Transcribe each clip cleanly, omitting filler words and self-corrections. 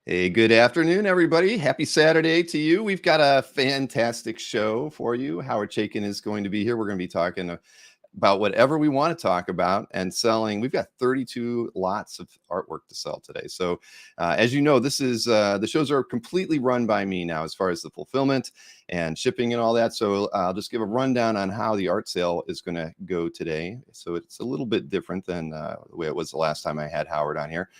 Hey, good afternoon, everybody. Happy Saturday to you. We've got a fantastic show for you. Howard Chaykin is going to be here. We're going to be talking about whatever we want to talk about and selling. We've got 32 lots of artwork to sell today. So as you know, this is the shows are completely run by me now as far as the fulfillment and shipping and all that. So I'll just give a rundown on how the art sale is going to go today. So it's a little bit different than the way it was the last time I had Howard on here.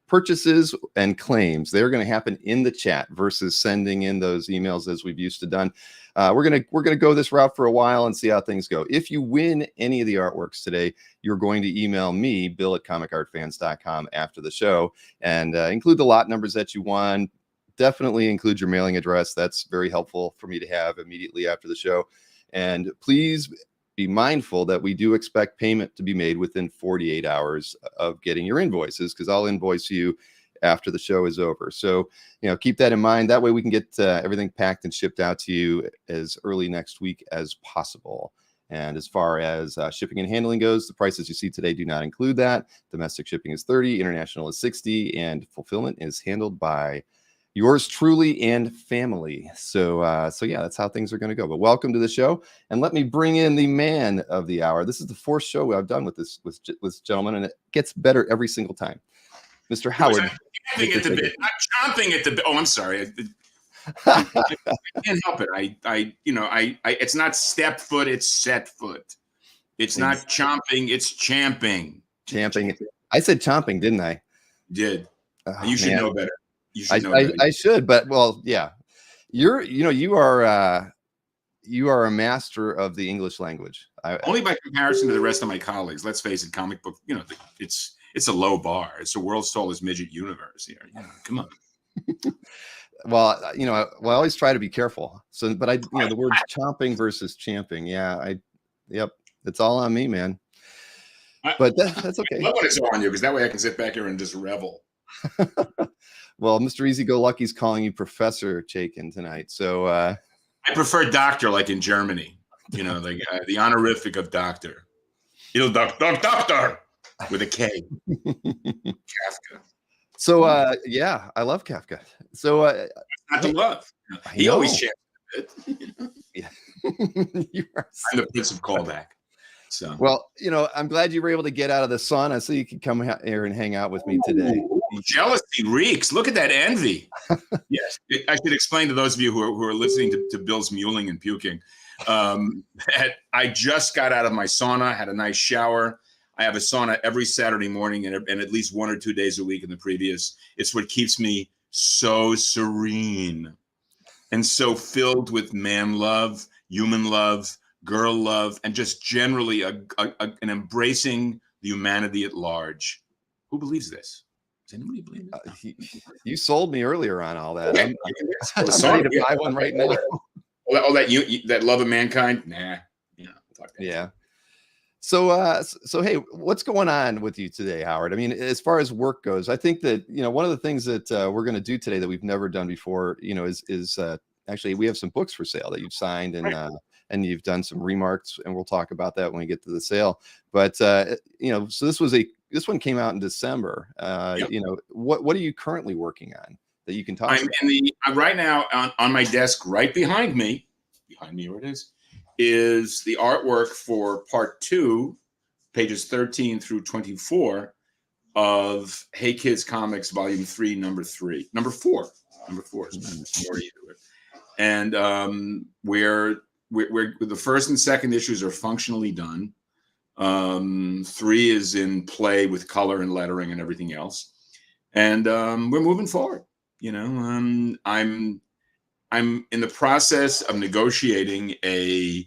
Purchases and claims, they're going to happen in the chat versus sending in those emails as we've used to done. We're gonna go this route for a while and see how things go. If you win any of the artworks today, you're going to email me, bill@comicartfans.com, after the show, and include the lot numbers that you won. Definitely include your mailing address. That's very helpful for me to have immediately after the show. And please be mindful that we do expect payment to be made within 48 hours of getting your invoices, because I'll invoice you after the show is over. So, keep that in mind. That way we can get everything packed and shipped out to you as early next week as possible. And as far as shipping and handling goes, the prices you see today do not include that. Domestic shipping is $30, international is $60, and fulfillment is handled by yours truly and family. So yeah, that's how things are going to go. But welcome to the show, and let me bring in the man of the hour. This is the fourth show I've done with this gentleman, and it gets better every single time. Mr. Howard. I'm chomping at the bit. Oh, I'm sorry. I can't help it. I it's not step foot, it's set foot. It's not chomping, it's champing. Champing. I said chomping, didn't I? You did. You should know better. I should, but well, yeah. You are a master of the English language. Only by comparison to the rest of my colleagues. Let's face it, comic book, it's a low bar. It's the world's tallest midget universe here. Come on. Well, I always try to be careful. So, but the word chomping versus champing. Yeah, yep. It's all on me, man. But that's okay. I love when it's all on you, because that way I can sit back here and just revel. Well, Mr. Easy-Go-Lucky's calling you Professor Chaykin tonight. So I prefer doctor, like in Germany. The honorific of doctor. Doctor with a K. Kafka. So yeah, I love Kafka. So not to love. He always chants a bit. Yeah. I'm the prince of callback. So well, I'm glad you were able to get out of the sauna so you could come here and hang out with me today. Jealousy reeks. Look at that envy. Yes, I should explain to those of you who are listening to Bill's mewling and puking that I just got out of my sauna, had a nice shower. I have a sauna every Saturday morning and at least 1 or 2 days a week in the previous. It's what keeps me so serene and so filled with man love, human love, girl love, and just generally an embracing the humanity at large. Who believes this? Does anybody believe it? You sold me earlier on all that. I'm ready to buy one right now. Oh, that love of mankind? Nah. Yeah. So hey, what's going on with you today, Howard? I mean, as far as work goes, I think that one of the things that we're going to do today that we've never done before, is actually we have some books for sale that you've signed, and right. And you've done some remarks, and we'll talk about that when we get to the sale. But so this one came out in December. Yep. What are you currently working on that you can talk about? I'm right now on my desk right behind me where it is the artwork for part 2, pages 13 through 24 of Hey Kids Comics Volume 3, number 3. Number 4 is more to it. And where the first and second issues are functionally done. 3 is in play with color and lettering and everything else. And we're moving forward. I'm in the process of negotiating an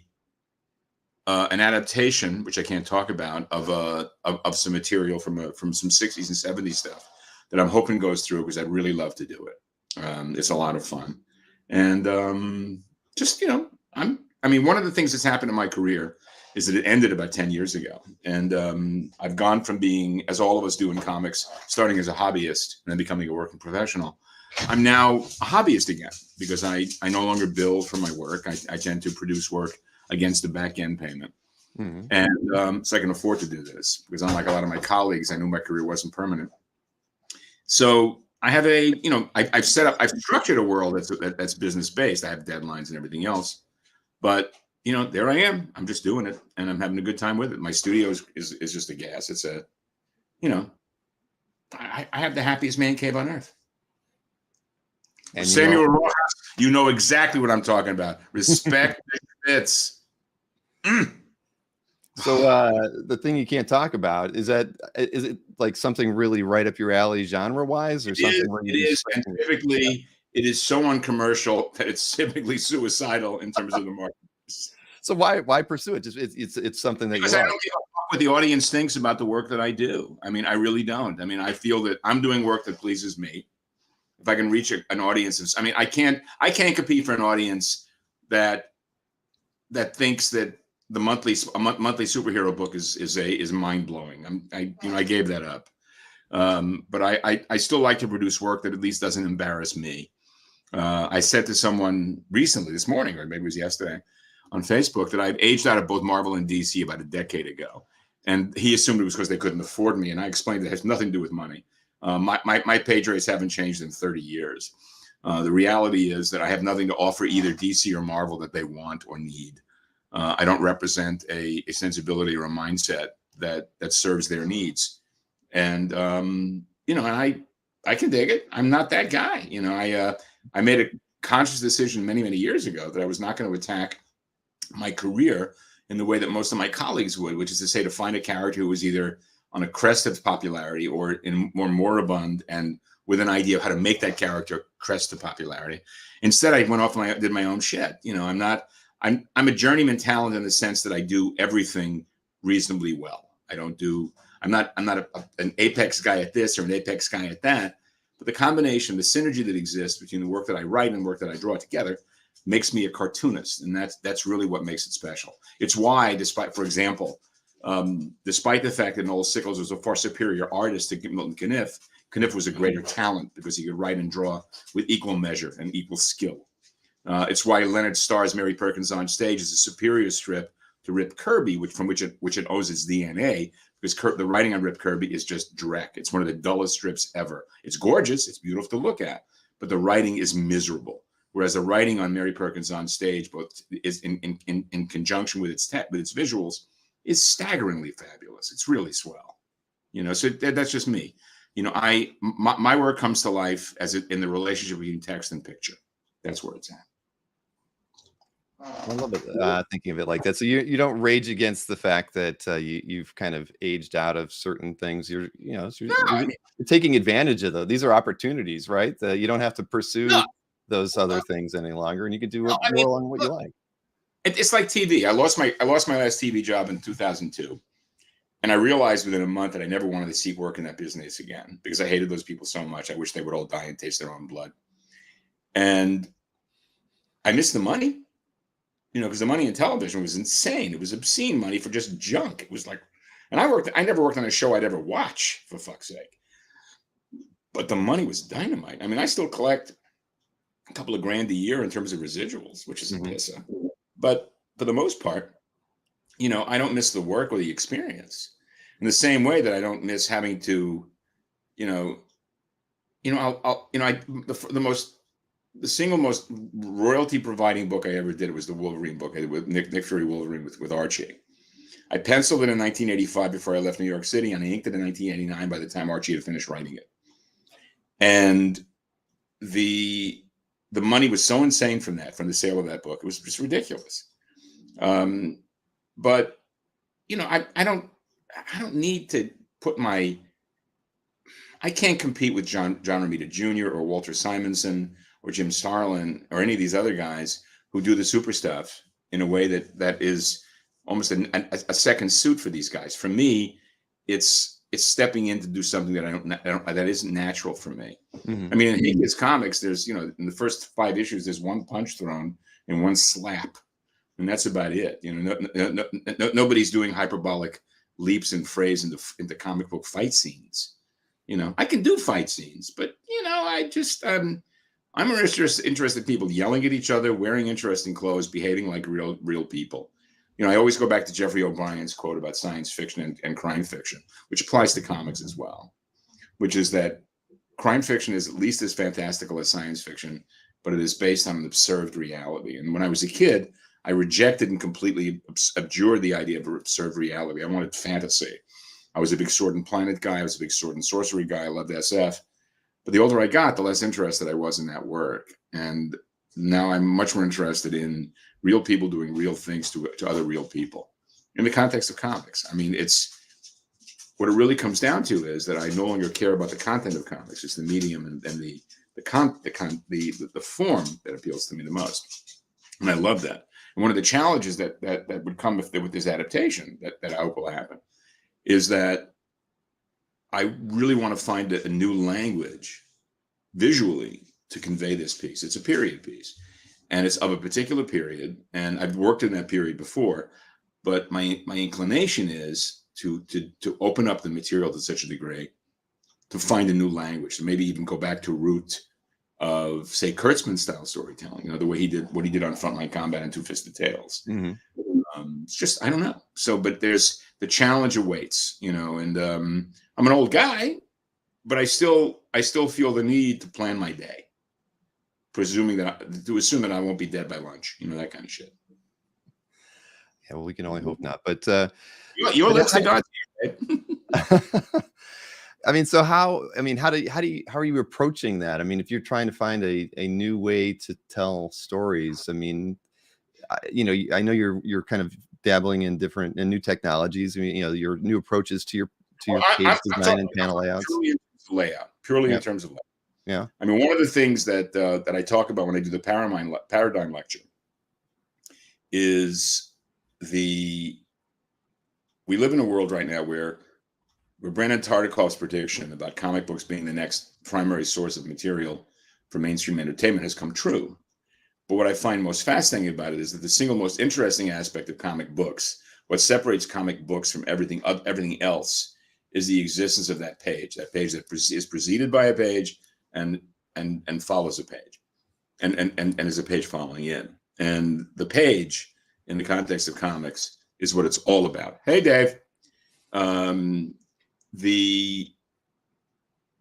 adaptation, which I can't talk about, of some material from some 60s and 70s stuff that I'm hoping goes through, because I'd really love to do it. It's a lot of fun. And one of the things that's happened in my career is that it ended about 10 years ago. And I've gone from being, as all of us do in comics, starting as a hobbyist and then becoming a working professional. I'm now a hobbyist again, because I no longer bill for my work. I tend to produce work against a back end payment. Mm-hmm. And so I can afford to do this, because unlike a lot of my colleagues, I knew my career wasn't permanent. So I have I've structured a world that's business based. I have deadlines and everything else, but there I am. I'm just doing it, and I'm having a good time with it. My studio is just a gas. It's I have the happiest man cave on earth. And Samuel Rojas, you know exactly what I'm talking about. Respect the fits. So the thing you can't talk about is it like something really right up your alley genre wise, or something? It is, and typically it is so uncommercial that it's typically suicidal in terms of the market. So why pursue it? Just it's something that because I don't give a fuck what the audience thinks about the work that I do. I mean, I really don't. I mean, I feel that I'm doing work that pleases me. If I can reach an audience, I mean, I can't compete for an audience that thinks that the monthly superhero book is mind blowing. I gave that up, but I still like to produce work that at least doesn't embarrass me. I said to someone recently, this morning, or maybe it was yesterday, on Facebook, that I've aged out of both Marvel and DC about a decade ago, and he assumed it was because they couldn't afford me, and I explained it has nothing to do with money. My page rates haven't changed in 30 years. The reality is that I have nothing to offer either DC or Marvel that they want or need. I don't represent a sensibility or a mindset that serves their needs. And, and I can dig it. I'm not that guy. I made a conscious decision many, many years ago that I was not going to attack my career in the way that most of my colleagues would, which is to say, to find a character who was either on a crest of popularity or in more moribund and with an idea of how to make that character crest to popularity. Instead, I went off and did my own shit. I'm a journeyman talent in the sense that I do everything reasonably well. I'm not an apex guy at this or an apex guy at that, but the combination, the synergy that exists between the work that I write and the work that I draw together makes me a cartoonist. And that's really what makes it special. It's why, despite the fact that Noel Sickles was a far superior artist to Milton Caniff, Caniff was a greater talent because he could write and draw with equal measure and equal skill. It's why Leonard Starr's Mary Perkins on Stage is a superior strip to Rip Kirby, from which it owes its DNA, because the writing on Rip Kirby is just direct. It's one of the dullest strips ever. It's gorgeous, it's beautiful to look at, but the writing is miserable. Whereas the writing on Mary Perkins on Stage, both is in conjunction with its visuals, is staggeringly fabulous. It's really swell. So that's just me. My work comes to life in the relationship between text and picture. That's where it's at. I love it. Thinking of it like that. So you don't rage against the fact that you've kind of aged out of certain things. You're taking advantage of those. These are opportunities, right? You don't have to pursue those other things any longer, and you can do more along what you like. It's like TV. I lost my last TV job in 2002, and I realized within a month that I never wanted to seek work in that business again because I hated those people so much. I wish they would all die and taste their own blood. And I missed the money, because the money in television was insane. It was obscene money for just junk. It was like, and I never worked on a show I'd ever watch, for fuck's sake. But the money was dynamite. I mean, I still collect a couple of grand a year in terms of residuals, which is a piss up. But for the most part, I don't miss the work or the experience in the same way that I don't miss having to, the single most royalty providing book I ever did was the Wolverine book I did with Nick Fury Wolverine with Archie. I penciled it in 1985 before I left New York City, and I inked it in 1989 by the time Archie had finished writing it. And the money was so insane from the sale of that book. It was just ridiculous. But I don't need to put I can't compete with John Romita Jr. or Walter Simonson or Jim Starlin or any of these other guys who do the super stuff in a way that is almost a second suit for these guys. For me, it's stepping in to do something that isn't natural for me. Mm-hmm. I mean, in Higgins comics, there's in the first 5 issues, there's one punch thrown and one slap, and that's about it. Nobody's doing hyperbolic leaps and frays into comic book fight scenes. I can do fight scenes, but I'm interested in people yelling at each other, wearing interesting clothes, behaving like real people. I always go back to Jeffrey O'Brien's quote about science fiction and crime fiction, which applies to comics as well, which is that crime fiction is at least as fantastical as science fiction, but it is based on an observed reality. And when I was a kid, I rejected and completely abjured the idea of observed reality. I wanted fantasy. I was a big sword and planet guy. I was a big sword and sorcery guy. I loved SF. But the older I got, the less interested I was in that work. And now I'm much more interested in real people doing real things to other real people in the context of comics. I mean, it's what it really comes down to is that I no longer care about the content of comics. It's the medium and the form that appeals to me the most. And I love that. And one of the challenges that would come with this adaptation that I hope will happen is that I really want to find a new language visually to convey this piece. It's a period piece, and it's of a particular period. And I've worked in that period before, but my inclination is to open up the material to such a degree to find a new language, to maybe even go back to root of, say, Kurtzman style storytelling, the way he did what he did on Frontline Combat and Two-Fisted Tales. Mm-hmm. It's just, I don't know. So, but there's the challenge awaits, and I'm an old guy, but I still feel the need to plan my day, to assume that I won't be dead by lunch, that kind of shit. Yeah, well, we can only hope not. But you're listening, God. I mean, so how are you approaching that? I mean, if you're trying to find a new way to tell stories, I mean, I know you're kind of dabbling in new technologies. I mean, your new approaches to your page design and panel layouts. Purely in terms of layout. Yeah. I mean, one of the things that I talk about when I do the paradigm lecture is we live in a world right now where Brandon Tartikoff's prediction about comic books being the next primary source of material for mainstream entertainment has come true. But what I find most fascinating about it is that the single most interesting aspect of comic books, what separates comic books from everything else, is the existence of that page that is preceded by a page and follows a page and is a page following in. And the page in the context of comics is what it's all about. Hey, Dave. The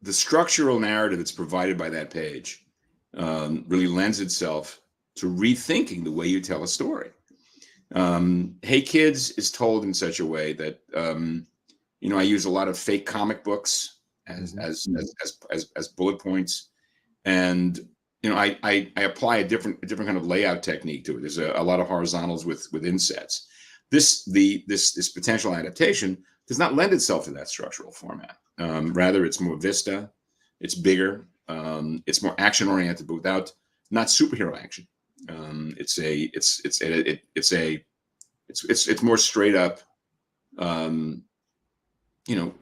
structural narrative that's provided by that page really lends itself to rethinking the way you tell a story. Hey Kids is told in such a way that I use a lot of fake comic books as bullet points, and I apply a different kind of layout technique to it. There's a lot of horizontals with insets. This potential adaptation does not lend itself to that structural format. Rather, it's more vista, it's bigger, it's more action oriented, but not superhero action. It's more straight up, a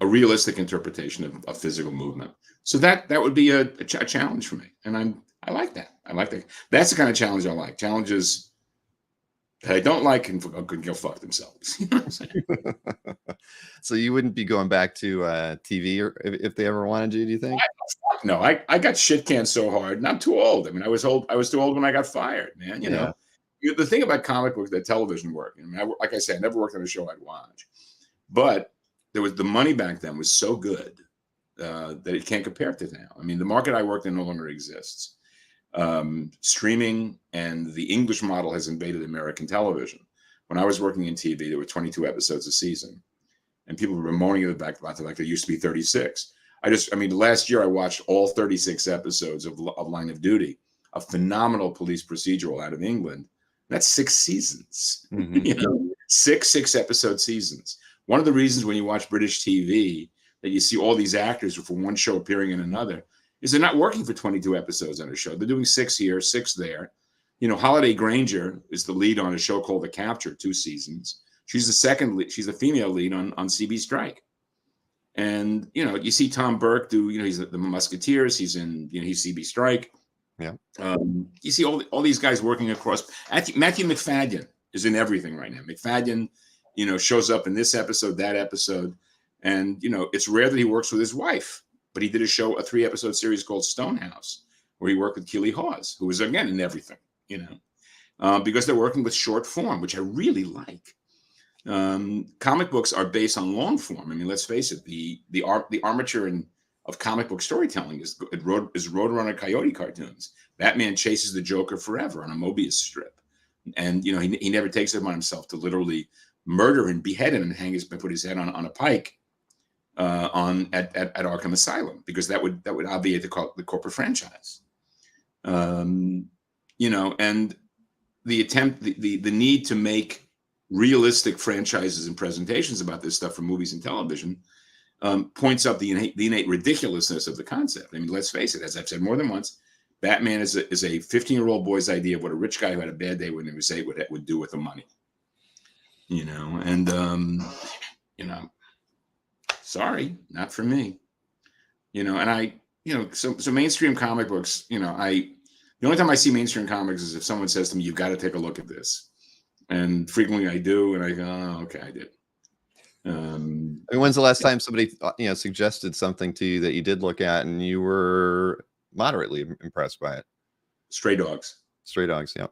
realistic interpretation of physical movement. So that would be a challenge for me, and I like that. That's the kind of challenge I like. Challenges that I don't like can go fuck themselves. You know what I'm saying? So you wouldn't be going back to TV or if they ever wanted you, do you think? No, I got shit canned so hard, and I'm too old. I mean, I was too old when I got fired, man. You know, the thing about comic books, that television work. I mean, like I said, I never worked on a show I'd watch, but the money back then was so good that it can't compare to now. I mean, the market I worked in no longer exists. Streaming and the English model has invaded American television. When I was working in TV, there were 22 episodes a season, and people were moaning about like there used to be 36. Last year I watched all 36 episodes of Line of Duty, a phenomenal police procedural out of England. That's 6 seasons, six episode seasons. One of the reasons when you watch British TV that you see all these actors from one show appearing in another is they're not working for 22 episodes on a show. They're doing 6 here, 6 there. Holiday Granger is the lead on a show called The Capture, 2 seasons. She's the second lead. She's the female lead on CB Strike. And, you see Tom Burke do, he's the Musketeers. He's in, he's CB Strike. Yeah. You see all these guys working across. Matthew McFadden is in everything right now. McFadden, shows up in this episode, that episode. And, it's rare that he works with his wife. But he did a 3-episode series called Stonehouse, where he worked with Keely Hawes, who was, again, in everything, because they're working with short form, which I really like. Comic books are based on long form. I mean, let's face it, the armature of comic book storytelling is Roadrunner Coyote cartoons. Batman chases the Joker forever on a Mobius strip, and he never takes it upon himself to literally murder and behead him and put his head on a pike at Arkham Asylum, because that would obviate the corporate franchise. And the attempt, the need to make realistic franchises and presentations about this stuff for movies and television points up the innate ridiculousness of the concept. I mean, let's face it, as I've said more than once, Batman is a 15-year-old boy's idea of what a rich guy who had a bad day when he was 8 would do with the money. Sorry, not for me. So mainstream comic books, the only time I see mainstream comics is if someone says to me, "You've got to take a look at this." And frequently I do, and I go, "Oh, okay, I did." When's the last time somebody suggested something to you that you did look at and you were moderately impressed by it? Stray Dogs. Stray Dogs, yeah.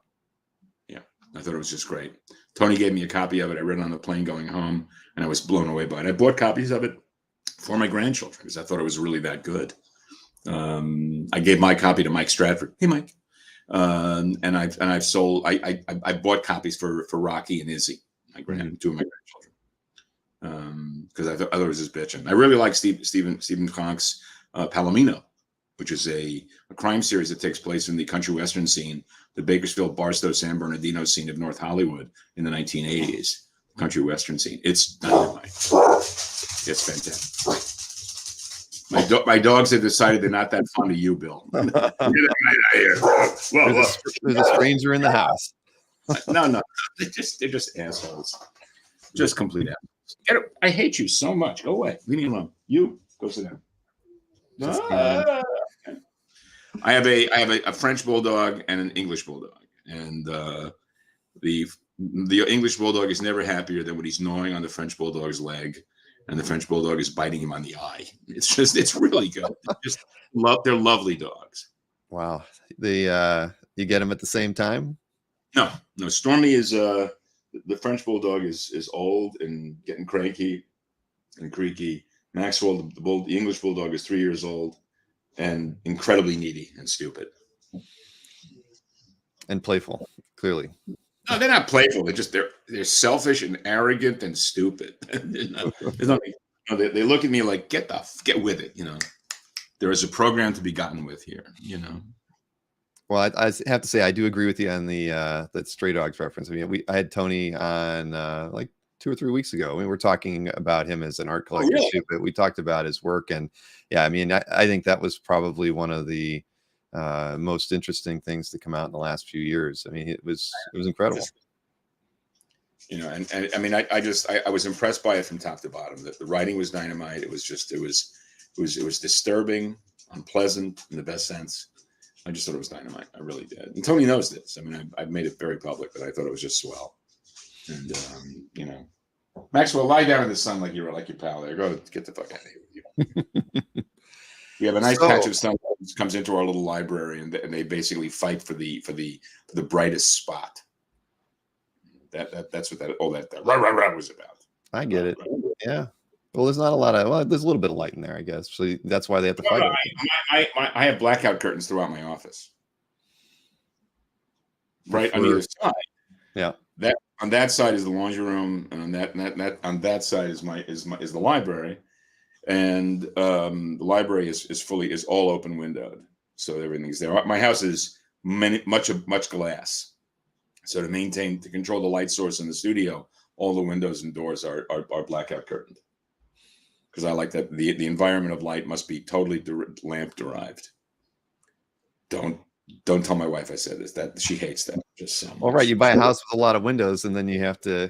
Yeah, I thought it was just great. Tony gave me a copy of it. I read it on the plane going home, and I was blown away by it. I bought copies of it for my grandchildren because I thought it was really that good. I gave my copy to Mike Stratford. Hey, Mike. And I've sold. I bought copies for Rocky and Izzy, two of my grandchildren, because I thought it was just bitching. I really like Stephen Conk's Palomino, which is a crime series that takes place in the country western scene, the Bakersfield, Barstow, San Bernardino scene of North Hollywood in the 1980s. Country western scene. It's dynamite. It's fantastic. My dogs have decided they're not that fond of you, Bill. There's a stranger in the house. No, they're just assholes. Just complete assholes. I hate you so much. Go away. Leave me alone. You go sit down. I have a French bulldog and an English bulldog, and the English bulldog is never happier than when he's gnawing on the French bulldog's leg, and the French bulldog is biting him on the eye. It's really good. They're lovely dogs. Wow. You get them at the same time? No. Stormy is the French bulldog is old and getting cranky and creaky. Maxwell, the English bulldog, is 3 years old and incredibly needy and stupid. And playful, clearly. No, they're not playful. They're selfish and arrogant and stupid. They look at me like, get with it. There is a program to be gotten with here. Well, I have to say I do agree with you on that Stray Dogs reference. I mean, I had Tony on like 2 or 3 weeks ago. We were talking about him as an art collector too, but we talked about his work, and yeah, I mean, I think that was probably one of the most interesting things to come out in the last few years. I mean, it was incredible. And I mean, I was impressed by it from top to bottom. The writing was dynamite. It was disturbing, unpleasant in the best sense. I just thought it was dynamite. I really did. And Tony knows this. I mean, I've made it very public, but I thought it was just swell. And Maxwell, lie down in the sun like your pal there. Go get the fuck out of here with you. We have a nice patch of sun that comes into our little library, and they basically fight for the brightest spot. That's what all that rah was about. I get it. Yeah. Well, there's not a lot of. There's a little bit of light in there, I guess. So that's why they have to fight. I have blackout curtains throughout my office. Right on either side. Yeah. That on that side is the laundry room, and on that side is the library. And the library is all open windowed, so everything's there. My house is much glass, so to control the light source in the studio, all the windows and doors are blackout curtained, because I like that the environment of light must be totally lamp derived. Don't tell my wife I said this. That she hates that. Just so much. All right, you buy a house with a lot of windows, and then you have to.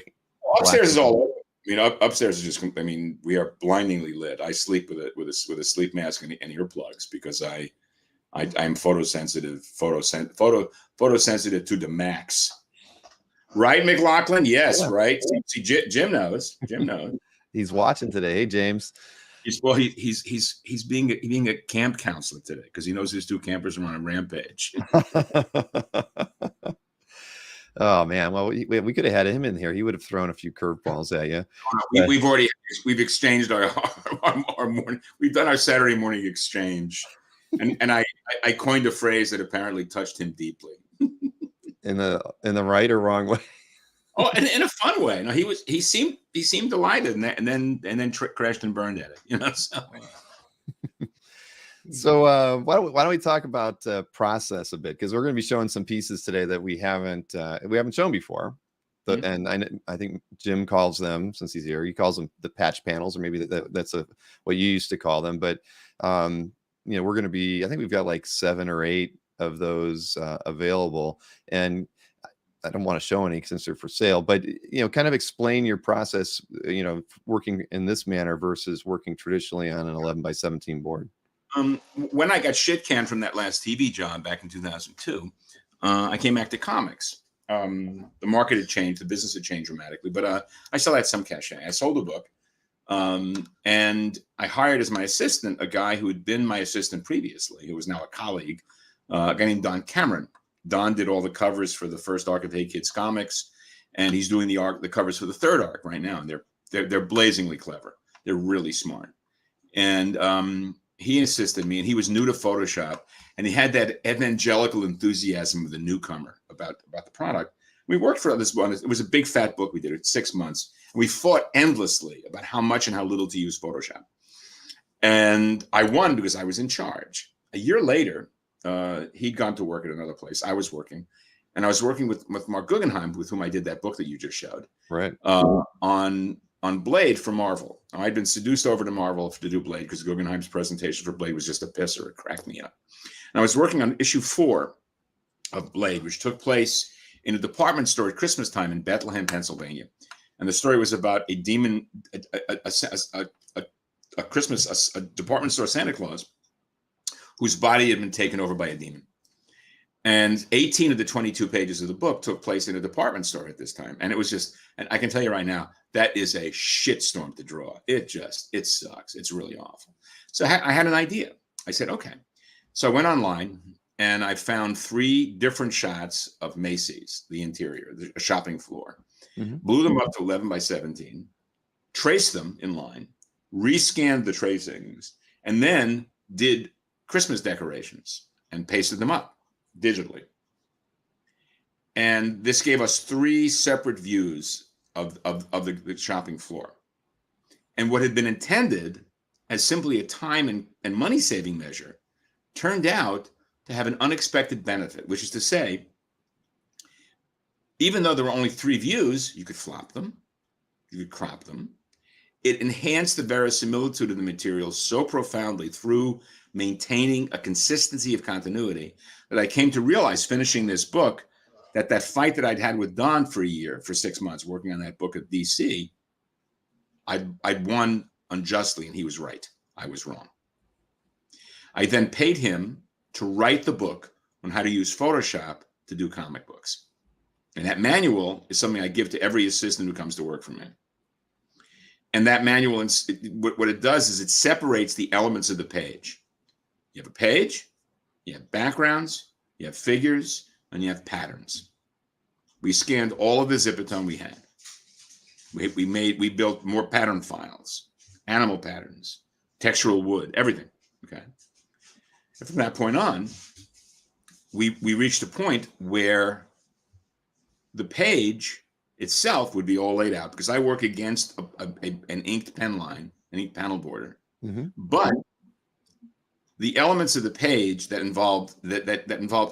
Upstairs is all open. I mean, upstairs is just. I mean, we are blindingly lit. I sleep with a sleep mask and earplugs because I'm photosensitive to the max. Right, McLaughlin? Yes, yeah. Right. See, Jim knows. He's watching today. Hey, James. He's being a camp counselor today because he knows his 2 campers are on a rampage. Oh man, well we could have had him in here. He would have thrown a few curveballs at you. We've exchanged our morning. We've done our Saturday morning exchange, and I coined a phrase that apparently touched him deeply. In the right or wrong way? Oh, and in a fun way. No, he seemed delighted, and then crashed and burned at it. You know. So why don't we talk about process a bit, because we're going to be showing some pieces today that we haven't shown before. And I think Jim calls them, since he's here, he calls them the patch panels, or maybe that's what you used to call them. But we're going to be, I think we've got like 7 or 8 of those available, and I don't want to show any since they're for sale, but kind of explain your process, working in this manner versus working traditionally on an 11x17 board. When I got shit canned from that last TV job back in 2002, I came back to comics. The market had changed, the business had changed dramatically, but I still had some cachet. I sold a book, and I hired as my assistant a guy who had been my assistant previously, who was now a colleague, a guy named Don Cameron. Don did all the covers for the first arc of Hey Kids Comics, and he's doing the covers for the third arc right now. And they're blazingly clever. They're really smart. And he assisted me, and he was new to Photoshop, and he had that evangelical enthusiasm of the newcomer about the product. We worked for this one. It was a big fat book. We did it 6 months, and we fought endlessly about how much and how little to use Photoshop. And I won because I was in charge. A year later, he'd gone to work at another place. I was working, and I was working with Mark Guggenheim, with whom I did that book that you just showed, right? On Blade for Marvel. I'd been seduced over to Marvel to do Blade because Guggenheim's presentation for Blade was just a pisser. It cracked me up. And I was working on issue 4 of Blade, which took place in a department store at Christmas time in Bethlehem, Pennsylvania. And the story was about a demon, a department store Santa Claus, whose body had been taken over by a demon. And 18 of the 22 pages of the book took place in a department store at this time. And it was just, and I can tell you right now, that is a shitstorm to draw. It sucks. It's really awful. So I had an idea. I said, okay. So I went online and I found 3 different shots of Macy's, the interior, the shopping floor, blew them up to 11x17, traced them in line, rescanned the tracings, and then did Christmas decorations and pasted them up digitally. And this gave us 3 separate views of the shopping floor. And what had been intended as simply a time and money saving measure turned out to have an unexpected benefit, which is to say, even though there were only 3 views, you could flop them, you could crop them. It enhanced the verisimilitude of the material so profoundly through maintaining a consistency of continuity that I came to realize, finishing this book, that fight that I'd had with Don for a year, for 6 months, working on that book at DC, I'd won unjustly, and he was right. I was wrong. I then paid him to write the book on how to use Photoshop to do comic books. And that manual is something I give to every assistant who comes to work for me. And that manual, what it does is it separates the elements of the page. You have a page, you have backgrounds, you have figures, and you have patterns. We scanned all of the Zipatone we had. We built more pattern files, animal patterns, textural wood, everything. Okay. And from that point on, we reached a point where the page itself would be all laid out, because I work against an inked pen line, an inked panel border. But the elements of the page that involved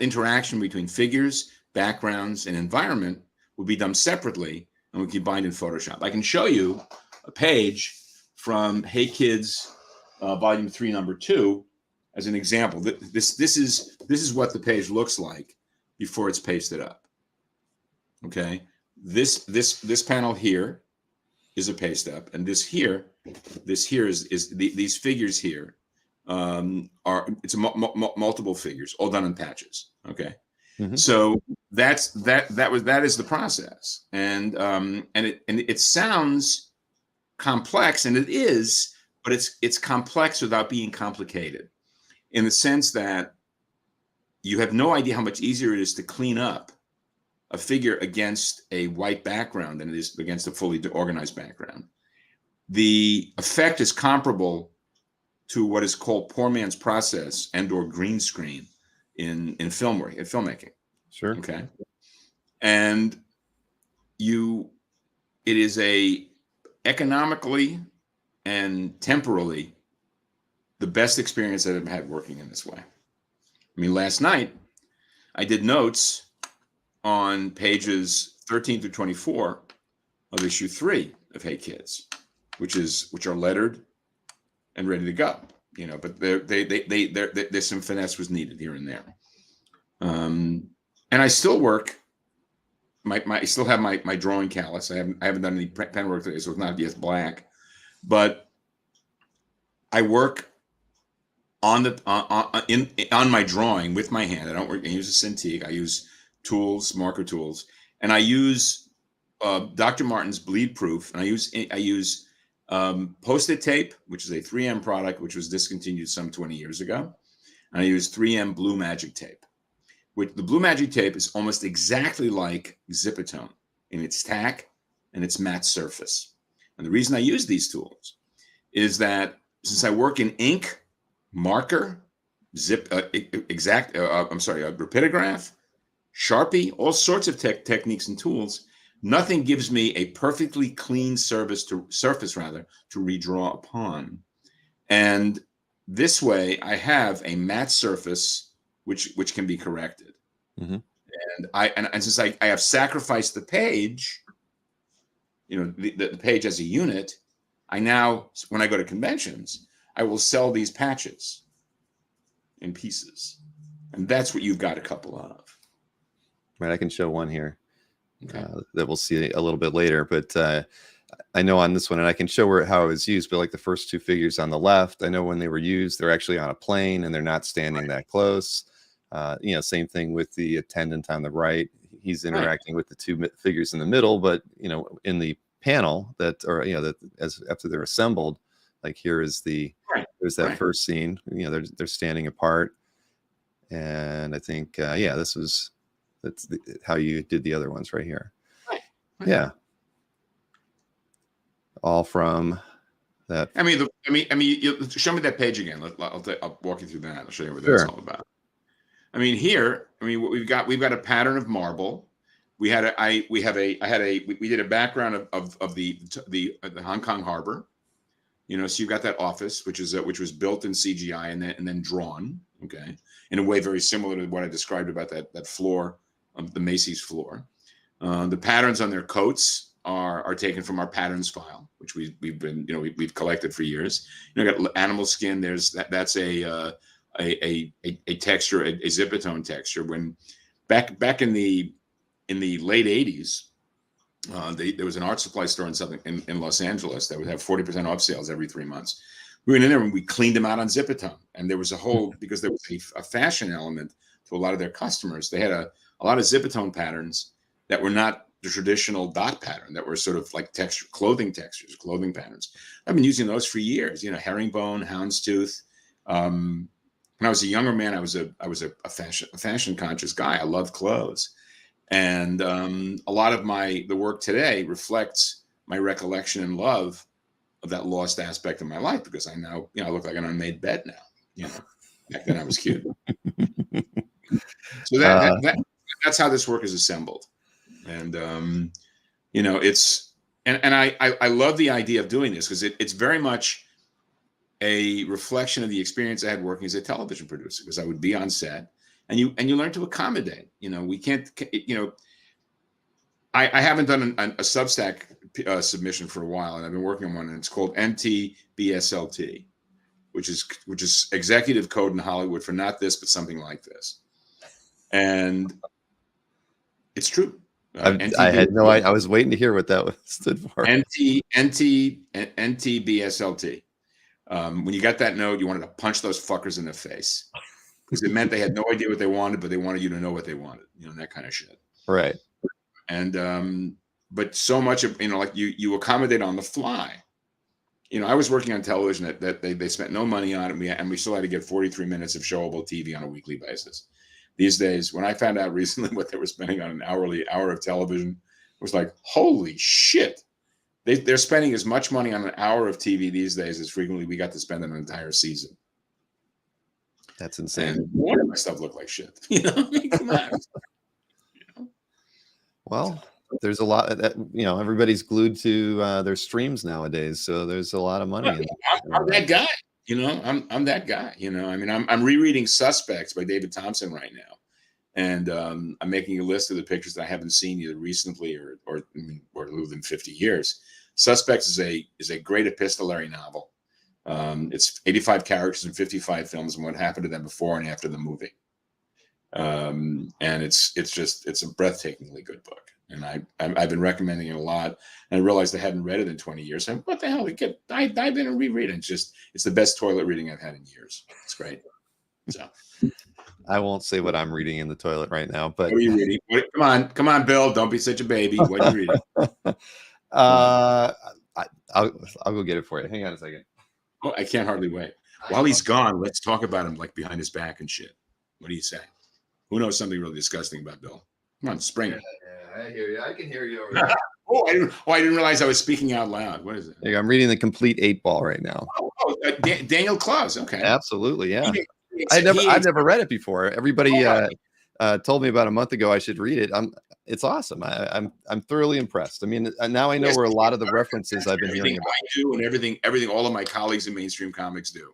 interaction between figures, backgrounds, and environment would be done separately, and we combined in Photoshop. I can show you a page from Hey Kids, Volume 3, Number 2, as an example. This is what the page looks like before it's pasted up. Okay, this panel here is a paste up, and this here is these figures here it's multiple figures, all done in patches. Okay, so that is the process, and it sounds complex, and it is, but it's complex without being complicated, in the sense that you have no idea how much easier it is to clean up a figure against a white background than it is against a fully organized background. The effect is comparable to what is called poor man's process and or green screen in film work, in filmmaking. Sure. Okay. And it is a economically and temporally the best experience that I've had working in this way. I mean, last night I did notes on pages 13 through 24 of issue 3 of Hey Kids, which are lettered and ready to go. You know, but there's some finesse was needed here and there. And I still work. I still have my drawing callus. I haven't done any pen work today, so it's not yet black. But I work on my drawing with my hand. I use a Cintiq. I use tools, marker tools, and I use Dr. Martin's bleed proof, and I use Post-it tape, which is a 3M product, which was discontinued some 20 years ago, and I use 3M Blue Magic tape. Which the Blue Magic tape is almost exactly like Zipatone in its tack and its matte surface. And the reason I use these tools is that since I work in ink, marker, rapidograph, Sharpie, all sorts of techniques and tools, nothing gives me a perfectly clean surface to redraw upon. And this way I have a matte surface which can be corrected. Mm-hmm. And since I have sacrificed the page, you know, the page as a unit, I now, when I go to conventions, I will sell these patches in pieces. And that's what you've got a couple of. Right, I can show one here. Okay. That we'll see a little bit later, but I know on this one, and I can show how it was used, but like the first two figures on the left, I know when they were used, they're actually on a plane and they're not standing that close. You know, same thing with the attendant on the right. He's interacting with the two figures in the middle, but you know, in the panel that, or you know, that as after they're assembled, like here is there's that first scene. You know, they're standing apart, and I think that's how you did the other ones right here. Right. Yeah, all from that. I mean, show me that page again. I'll walk you through that. I'll show you what that's all about. I mean, here, what we've got a pattern of marble. We did a background of the Hong Kong harbor. You know, so you've got that office, which was built in CGI and then drawn, okay, in a way very similar to what I described about that floor of the Macy's floor. The patterns on their coats are taken from our patterns file, which we've collected for years. You know, got animal skin. That's a texture, a Zipatone texture. When back in the late 80s, there was an art supply store in Los Angeles that would have 40% off sales every 3 months. We went in there and we cleaned them out on Zipatone, and there was because there was a fashion element to a lot of their customers. They had a lot of Zipatone patterns that were not the traditional dot pattern, that were sort of like clothing patterns. I've been using those for years. You know, herringbone, houndstooth. When I was a younger man, I was a fashion conscious guy. I loved clothes, and a lot of the work today reflects my recollection and love of that lost aspect of my life, because I now, you know, I look like an unmade bed now. You know, back then I was cute. So that's how this work is assembled, and you know, it's and I love the idea of doing this because it's very much a reflection of the experience I had working as a television producer, because I would be on set and you learn to accommodate. You know, we can't, you know, I haven't done a Substack submission for a while, and I've been working on one, and it's called NTBSLT, which is executive code in Hollywood for not this, but something like this. And it's true. I had no idea. I was waiting to hear what that stood for. NTBSLT. When you got that note, you wanted to punch those fuckers in the face, because it meant they had no idea what they wanted, but they wanted you to know what they wanted. You know, that kind of shit. Right. And but so much of, you know, like you accommodate on the fly. You know, I was working on television that they spent no money on it, and we still had to get 43 minutes of showable TV on a weekly basis. These days, when I found out recently what they were spending on an hour of television, it was like, holy shit. They're spending as much money on an hour of TV these days as frequently we got to spend on an entire season. That's insane. And no wonder my stuff looked like shit. You know, I mean, come on. You know? Well, there's a lot that, you know, everybody's glued to their streams nowadays, so there's a lot of money. I'm that guy. You know, I'm that guy. You know, I mean, I'm rereading Suspects by David Thompson right now, and I'm making a list of the pictures that I haven't seen either recently or within 50 years. Suspects is a great epistolary novel. It's 85 characters and 55 films and what happened to them before and after the movie. And it's a breathtakingly good book. And I've been recommending it a lot. And I realized I hadn't read it in 20 years. And what the hell? I dive in and reread it. It's the best toilet reading I've had in years. It's great. So I won't say what I'm reading in the toilet right now, but what are you reading? Come on, Bill. Don't be such a baby. What are you reading? I'll go get it for you. Hang on a second. Oh, I can't hardly wait. While he's gone, let's talk about him like behind his back and shit. What do you say? Who knows something really disgusting about Bill? Come on, spring it. Yeah, I hear you. I can hear you over there. I didn't realize I was speaking out loud. What is it? I'm reading the complete 8-ball right now. Daniel Klaus. Okay. Absolutely, yeah. I've never read it before. Everybody told me about a month ago I should read it. It's awesome. I'm thoroughly impressed. I mean, now I know where a lot of the references I've been hearing about. I do and everything all of my colleagues in mainstream comics do.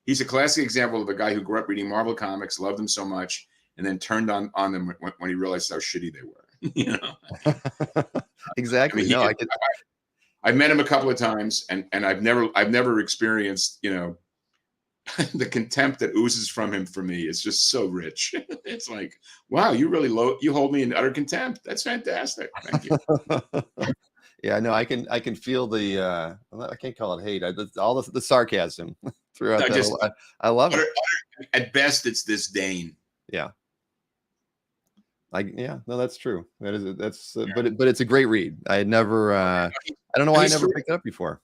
He's a classic example of a guy who grew up reading Marvel comics, loved them so much, and then turned on them when he realized how shitty they were. You know. Exactly. I mean, I've met him a couple of times, and I've never experienced, you know, the contempt that oozes from him for me. It's just so rich. It's like, wow, you hold me in utter contempt. That's fantastic. Thank you. Yeah, no, I can feel the I can't call it hate. All the sarcasm throughout that. I love it. At best, it's disdain. Yeah. No, that's true. But it's a great read. I had never I don't know why I never picked it up before.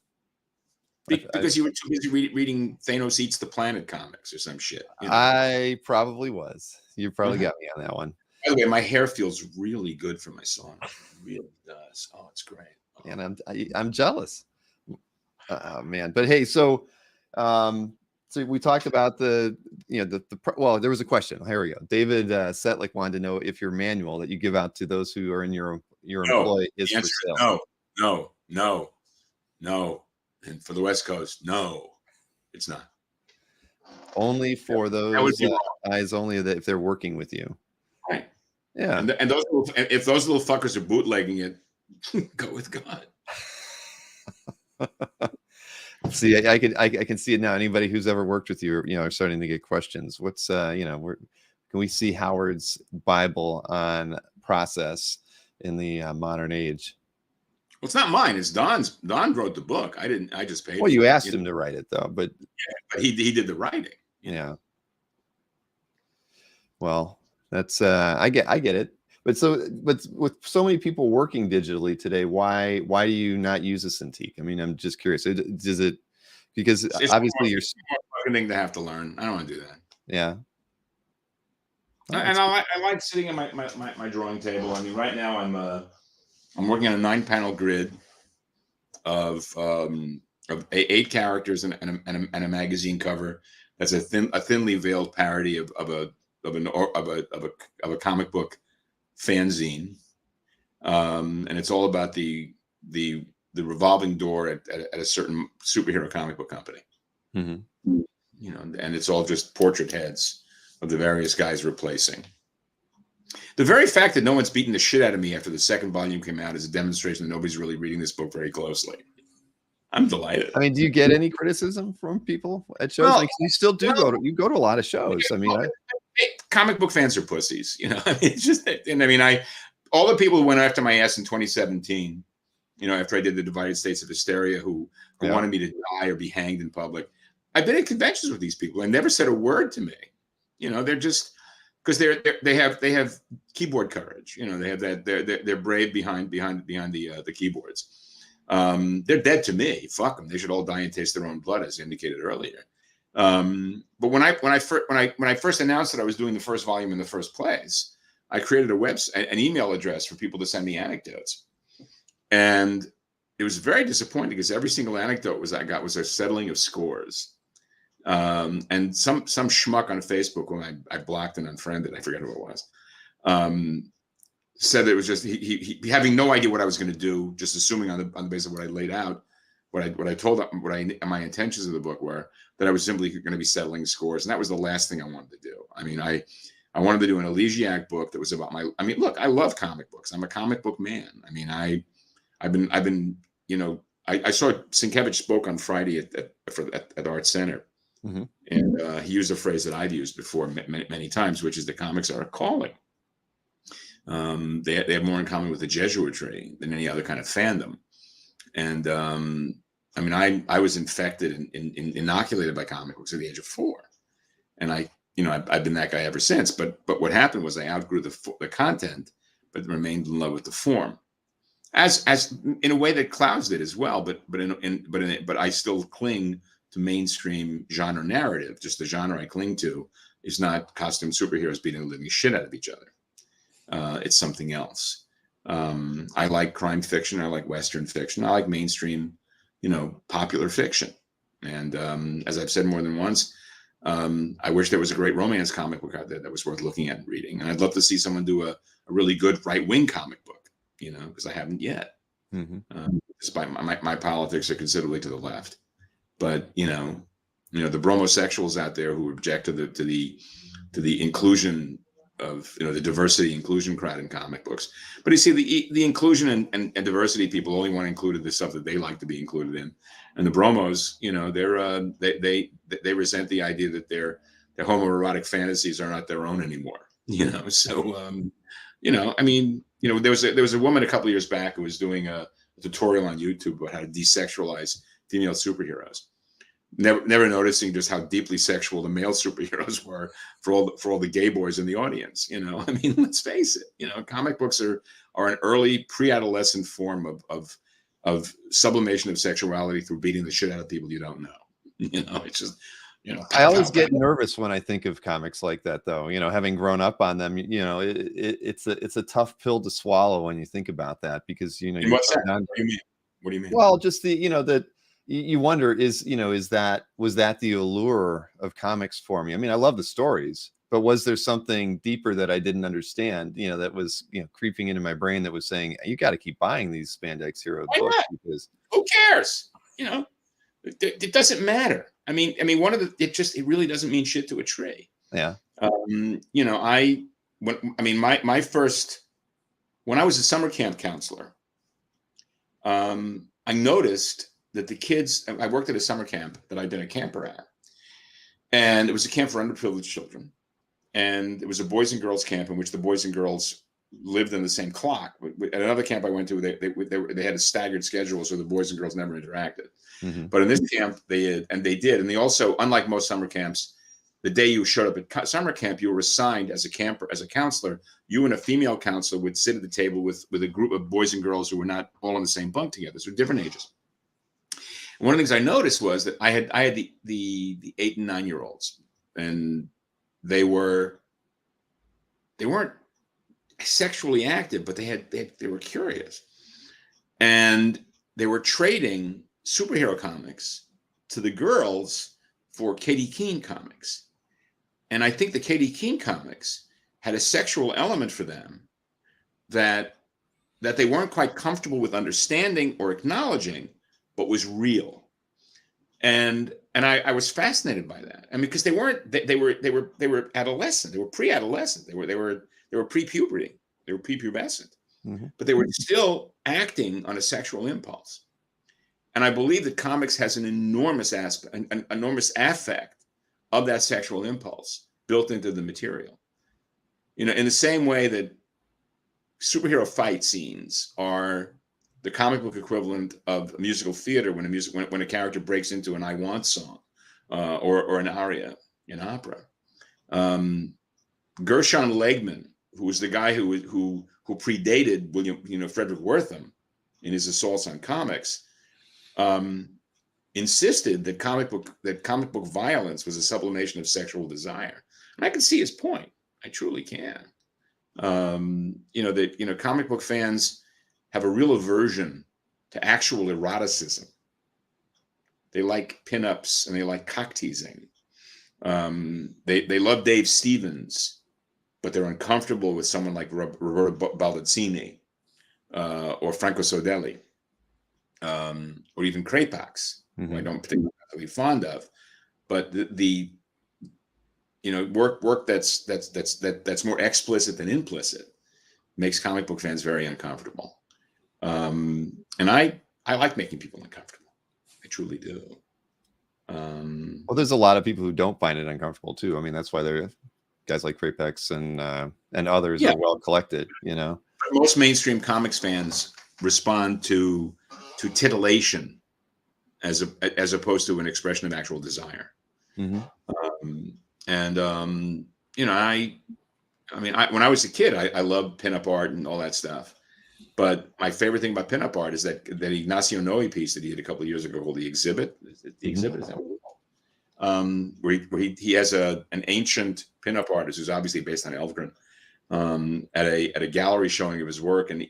Because you were too busy reading Thanos Eats the Planet comics or some shit. You know? I probably was. You probably got me on that one. By the way, my hair feels really good for my song. It really does. Oh, it's great. Oh. And I'm jealous. Man. But hey, so we talked about there was a question. Here we go. David Setlick wanted to know if your manual that you give out to those who are in your employ is for sale. No. And for the West Coast, no, it's not. Only for those guys, only that if they're working with you. Right. Yeah. And if those little fuckers are bootlegging it, go with God. See, I can see it now. Anybody who's ever worked with you, are starting to get questions. What's can we see Howard's Bible on process in the modern age? Well, it's not mine. It's Don's. Don wrote the book. I didn't. I just paid. Well, you asked him to write it, though. But he did the writing. Yeah. Well, that's I get it. But with so many people working digitally today, why do you not use a Cintiq? I mean, I'm just curious. Does it because it's obviously you're fucking thing to have to learn. I don't want to do that. Yeah. And I like sitting at my drawing table. I mean, right now I'm working on a 9-panel grid of 8 characters and a magazine cover. That's a thinly veiled parody of a comic book fanzine, and it's all about the revolving door at a certain superhero comic book company. Mm-hmm. And it's all just portrait heads of the various guys replacing. The very fact that no one's beaten the shit out of me after the second volume came out is a demonstration that nobody's really reading this book very closely. I'm delighted. I mean, do you get any criticism from people at shows? Well, you still do go to a lot of shows. I mean, comic book fans are pussies, I mean, it's just, and I mean, all the people who went after my ass in 2017, after I did the Divided States of Hysteria, who wanted me to die or be hanged in public. I've been at conventions with these people and never said a word to me. They're just because they have keyboard courage. They have that they're brave behind the keyboards. They're dead to me. Fuck them. They should all die and taste their own blood, as indicated earlier. But when I first announced that I was doing the first volume in the first place, I created an email address for people to send me anecdotes, and it was very disappointing because every single anecdote I got was a settling of scores. And some schmuck on Facebook, when I blocked and unfriended, I forget who it was, said that it was just he having no idea what I was going to do, just assuming on the basis of what I laid out, my intentions of the book were, that I was simply going to be settling scores, and that was the last thing I wanted to do. I mean, I wanted to do an elegiac book that was about look, I love comic books. I'm a comic book man. I mean, I've been I saw Sienkiewicz spoke on Friday at Art Center. Mm-hmm. And he used a phrase that I've used before many times, which is the comics are a calling. They have more in common with the Jesuitry than any other kind of fandom. And I mean, I was infected and inoculated by comic books at the age of 4, and I've been that guy ever since. But what happened was I outgrew the content, but remained in love with the form, as in a way that Clouds did as well. But I still cling to mainstream genre narrative. Just the genre I cling to is not costume superheroes beating the living shit out of each other. It's something else. I like crime fiction. I like Western fiction. I like mainstream, popular fiction. And as I've said more than once, I wish there was a great romance comic book out there that was worth looking at and reading. And I'd love to see someone do a really good right-wing comic book, because I haven't yet. Mm-hmm. Despite my politics are considerably to the left. But the bromosexuals out there who object to the inclusion of the diversity inclusion crowd in comic books. But you see, the inclusion and diversity people only want to include the stuff that they like to be included in, and the bromos, they resent the idea that their homoerotic fantasies are not their own anymore. So I mean, there was a woman a couple of years back who was doing a tutorial on YouTube about how to desexualize female superheroes, never noticing just how deeply sexual the male superheroes were for all the gay boys in the audience. I mean, let's face it. Comic books are an early pre-adolescent form of sublimation of sexuality through beating the shit out of people you don't know. It's just I always get nervous when I think of comics like that, though. Having grown up on them, it's a tough pill to swallow when you think about that, because what's that? What do you mean? What do you mean? Well, just that you wonder, was that the allure of comics for me? I mean, I love the stories, but was there something deeper that I didn't understand? That was creeping into my brain that was saying, you got to keep buying these spandex hero books, because who cares? It doesn't matter. I mean, it really doesn't mean shit to a tree. Yeah. When I was a summer camp counselor, I noticed that the kids, I worked at a summer camp that I'd been a camper at, and it was a camp for underprivileged children. And it was a boys and girls camp in which the boys and girls lived in the same clock. At another camp I went to, they had a staggered schedule, so the boys and girls never interacted. Mm-hmm. But in this camp, they did. And they also, unlike most summer camps, the day you showed up at summer camp, you were assigned as a counselor. You and a female counselor would sit at the table with a group of boys and girls who were not all in the same bunk together, so different ages. And one of the things I noticed was that I had the 8 and 9 year olds, and they weren't sexually active, but they were curious, and they were trading superhero comics to the girls for Katie Keene comics. And I think the Katie Keene comics had a sexual element for them that they weren't quite comfortable with understanding or acknowledging, but was real. And I was fascinated by that. I mean, because they were adolescent, they were pre-adolescent, they were pre-puberty, they were prepubescent, mm-hmm. but they were still acting on a sexual impulse. And I believe that comics has an enormous aspect, an enormous affect of that sexual impulse built into the material. In the same way that superhero fight scenes are the comic book equivalent of musical theater when a character breaks into an "I Want" song or an aria in opera. Gershon Legman, who was the guy who predated Frederick Wertham in his assaults on comics, insisted that comic book violence was a sublimation of sexual desire. And I can see his point. I truly can. Comic book fans have a real aversion to actual eroticism. They like pinups and they like cock teasing. They love Dave Stevens, but they're uncomfortable with someone like Roberto Baldassini or Franco Sodelli, or even Krapax, who I don't particularly fond of. But the work that's more explicit than implicit makes comic book fans very uncomfortable. And I like making people uncomfortable. I truly do. Well, there's a lot of people who don't find it uncomfortable too. I mean, that's why they're guys like Krapex and others are well collected, Most mainstream comics fans respond to titillation as opposed to an expression of actual desire. When I was a kid, I loved pinup art and all that stuff. But my favorite thing about pinup art is that Ignacio Noe piece that he did a couple of years ago called The Exhibit. The Exhibit, is that what it's called? Where he has an ancient pinup artist who's obviously based on Elfgren at a gallery showing of his work, and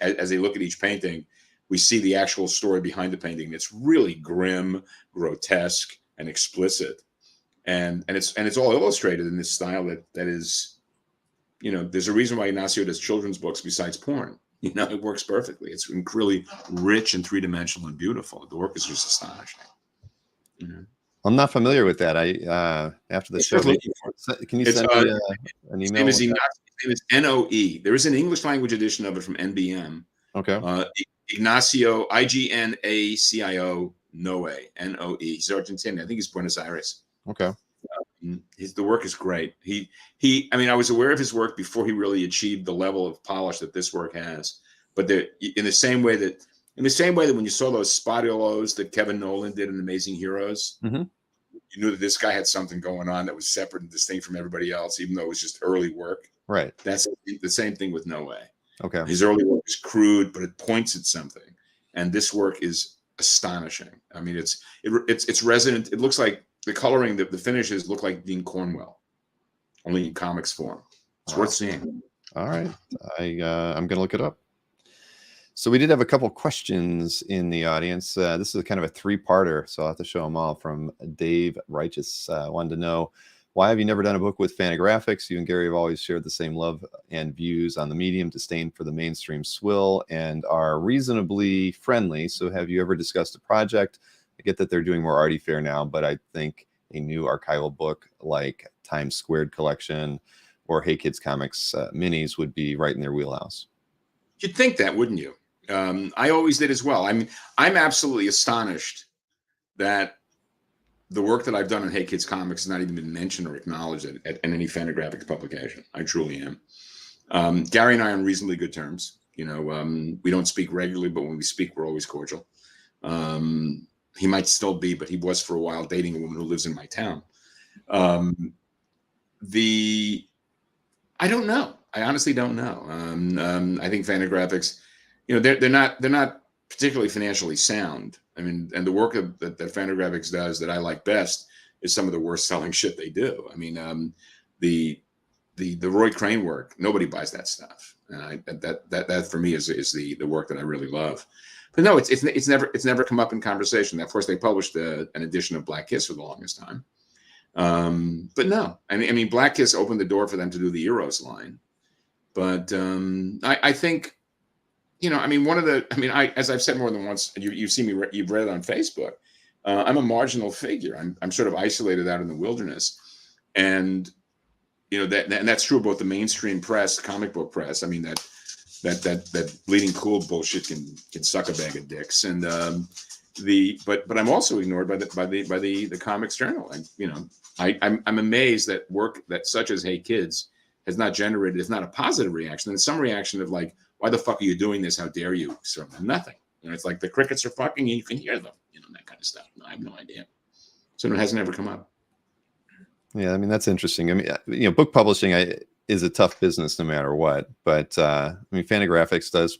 as they look at each painting, we see the actual story behind the painting. It's really grim, grotesque, and explicit, and it's all illustrated in this style that is, there's a reason why Ignacio does children's books besides porn. It works perfectly. It's really rich and three-dimensional and beautiful. The work is just astonishing. I'm not familiar with that. After the show, can you send me an email? His name is Noe. There is an English language edition of it from NBM. Okay. Ignacio, Ignacio Noe, Noe. He's Argentinian. I think he's Buenos Aires. Okay. The work is great. I was aware of his work before he really achieved the level of polish that this work has. But in the same way that when you saw those Spatiolos that Kevin Nolan did in Amazing Heroes, you knew that this guy had something going on that was separate and distinct from everybody else, even though it was just early work. Right. That's the same thing with Noe. Okay. His early work is crude, but it points at something, and this work is astonishing. I mean, it's resonant. It looks like the coloring, the finishes look like Dean Cornwell, only in comics form. It's worth seeing. All right, I'm gonna look it up. So we did have a couple questions in the audience. This is kind of a three-parter, so I'll have to show them all. From Dave Righteous, wanted to know, why have you never done a book with Fanographics? You and Gary have always shared the same love and views on the medium, disdain for the mainstream swill, and are reasonably friendly. So have you ever discussed a project? I get that they're doing more arty fare now, but I think a new archival book like Times Squared Collection or Hey Kids Comics minis would be right in their wheelhouse. You'd think that, wouldn't you? I always did as well. I mean, I'm absolutely astonished that the work that I've done in Hey Kids Comics has not even been mentioned or acknowledged at any Fanographics publication. I truly am. Gary and I are on reasonably good terms. We don't speak regularly, but when we speak, we're always cordial. He might still be, but he was for a while dating a woman who lives in my town. I don't know. I honestly don't know. I think Fanographics, they're not particularly financially sound. I mean, and the work that Fanographics does that I like best is some of the worst selling shit they do. I mean, the Roy Crane work, nobody buys that stuff. That for me is the work that I really love. But no, it's never come up in conversation. Of course, they published an edition of Black Kiss for the longest time. But no, I mean, Black Kiss opened the door for them to do the Eros line. But I think, as I've said more than once, you've seen me, you've read it on Facebook. I'm a marginal figure. I'm sort of isolated out in the wilderness, and that's true of both the mainstream press, comic book press. I mean, that bleeding cool bullshit can suck a bag of dicks, and but I'm also ignored by the Comics Journal, and I'm amazed that work that such as Hey Kids has not generated, if not a positive reaction, then some reaction of like, why the fuck are you doing this? How dare you? Sort of nothing. It's like the crickets are fucking and you can hear them, that kind of stuff. No, I have no idea. So it hasn't ever come up. Yeah, I mean, that's interesting. I mean, book publishing is a tough business no matter what. But Fanographics does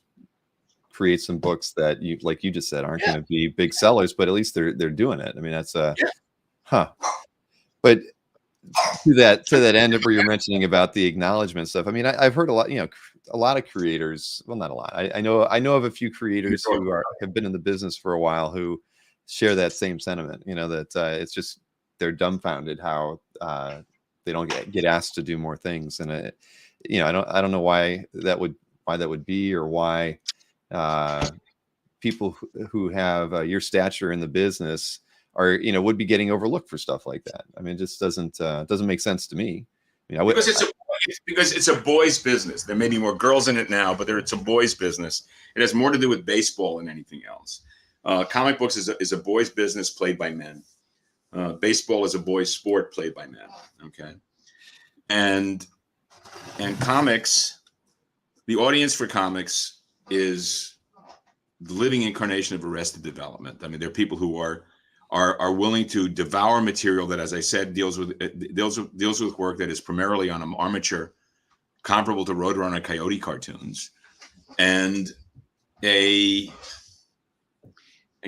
create some books that you, like you just said, aren't Yeah. going to be big sellers, but at least they're doing it. I mean, that's Yeah. huh. But to that end where you're mentioning about the acknowledgement stuff, I mean, I've heard a lot, a lot of creators, well, not a lot. I know of a few creators who have been in the business for a while who share that same sentiment, that it's just, they're dumbfounded how they don't get asked to do more things. And I don't know why that would be, or why people who have your stature in the business are, would be getting overlooked for stuff like that. I mean, it just doesn't make sense to me. Because it's a boys' business. There may be more girls in it now, but it's a boys' business. It has more to do with baseball than anything else. Comic books is a boys' business played by men. Baseball is a boys' sport played by men. Okay, and comics, the audience for comics is the living incarnation of Arrested Development. I mean, there are people who are willing to devour material that, as I said, deals with work that is primarily on an armature comparable to Roadrunner Coyote cartoons, and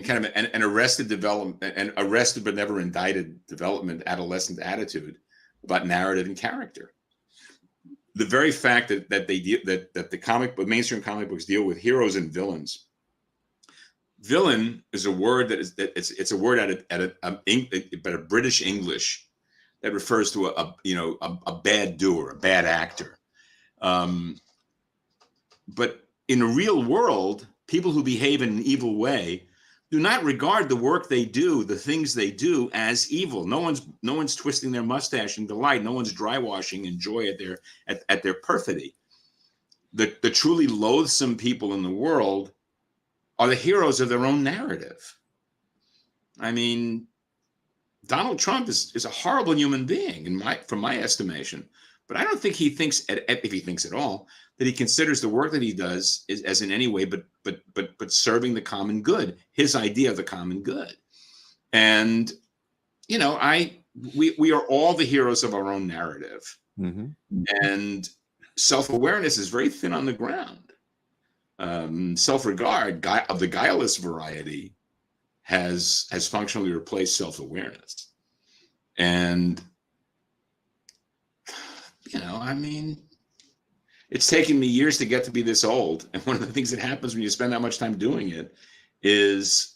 kind of an arrested development, an arrested but never indicted development, adolescent attitude about narrative and character. The very fact that the mainstream comic books deal with heroes and villains. Villain is a word it's a word out of British English that refers to a bad doer, a bad actor. But in the real world, people who behave in an evil way do not regard the work they do, the things they do, as evil. No one's twisting their mustache in delight. No one's dry washing in joy at their perfidy. The truly loathsome people in the world are the heroes of their own narrative. I mean, Donald Trump is a horrible human being from my estimation, but I don't think he thinks, if he thinks at all, that he considers the work that he does as in any way but serving the common good, his idea of the common good. And we are all the heroes of our own narrative. Mm-hmm. And self-awareness is very thin on the ground. Self-regard of the guileless variety has functionally replaced self-awareness. And I mean, it's taken me years to get to be this old, and one of the things that happens when you spend that much time doing it is,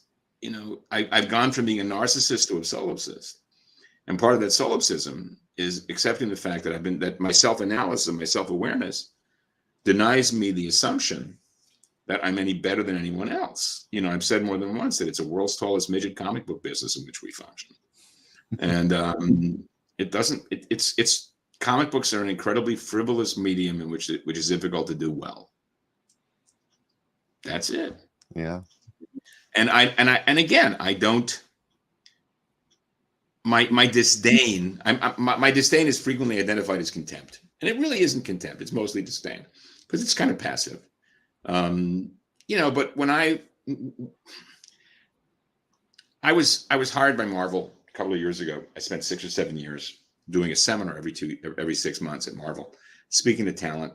I've gone from being a narcissist to a solipsist, and part of that solipsism is accepting the fact that my self-analysis, my self-awareness denies me the assumption that I'm any better than anyone else. I've said more than once that it's a world's tallest midget comic book business in which we function. And it's comic books are an incredibly frivolous medium in which is difficult to do well. That's it. Yeah. And again, I don't, my disdain, my disdain is frequently identified as contempt. And it really isn't contempt. It's mostly disdain because it's kind of passive. But when I was hired by Marvel a couple of years ago. I spent 6 or 7 years doing a seminar every 6 months at Marvel, speaking to talent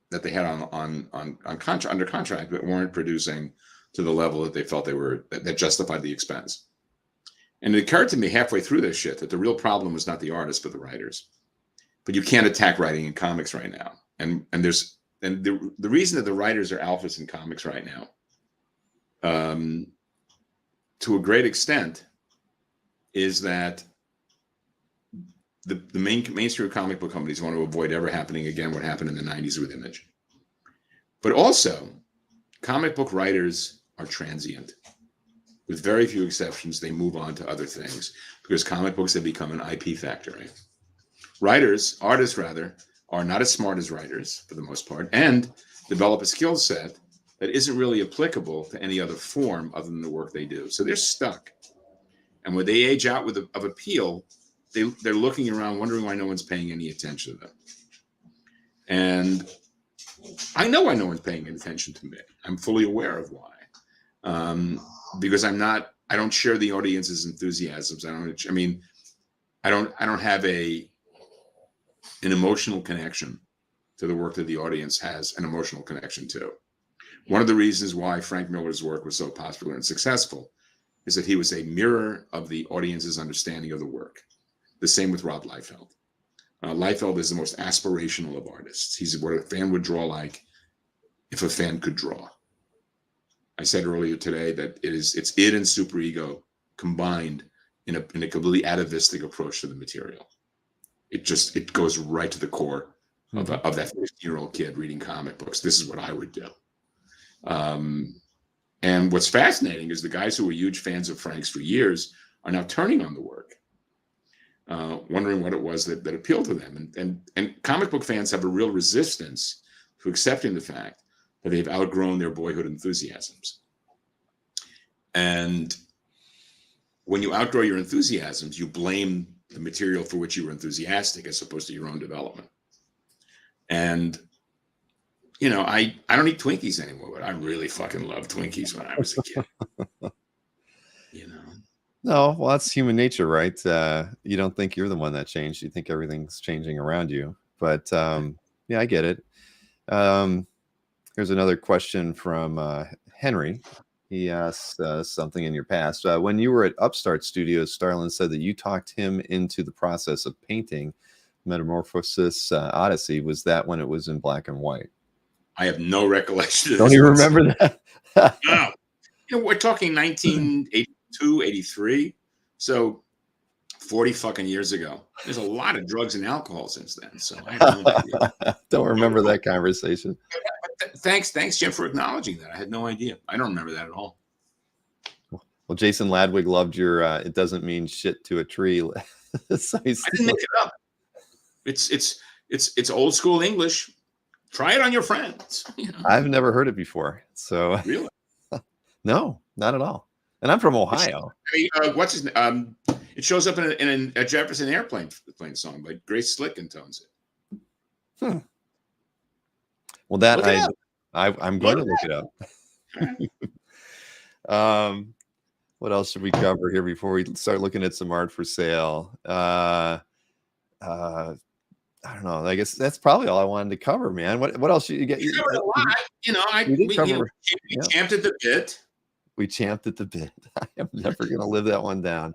that they had under contract, but weren't producing to the level that they felt that justified the expense. And it occurred to me halfway through this shit that the real problem was not the artists, but the writers. But you can't attack writing in comics right now. And the reason that the writers are alphas in comics right now, to a great extent, is that the mainstream comic book companies want to avoid ever happening again what happened in the 90s with Image. But also, comic book writers are transient. With very few exceptions, they move on to other things because comic books have become an IP factory. Artists rather, are not as smart as writers for the most part, and develop a skill set that isn't really applicable to any other form other than the work they do. So they're stuck. And when they age out of appeal, they're looking around wondering why no one's paying any attention to them. And I know why no one's paying any attention to me. I'm fully aware of why. Because I don't share the audience's enthusiasms. I don't have an emotional connection to the work that the audience has an emotional connection to. One of the reasons why Frank Miller's work was so popular and successful is that he was a mirror of the audience's understanding of the work. The same with Rob Liefeld. Liefeld is the most aspirational of artists. He's what a fan would draw like if a fan could draw. I said earlier today that it's id and superego combined in a completely atavistic approach to the material. It goes right to the core of that 15-year-old kid reading comic books. This is what I would do. And what's fascinating is the guys who were huge fans of Frank's for years are now turning on the work, wondering what it was that appealed to them. And comic book fans have a real resistance to accepting the fact that they've outgrown their boyhood enthusiasms. And when you outgrow your enthusiasms, you blame the material for which you were enthusiastic as opposed to your own development. And you know, I don't eat Twinkies anymore, but I really fucking loved Twinkies when I was a kid. You know? No, well, that's human nature, right? You don't think you're the one that changed. You think everything's changing around you. But yeah, I get it. Here's another question from Henry. He asked something in your past. When you were at Upstart Studios, Starlin said that you talked him into the process of painting Metamorphosis Odyssey. Was that when it was in black and white? I have no recollection of this. Don't you remember that? No. You know, we're talking 1982, 83. So 40 fucking years ago. There's a lot of drugs and alcohol since then. So I have no idea. Don't remember that conversation. Thanks, Jim, for acknowledging that. I had no idea. I don't remember that at all. Well, Jason Ladwig loved your it doesn't mean shit to a tree. So I didn't make it up. It's old school English. Try it on your friends. You know? I've never heard it before. So really, no, not at all. And I'm from Ohio. I mean, what's his name? It shows up in a Jefferson Airplane song by Grace Slick and tones it. Well, that I'm going to look it up. What else should we cover here before we start looking at some art for sale? I don't know. I guess that's probably all I wanted to cover, man. What else you get? You covered a lot. You know, we champed at the bit. We champed at the bit. I am never going to live that one down.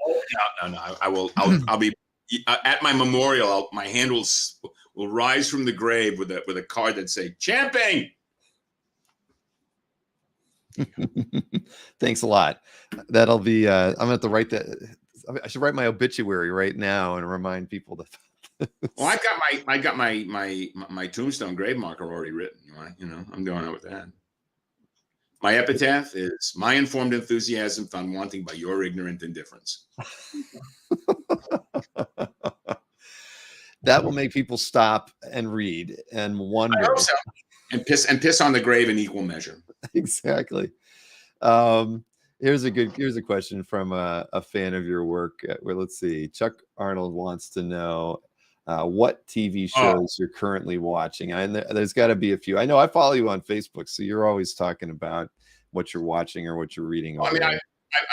No. I will. I'll be at my memorial. My hand will rise from the grave with a card that say "Champing." Thanks a lot. That'll be. I'm going to have to write that. I should write my obituary right now and remind people that. Well, I got my tombstone grave marker already written. You know, I'm going out with that. My epitaph is my informed enthusiasm found wanting by your ignorant indifference. That will make people stop and read and wonder. I hope so. And piss on the grave in equal measure. Exactly. Here's a question from a fan of your work. Well, let's see. Chuck Arnold wants to know what TV shows you're currently watching. And there's got to be a few. I know I follow you on Facebook, so you're always talking about what you're watching or what you're reading. Well, I mean, I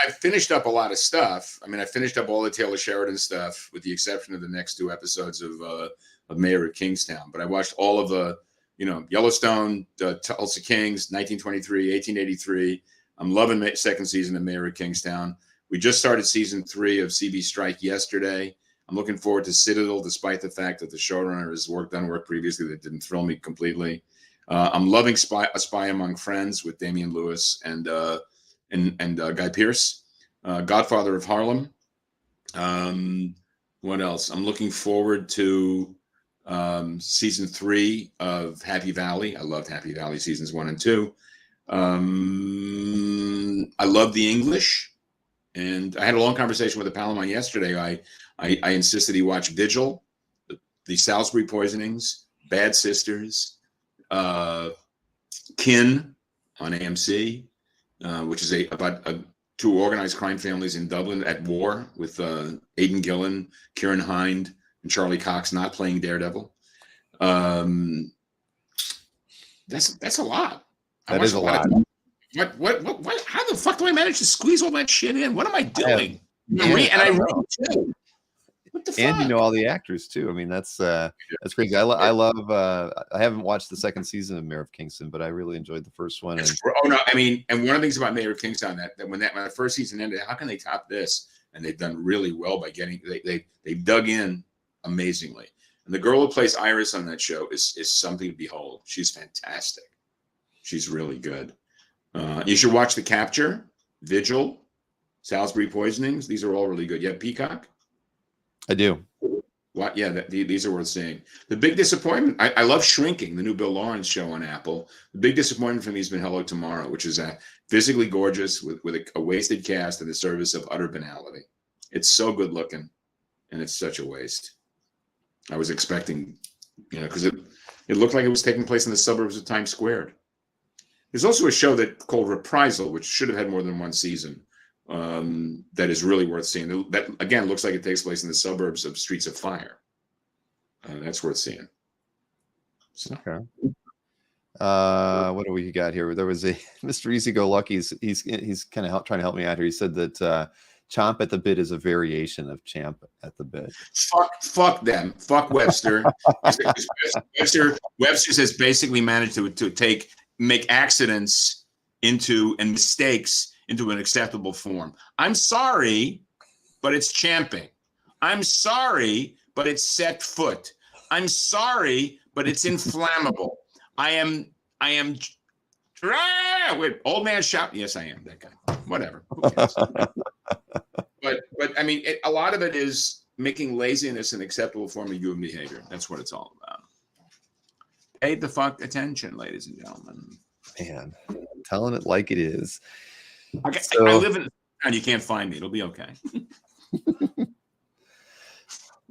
finished up a lot of stuff. I mean, I finished up all the Taylor Sheridan stuff, with the exception of the next 2 episodes of Mayor of Kingstown. But I watched all of the, Yellowstone, Tulsa Kings, 1923, 1883. I'm loving the second season of Mayor of Kingstown. We just started season 3 of CB Strike yesterday. I'm looking forward to Citadel, despite the fact that the showrunner has done work previously that didn't thrill me completely. I'm loving A Spy Among Friends with Damian Lewis and Guy Pearce. Godfather of Harlem. What else? I'm looking forward to season 3 of Happy Valley. I loved Happy Valley seasons 1 and 2. I love The English. And I had a long conversation with a pal of mine yesterday. I insisted he watch Vigil, the Salisbury Poisonings, Bad Sisters, Kin on AMC, which is about 2 organized crime families in Dublin at war with Aidan Gillen, Kieran Hind, and Charlie Cox not playing Daredevil. That's a lot. That is a lot. What? How the fuck do I manage to squeeze all that shit in? What am I doing? I read too. What the And you fuck? know all the actors too. I mean, that's crazy. I love. I haven't watched the second season of Mayor of Kingston, but I really enjoyed the first one. And Oh no, I mean, and one of the things about Mayor of Kingston that when the first season ended, how can they top this? And they've done really well by getting they dug in amazingly. And the girl who plays Iris on that show is something to behold. She's fantastic. She's really good. You should watch The Capture, Vigil, Salisbury Poisonings. These are all really good. You have Peacock? I do. What? Yeah, these are worth seeing. The big disappointment, I love Shrinking, the new Bill Lawrence show on Apple. The big disappointment for me has been Hello Tomorrow, which is physically gorgeous with a wasted cast in the service of utter banality. It's so good looking, and it's such a waste. I was expecting, because it looked like it was taking place in the suburbs of Times Square. There's also a show called Reprisal, which should have had more than one season, that is really worth seeing. That, again, looks like it takes place in the suburbs of Streets of Fire. That's worth seeing. So. Okay. What do we got here? There was a Mr. Easy Go Lucky. He's kind of trying to help me out here. He said that Chomp at the Bit is a variation of Champ at the Bit. Fuck them. Fuck Webster. Webster's has basically managed to make accidents and mistakes into an acceptable form. I'm sorry, but it's champing. I'm sorry, but it's set foot. I'm sorry, but it's inflammable. I am. Wait, old man shout. Yes, I am that guy. Whatever. Who cares? But I mean, a lot of it is making laziness an acceptable form of human behavior. That's what it's all about. Pay the fuck attention, ladies and gentlemen. Man, I'm telling it like it is. I live in and you can't find me. It'll be okay.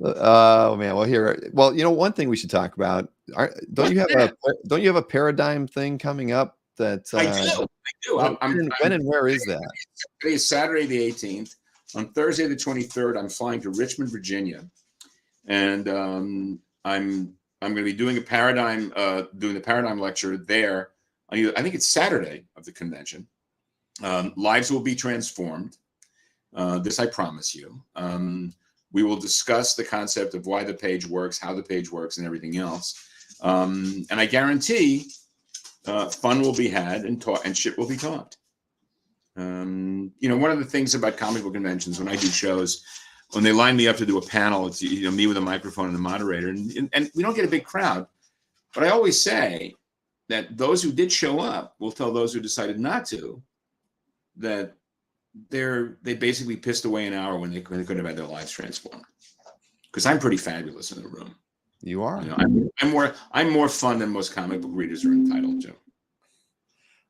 Oh man, one thing we should talk about. Don't you have a paradigm thing coming up? That I do. When and where is that? Today is Saturday the 18th. On Thursday the 23rd, I'm flying to Richmond, Virginia, and I'm going to be doing the paradigm lecture there. I think it's Saturday of the convention. Lives will be transformed. This I promise you. We will discuss the concept of why the page works, how the page works, and everything else. And I guarantee fun will be had and shit will be taught. One of the things about comic book conventions when I do shows, when they line me up to do a panel, it's me with a microphone and the moderator, and we don't get a big crowd. But I always say that those who did show up will tell those who decided not to that they basically pissed away an hour when they couldn't have had their lives transformed. Because I'm pretty fabulous in the room. You are. I'm more fun than most comic book readers are entitled to.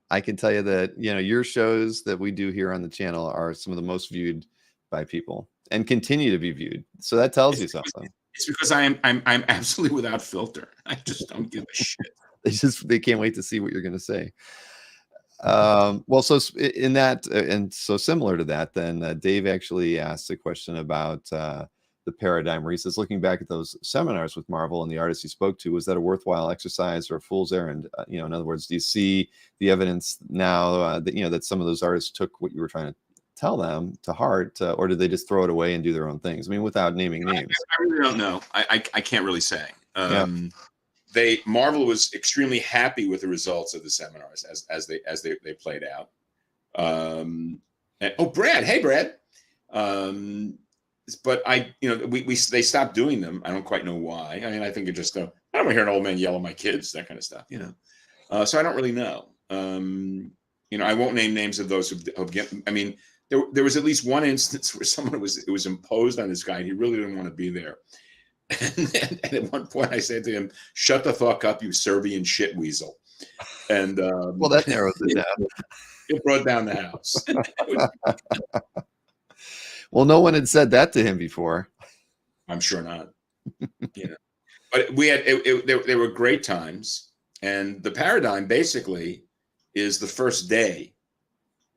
I can tell you that your shows that we do here on the channel are some of the most viewed by people and continue to be viewed. So that tells you something. It's because I'm absolutely without filter. I just don't give a shit. They can't wait to see what you're going to say. So in that, and so similar to that, then Dave actually asked a question about the paradigm, where he says, looking back at those seminars with Marvel and the artists you spoke to, was that a worthwhile exercise or a fool's errand? In other words, do you see the evidence now that some of those artists took what you were trying to tell them to heart, or did they just throw it away and do their own things? I mean, without naming names. I really don't know. I can't really say. Marvel was extremely happy with the results of the seminars as they played out. Brad, hey Brad. But they stopped doing them. I don't quite know why. I mean, I think it just I don't want to hear an old man yell at my kids, that kind of stuff, So I don't really know. I won't name names of those who get. I mean, there was at least one instance where it was imposed on this guy. And he really didn't want to be there. And at one point, I said to him, "Shut the fuck up, you Serbian shit weasel." And well, that narrows it down. It brought down the house. Well, no one had said that to him before. I'm sure not. But we had there were great times, and the paradigm basically is the first day,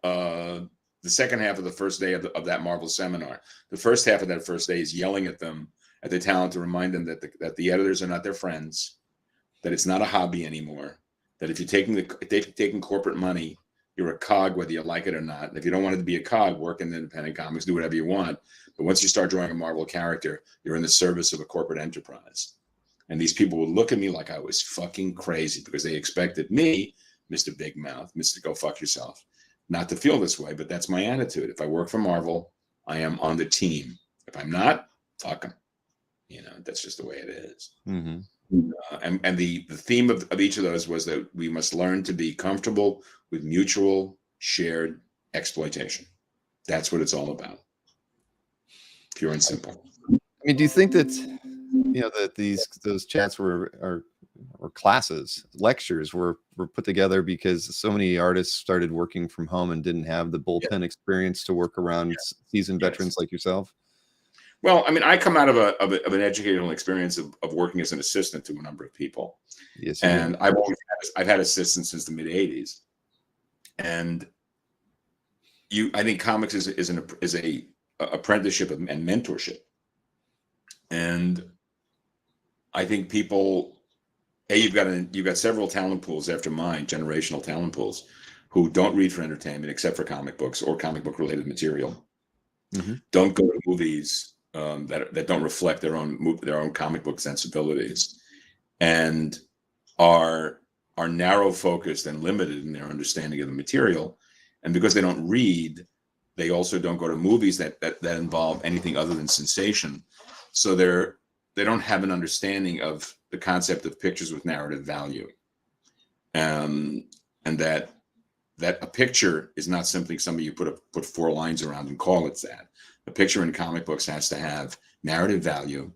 the second half of the first day of that Marvel seminar. The first half of that first day is yelling at them, at the talent, to remind them that the editors are not their friends, that it's not a hobby anymore, that if you're taking corporate money, You're a cog, whether you like it or not. And if you don't want it to be a cog, work in independent comics, do whatever you want. But once you start drawing a Marvel character, you're in the service of a corporate enterprise. And these people would look at me like I was fucking crazy because they expected me, Mr. Big Mouth, Mr. Go Fuck Yourself, not to feel this way. But that's my attitude. If I work for Marvel, I am on the team. If I'm not, fuck them. You know, that's just the way it is. Mm-hmm. And the theme of each of those was that we must learn to be comfortable with mutual shared exploitation. That's what it's all about. Pure and simple. I mean, do you think that, you know, that those chats or classes, lectures were put together because so many artists started working from home and didn't have the bullpen experience to work around seasoned veterans like yourself? Well, I mean, I come out of an educational experience of working as an assistant to a number of people. Yes, and I've had assistants since the mid '80s, and I think comics is a apprenticeship and mentorship, and I think people, you've got several talent pools after mine, generational talent pools, who don't read for entertainment except for comic books or comic book related material. Mm-hmm. Don't go to movies that don't reflect their own comic book sensibilities, and are narrow focused and limited in their understanding of the material. And because they don't read, they also don't go to movies that involve anything other than sensation. So they don't have an understanding of the concept of pictures with narrative value, and that a picture is not simply something you put 4 lines around and call it that. A picture in comic books has to have narrative value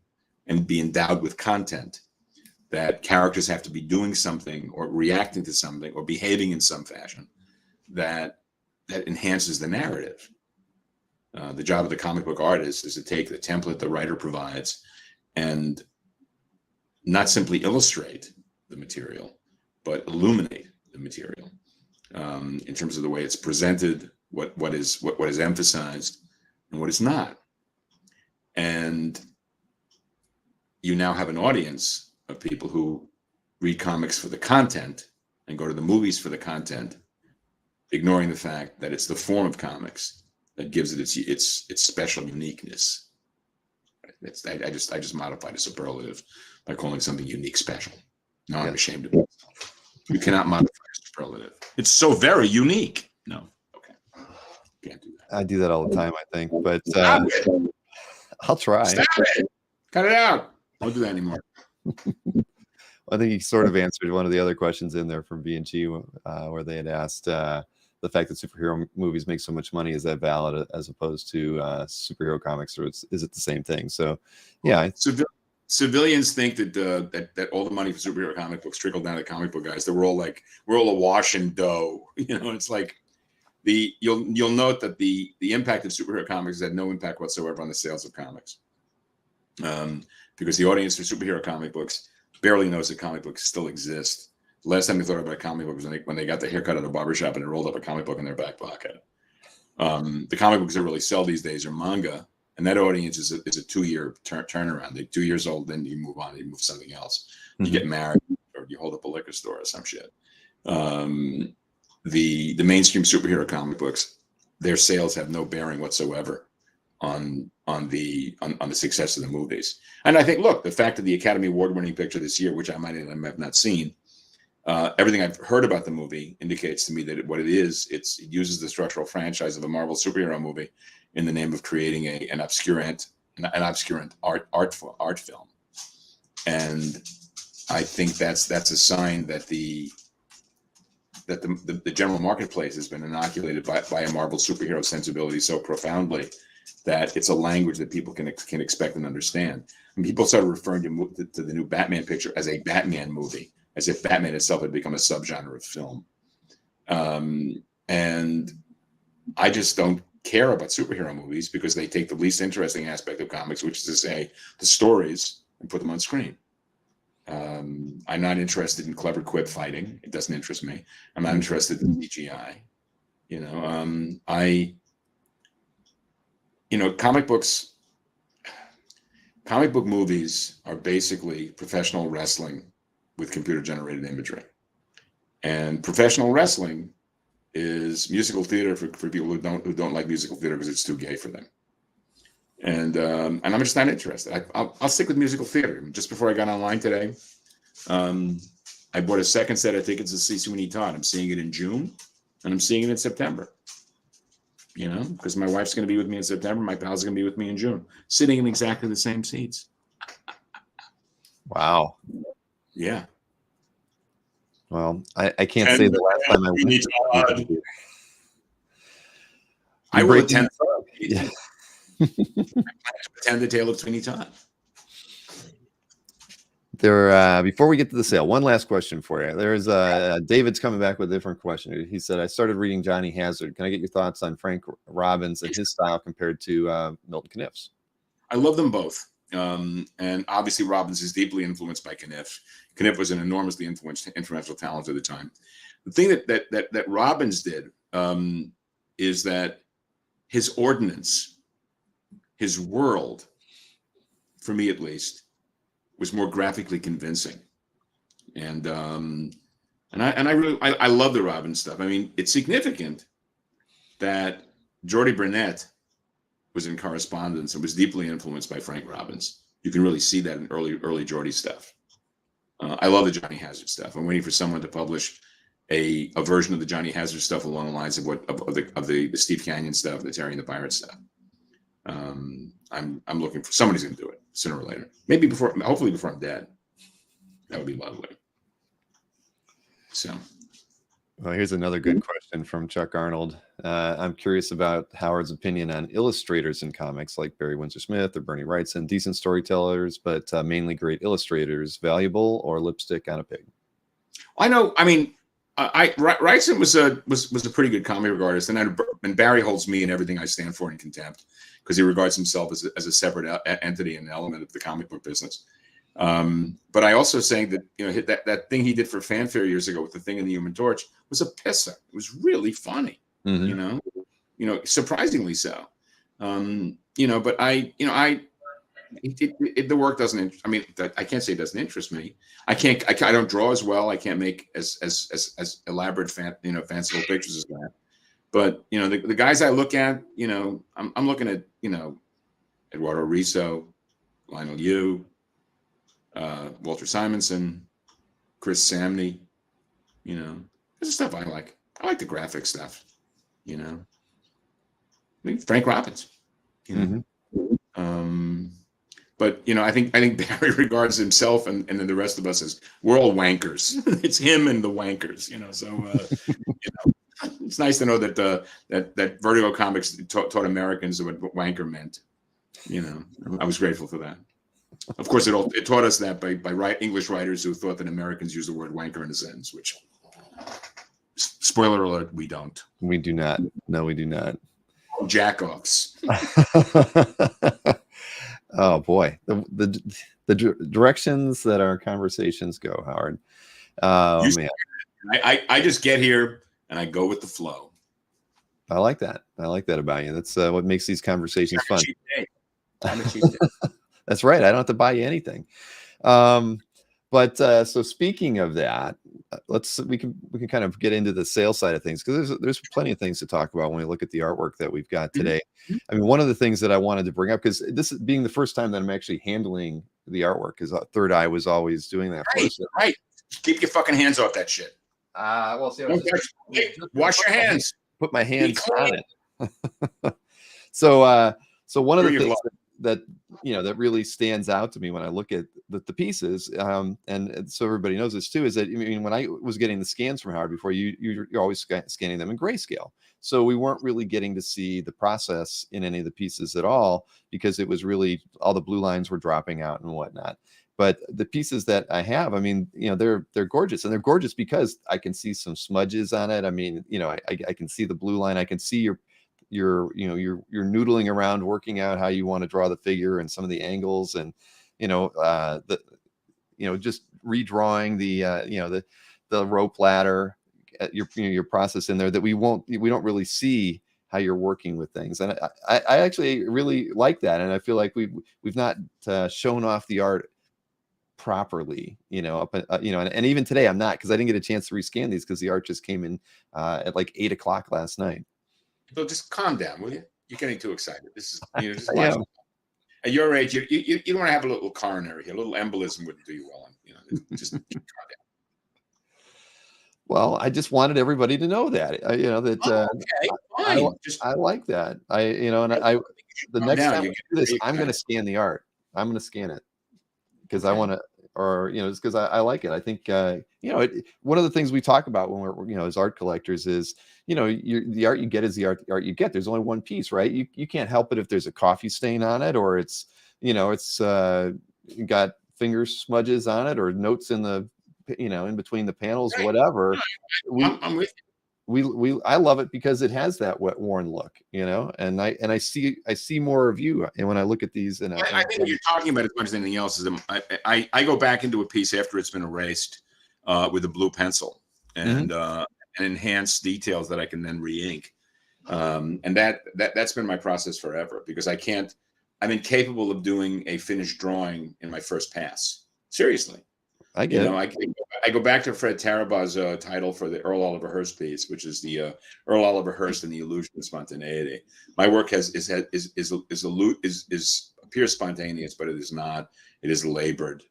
and be endowed with content, that characters have to be doing something or reacting to something or behaving in some fashion that enhances the narrative. The job of the comic book artist is to take the template the writer provides and not simply illustrate the material, but illuminate the material in terms of the way it's presented, what is emphasized, and what is not. And you now have an audience of people who read comics for the content and go to the movies for the content, ignoring the fact that it's the form of comics that gives it its special uniqueness. I just modified a superlative by calling something unique special. No, I'm ashamed of myself. You cannot modify a superlative. It's so very unique. No, okay, can't do that. I do that all the time, I think, but I'll try. Stop it. Cut it out. Don't do that anymore. I think you sort of answered one of the other questions in there from B&G where they had asked the fact that superhero movies make so much money, is that valid as opposed to superhero comics, or is it the same thing? So, yeah. Civilians think that all the money for superhero comic books trickled down to comic book guys. That we're all awash in dough. You know, it's like you'll note that the impact of superhero comics has had no impact whatsoever on the sales of comics, because the audience for superhero comic books barely knows that comic books still exist. Last time they thought about comic books was when they got the haircut at a barbershop and they rolled up a comic book in their back pocket. The comic books that really sell these days are manga, and that audience is a 2-year turnaround. They're 2 years old, then you move on, you move to something else. You get married, or you hold up a liquor store or some shit. The mainstream superhero comic books, their sales have no bearing whatsoever on the success of the movies. And I think, look, the fact that the Academy Award-winning picture this year, which I might have not seen, everything I've heard about the movie indicates to me that it uses the structural franchise of a Marvel superhero movie in the name of creating an obscurant art film. And I think that's a sign that the general marketplace has been inoculated by a Marvel superhero sensibility so profoundly that it's a language that people can expect and understand. And people started referring to the new Batman picture as a Batman movie, as if Batman itself had become a subgenre of film. And I just don't care about superhero movies because they take the least interesting aspect of comics, which is to say the stories, and put them on screen. I'm not interested in clever quip fighting. It doesn't interest me. I'm not interested in CGI. Comic book movies are basically professional wrestling with computer generated imagery. And professional wrestling is musical theater for people who don't like musical theater because it's too gay for them. And I'm just not interested. I'll stick with musical theater. Just before I got online today, I bought a second set of tickets to see Sweeney Todd. I'm seeing it in June, and I'm seeing it in September. You know, because my wife's going to be with me in September, my pals are going to be with me in June, sitting in exactly the same seats. Wow. Yeah. Well, I can't say the last time I went. I will attend. Yeah. Attend the Tale of Sweeney Todd. Before we get to the sale, one last question for you. There's David's coming back with a different question. He said, I started reading Johnny Hazard. Can I get your thoughts on Frank Robbins and his style compared to Milton Caniff's? I love them both. And obviously Robbins is deeply influenced by Caniff. Caniff was an enormously influential talent at the time. The thing that Robbins did is that his ordinance, his world, for me at least, was more graphically convincing. And I love the Robbins stuff. I mean, it's significant that Jordy Burnett was in correspondence and was deeply influenced by Frank Robbins. You can really see that in early Jordy stuff. I love the Johnny Hazard stuff. I'm waiting for someone to publish a version of the Johnny Hazard stuff along the lines of the Steve Canyon stuff, the Terry and the Pirate stuff. I'm looking for somebody's going to do it sooner or later. Maybe hopefully before I'm dead. That would be lovely. So, well, here's another good question from Chuck Arnold. I'm curious about Howard's opinion on illustrators in comics like Barry Windsor Smith or Bernie Wrightson, decent storytellers, but mainly great illustrators, valuable or lipstick on a pig? I know. I mean, Wrightson was a pretty good comic book artist, and Barry holds me and everything I stand for in contempt because he regards himself as a separate entity and element of the comic book business. But I also saying that, you know, that thing he did for Fanfare years ago with the Thing in the Human Torch was a pisser. It was really funny, you know, surprisingly so. You know, but the work doesn't. I mean, I can't say it doesn't interest me. I don't draw as well. I can't make as elaborate, fanciful pictures as that. But you know, the guys I look at, you know, I'm looking at, you know, Eduardo Riso, Lionel Yu, Walter Simonson, Chris Samney. You know, this is stuff I like. I like the graphic stuff. You know, I think Frank Robbins. You know. But you know, I think Barry regards himself and then the rest of us as we're all wankers. It's him and the wankers, you know. So you know, it's nice to know that that Vertigo Comics taught Americans what wanker meant. You know, I was grateful for that. Of course, it taught us that by English writers who thought that Americans use the word wanker in a sentence, which, spoiler alert, we don't. We do not. No, we do not. Jack-offs. Oh boy, the directions that our conversations go, Howard. Oh man, I just get here and I go with the flow. I like that. I like that about you. That's what makes these conversations fun. I'm a cheap day. That's right. I don't have to buy you anything. But so speaking of that, we can kind of get into the sales side of things, because there's plenty of things to talk about when we look at the artwork that we've got today. I mean, one of the things that I wanted to bring up, because this is being the first time that I'm actually handling the artwork, because Third Eye was always doing that. Right. Keep your fucking hands off that shit. Well, see, wash your hands. Put my hands on it. So one of the things that you know that really stands out to me when I look at the pieces, and so everybody knows this too, is that, I mean, when I was getting the scans from Howard before, you're always scanning them in grayscale, so we weren't really getting to see the process in any of the pieces at all, because it was really all the blue lines were dropping out and whatnot. But the pieces that I have, I mean, you know, they're gorgeous, and they're gorgeous because I can see some smudges on it. I mean, you know, I can see the blue line. I can see you're noodling around working out how you want to draw the figure and some of the angles, and just redrawing the rope ladder, your process in there that we don't really see how you're working with things. And I actually really like that, and I feel like we've not shown off the art properly, up, and even today I'm not, because I didn't get a chance to rescan these because the art just came in at like 8 o'clock last night. So just calm down, will you? You're getting too excited. This is, just Yeah. at your age, you don't want to have a little coronary here. A little embolism wouldn't do you well. Just calm down. Well, I just wanted everybody to know that, that Okay, fine. I like that. The next time we do this, I'm going to scan the art. I'm going to scan it because I want to, or, just because I like it. I think, one of the things we talk about when we're, as art collectors is, the art you get is the art you get. There's only one piece, right? You can't help it if there's a coffee stain on it, or it's, it's got finger smudges on it, or notes in the, in between the panels, Right. whatever. I'm with you. I love it because it has that wet, worn look, and I see more of you. And when I look at these, and I think what you're talking about as much as anything else is I go back into a piece after it's been erased with a blue pencil and enhance details that I can then re-ink. And that's been my process forever, because I'm incapable of doing a finished drawing in my first pass. Seriously. I get it. I go back to Fred Tarabaw's title for the Earl Oliver Hearst piece, which is the Earl Oliver Hearst and the Illusion of Spontaneity. My work appears spontaneous, but it is not. It is labored.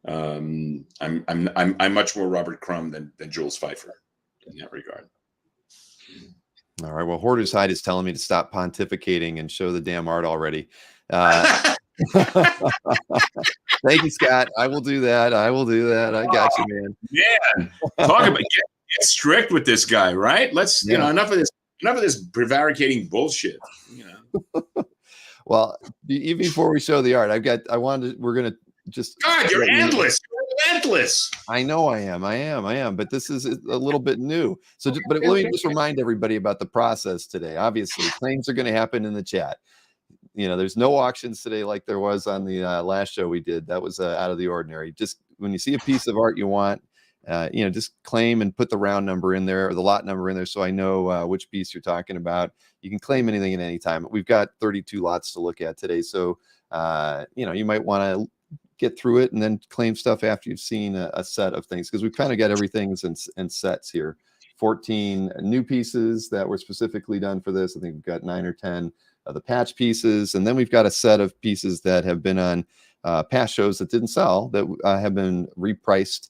I'm much more Robert Crumb than Jules Pfeiffer in that regard. All right. Well, Hoarder's Hide is telling me to stop pontificating and show the damn art already. Thank you, Scott. I will do that. I got you, man. Man, talk about get strict with this guy, right? Let's enough of this prevaricating bullshit. Well, even before we show the art, we're gonna just. God, you're endless. You're relentless. I know I am. But this is a little bit new. So, but let me just remind everybody about the process today. Obviously, claims are going to happen in the chat. There's no auctions today like there was on the last show we did. That was out of the ordinary. Just when you see a piece of art you want, just claim and put the round number in there, or the lot number in there, so I know which piece you're talking about. You can claim anything at any time. We've got 32 lots to look at today, so you might want to get through it and then claim stuff after you've seen a set of things, because we've kind of got everything in sets here. 14 new pieces that were specifically done for this. I think we've got 9 or 10 of the patch pieces, and then we've got a set of pieces that have been on past shows that didn't sell, that have been repriced,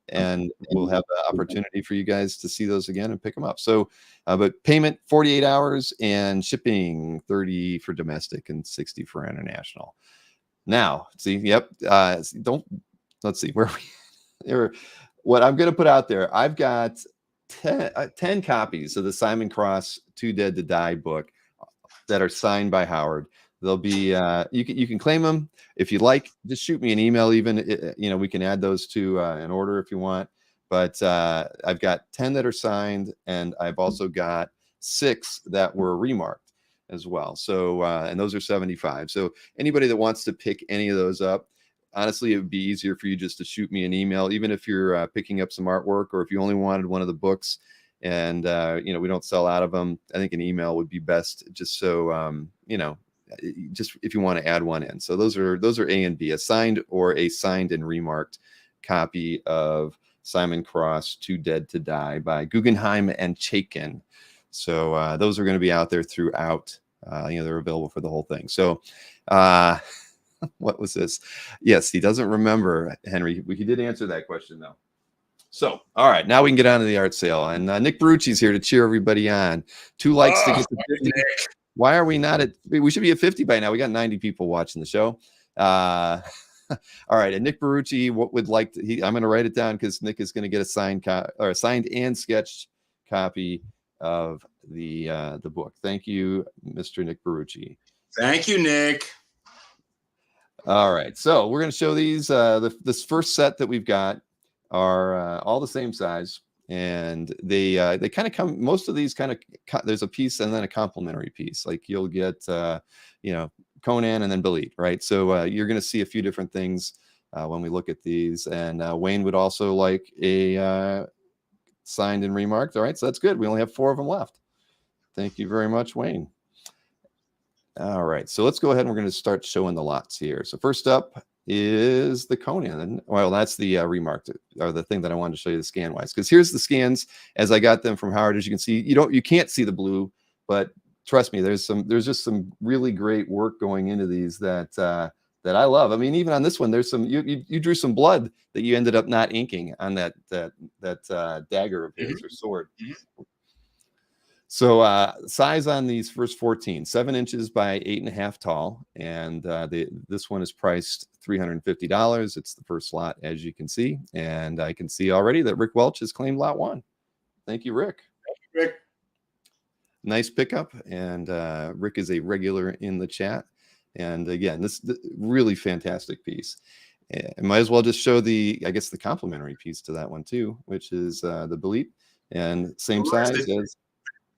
and we'll have the opportunity for you guys to see those again and pick them up. So, but payment 48 hours and shipping 30 for domestic and 60 for international. Now, see, let's see where what I'm going to put out there. I've got 10 copies of the Simon Cross Too Dead to Die book that are signed by Howard. They'll be you can claim them if you like. Just shoot me an email. Even we can add those to an order if you want. But I've got 10 that are signed, and I've also got 6 that were remarked as well. So and those are 75. So anybody that wants to pick any of those up, honestly, it would be easier for you just to shoot me an email, even if you're picking up some artwork, or if you only wanted one of the books. And we don't sell out of them. I think an email would be best, just so just if you want to add one in. So those are A and B, a signed or a signed and remarked copy of Simon Cross Too Dead to Die by Guggenheim and Chaykin. So those are going to be out there throughout. They're available for the whole thing. So what was this? Yes, he doesn't remember, Henry. He did answer that question though. So, all right, now we can get on to the art sale. And Nick Barucci's here to cheer everybody on. 2 likes to get to 50. Why are we not at? We should be at 50 by now. We got 90 people watching the show. All right, and Nick Barucci, what would like to? I'm going to write it down because Nick is going to get a signed and sketched copy of the book. Thank you, Mr. Nick Barucci. Thank you, Nick. All right, so we're going to show these. This first set that we've got are all the same size, and they kind of come. Most of these kind of there's a piece and then a complementary piece. Like you'll get Conan and then Belit, right? So you're going to see a few different things when we look at these. And Wayne would also like a signed and remarked. All right, so that's good. We only have 4 of them left. Thank you very much, Wayne. All right, so let's go ahead and we're going to start showing the lots here. So first up is the Conan. Well, that's the remarked, or the thing that I wanted to show you the scan wise, because here's the scans as I got them from Howard. As you can see, you can't see the blue, but trust me, there's just some really great work going into these that I love. I mean, even on this one, there's some you drew some blood that you ended up not inking on that dagger of his, or sword. So size on these first 14, 7 inches by 8.5 tall, and this one is priced $350. It's the first lot, as you can see, and I can see already that Rick Welch has claimed lot 1. Thank you, Rick. Thank you, Rick. Nice pickup, and Rick is a regular in the chat. And again, this really fantastic piece. I might as well just show I guess the complementary piece to that one too, which is the Belit, and same size as.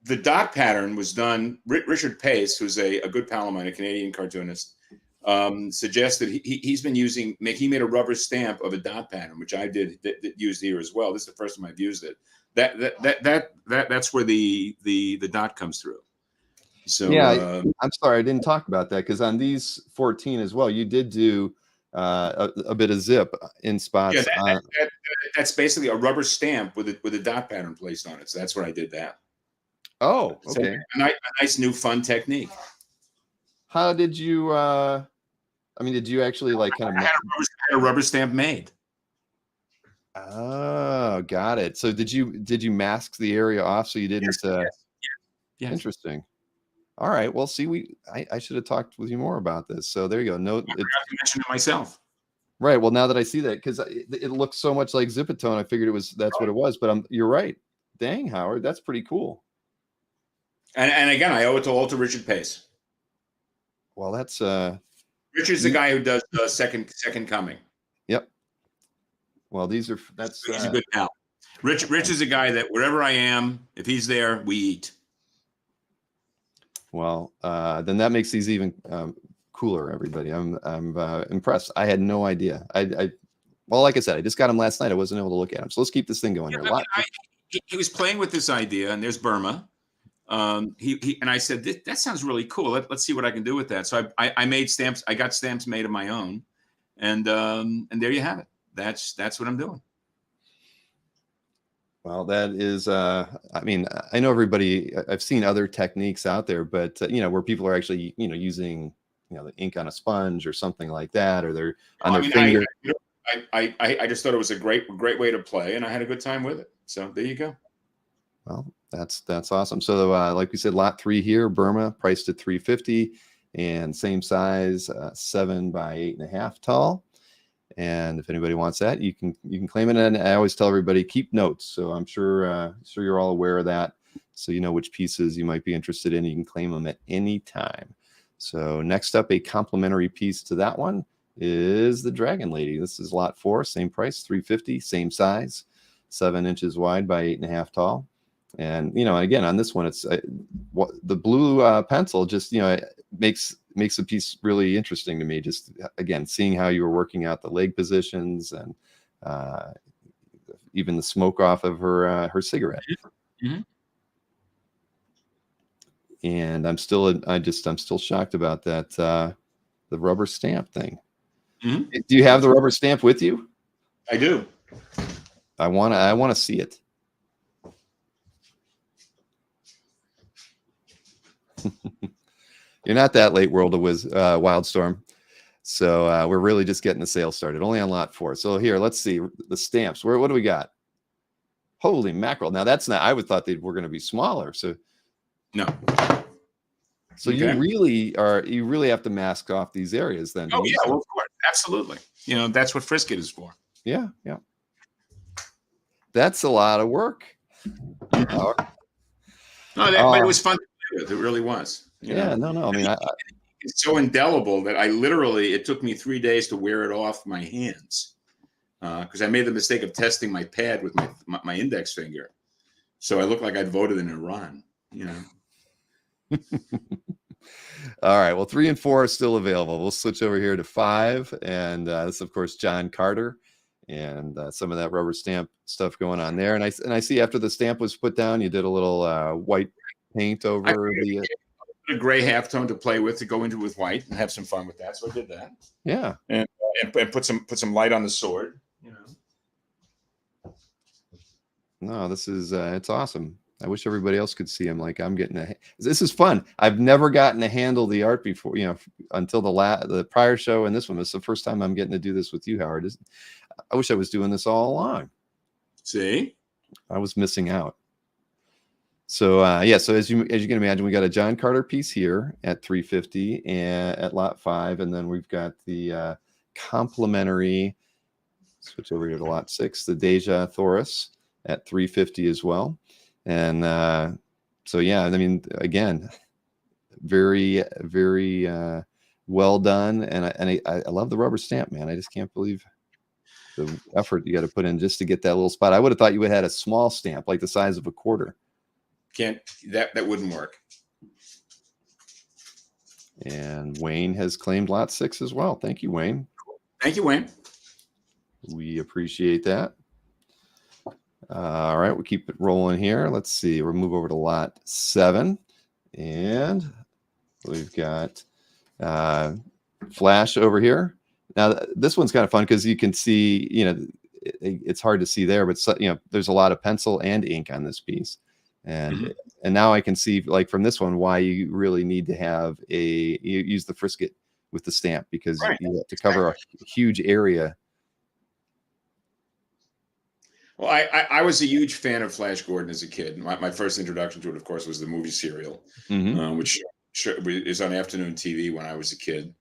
The dot pattern was done. Richard Pace, who's a good pal of mine, a Canadian cartoonist, suggested he's been using. He made a rubber stamp of a dot pattern, which I did that used here as well. This is the first time I've used it. That's where the dot comes through. So yeah, I'm sorry I didn't talk about that, because on these 14 as well, you did do a bit of zip in spots. Yeah, that's basically a rubber stamp with a dot pattern placed on it. So that's where I did that. Oh, okay. So a nice new fun technique. How did you? I mean, did you actually like kind of? I had a rubber stamp made. Oh, got it. So did you mask the area off so you didn't? Yes. Interesting. All right. Well, see, I should have talked with you more about this. So there you go. No, I forgot to mention it myself. Right. Well, now that I see that, because it looks so much like Zipatone, I figured that's what it was. But you're right. Dang, Howard, that's pretty cool. And again, I owe it all to Richard Pace. Well, that's Richard's the guy who does second coming. Yep. Well, he's a good pal. Rich is a guy that wherever I am, if he's there, we eat. Well, then that makes these even cooler, everybody. I'm impressed. I had no idea. Well, like I said, I just got him last night. I wasn't able to look at him. So let's keep this thing going here. He was playing with this idea, and there's Burma. He and I said, that sounds really cool. Let's see what I can do with that. So I made stamps. I got stamps made of my own, and there you have it. That's what I'm doing. Well, that is, I mean, I know everybody, I've seen other techniques out there, but, where people are actually, using, the ink on a sponge or something like that, or they're on their finger. I just thought it was a great way to play, and I had a good time with it. So there you go. Well, that's awesome. So like we said, lot 3 here, Burma, priced at $350, and same size, 7 by 8.5 tall. And if anybody wants that, you can claim it. And I always tell everybody, keep notes. So I'm sure you're all aware of that. So you know which pieces you might be interested in. You can claim them at any time. So next up, a complimentary piece to that one is the Dragon Lady. This is lot 4, same price, $350, same size, 7 inches wide by 8.5 tall. And again, on this one, it's the blue pencil just makes the piece really interesting to me. Just again, seeing how you were working out the leg positions, and even the smoke off of her cigarette. Mm-hmm. And I'm still shocked about that the rubber stamp thing. Mm-hmm. Do you have the rubber stamp with you? I do. I want to see it. You're not that late, World of Wildstorm. So we're really just getting the sale started, only on lot 4. So here, let's see the stamps. What do we got? Holy mackerel! Now that's not. I would thought they were going to be smaller. So no. So okay. You really have to mask off these areas then. Oh yeah, well, of course, absolutely. That's what Frisket is for. Yeah. That's a lot of work. No, but it was fun to play with. It really was. Yeah, no. I mean, it's so indelible that it took me 3 days to wear it off my hands, because I made the mistake of testing my pad with my index finger, so I looked like I'd voted in Iran. All right. Well, 3 and 4 are still available. We'll switch over here to 5, and this, of course, John Carter, and some of that rubber stamp stuff going on there. And I see after the stamp was put down, you did a little white paint over a gray halftone to play with, to go into with white and have some fun with that. So I did that. Yeah. And and put some light on the sword. You know. No, this is it's awesome. I wish everybody else could see him like I'm getting this is fun. I've never gotten to handle the art before, until the prior show, and this one. This is the first time I'm getting to do this with you, Howard. I wish I was doing this all along. See? I was missing out. So so as you can imagine, we got a John Carter piece here at 350 and at lot 5, and then we've got the complimentary, switch over here to lot 6, the Deja Thoris at 350 as well. And so yeah, I mean, again, very, very well done, and I love the rubber stamp, man. I just can't believe the effort you got to put in just to get that little spot. I would have thought you would have had a small stamp, like the size of a quarter. That wouldn't work. And Wayne has claimed lot 6 as well. Thank you, Wayne. Thank you, Wayne. We appreciate that. All right, we'll keep it rolling here. Let's see. We'll move over to lot 7, and we've got Flash over here. Now, this one's kind of fun because you can see, it's hard to see there, but there's a lot of pencil and ink on this piece, and now I can see, like from this one, why you really need to have you use the frisket with the stamp, because you have to cover a huge area. Well, I was a huge fan of Flash Gordon as a kid. My first introduction to it, of course, was the movie Serial, which is on afternoon TV when I was a kid.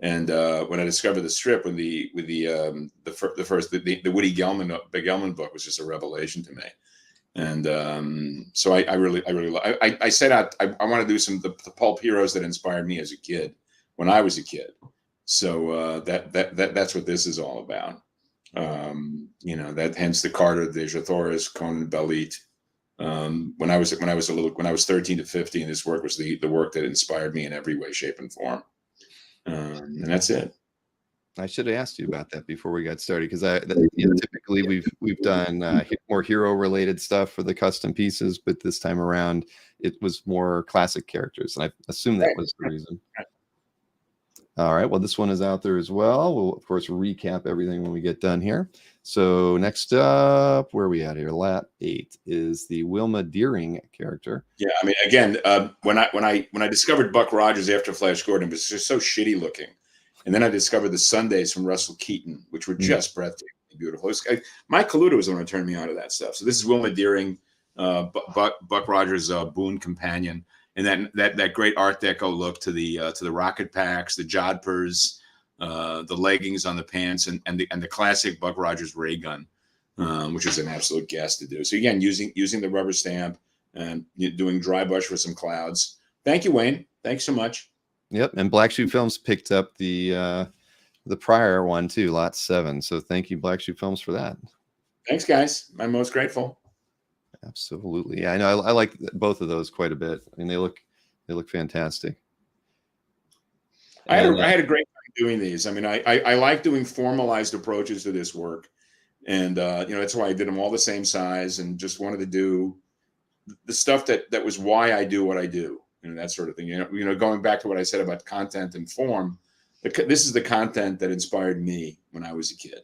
And when I discovered the strip, the Woody Gelman book was just a revelation to me. And so I set out. I want to do the pulp heroes that inspired me as a kid when I was a kid. So that's what this is all about. That hence the Carter, Deja Thoris, Conan Belit. When I was 13 to 15, this work was the work that inspired me in every way, shape, and form. And that's it. I should have asked you about that before we got started, because typically we've done more hero related stuff for the custom pieces, but this time around it was more classic characters, and I assume that was the reason. All right, well, this one is out there as well. We'll of course recap everything when we get done here. So next up, where are we at here? Lot 8 is the Wilma Deering character. Yeah, I mean, again, when I discovered Buck Rogers after Flash Gordon, it was just so shitty looking. And then I discovered the Sundays from Russell Keaton, which were just breathtakingly beautiful. Mike Kaluta was the one who turned me on to that stuff. So this is Wilma Deering, Buck Rogers' boon companion, and that great Art Deco look to the rocket packs, the jodhpurs, the leggings on the pants, and the classic Buck Rogers ray gun, which is an absolute gas to do. So again, using the rubber stamp and doing dry brush for some clouds. Thank you, Wayne. Thanks so much. Yep, and Black Shoe Films picked up the prior one too, lot 7. So thank you, Black Shoe Films, for that. Thanks, guys. I'm most grateful. Absolutely, yeah. I know. I like both of those quite a bit. I mean, they look fantastic. I had a great time doing these. I mean, I like doing formalized approaches to this work, and that's why I did them all the same size, and just wanted to do the stuff that was why I do what I do. That sort of thing. Going back to what I said about content and form, this is the content that inspired me when I was a kid.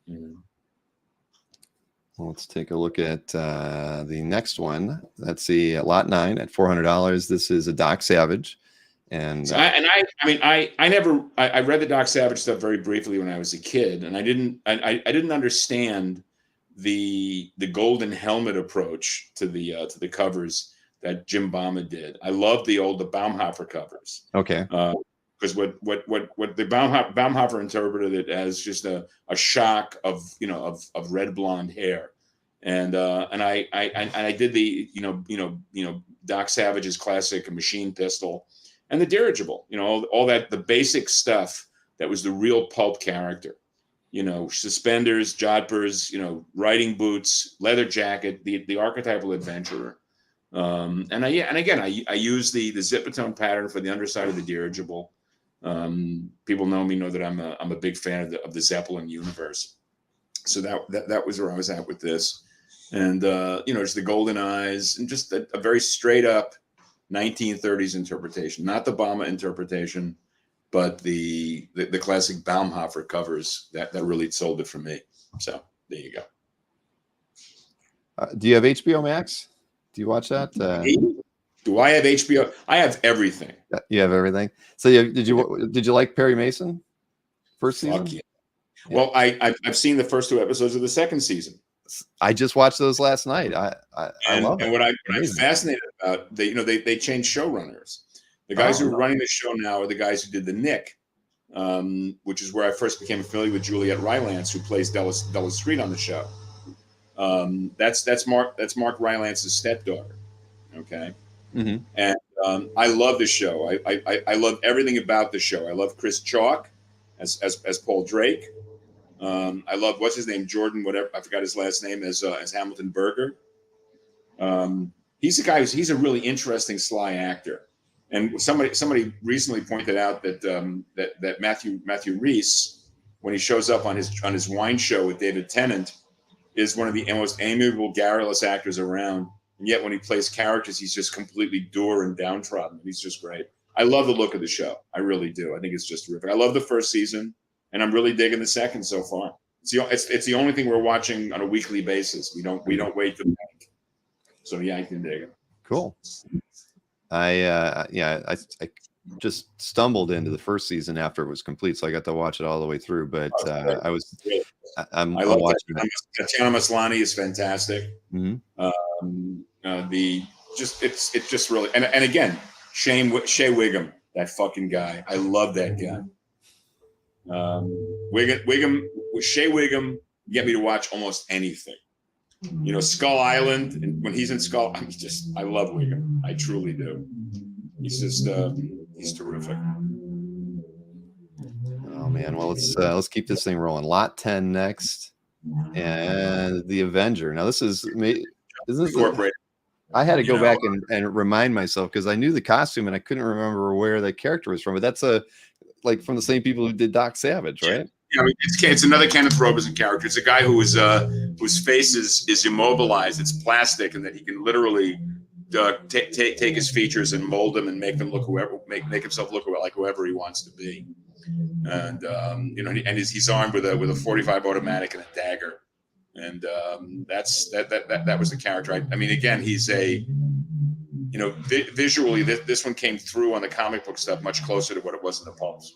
Well, let's take a look at the next one. That's the lot 9 at $400. This is a Doc Savage, and I read the Doc Savage stuff very briefly when I was a kid, and I didn't understand the golden helmet approach to the covers that Jim Bama did. I love the Baumhofer covers. Okay. Because what the Baumhofer interpreted it as just a shock of red blonde hair, and I did the Doc Savage's classic machine pistol and the dirigible, all that, the basic stuff that was the real pulp character, suspenders, jodhpurs, riding boots, leather jacket, the archetypal adventurer. And again, I use the Zipatone pattern for the underside of the dirigible. People know that I'm a big fan of the Zeppelin universe. So that was where I was at with this, and just the golden eyes and just a very straight up 1930s interpretation, not the Bama interpretation. but the classic Baumhofer covers that really sold it for me. So there you go. Do you have HBO Max? Do you watch that? Do I have HBO? I have everything. You have everything. So did you like Perry Mason first season? Yeah. Well, I've seen the first 2 episodes of the second season. I just watched those last night. I love it. And what I'm fascinated about, they changed showrunners. The guys who are running the show now are the guys who did The Nick, which is where I first became affiliated with Juliette Rylance, who plays Della Street on the show. That's Mark Rylance's stepdaughter. Okay. Mm-hmm. And I love the show. I love everything about the show. I love Chris Chalk as Paul Drake. I love what's his name, Jordan, whatever, I forgot his last name, as Hamilton Berger. He's a guy he's a really interesting, sly actor. And somebody recently pointed out that Matthew Rhys, when he shows up on his wine show with David Tennant, is one of the most amiable, garrulous actors around. And yet when he plays characters, he's just completely dour and downtrodden. He's just great. I love the look of the show. I really do. I think it's just terrific. I love the first season, and I'm really digging the second so far. It's the only thing we're watching on a weekly basis. We don't wait to bank. So yeah, I can dig it. Cool. I just stumbled into the first season after it was complete, so I got to watch it all the way through. But I'm watching it. Tatiana Maslany is fantastic. Mm-hmm. It's just really, and again, Shea Wiggum, that fucking guy. I love that guy. Shea Wiggum get me to watch almost anything. You know, Skull Island, and when he's in Skull, I love Wiggum. I truly do. He's just he's terrific. Oh man, well let's keep this thing rolling. Lot 10 next, and the Avenger. Now this is incorporated. I had to go back and remind myself because I knew the costume and I couldn't remember where the character was from. But that's like from the same people who did Doc Savage, right? Yeah, it's another Kenneth Robertson character. It's a guy whose face is immobilized. It's plastic, and that he can literally take his features and mold them and make them look make himself look like whoever he wants to be. And he's armed with a 45 automatic and a dagger. And that was the character. I mean, again, he's visually this one came through on the comic book stuff much closer to what it was in the pulps.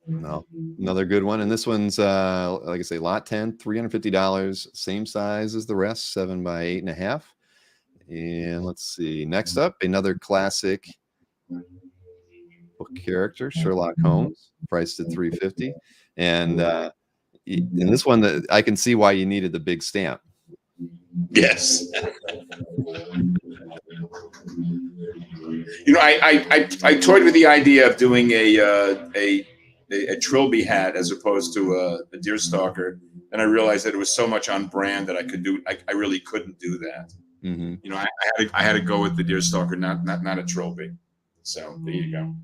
No, another good one. And this one's like I say, lot 10, $350, same size as the rest, 7 by 8.5. And let's see, next up, another classic book character, Sherlock Holmes, priced at $350. And in this one, that I can see why you needed the big stamp. Yes. I toyed with the idea of doing a Trilby hat as opposed to a Deerstalker, and I realized that it was so much on brand that I really couldn't do that. Mm-hmm. I had to go with the Deerstalker, not a Trilby. So there you go.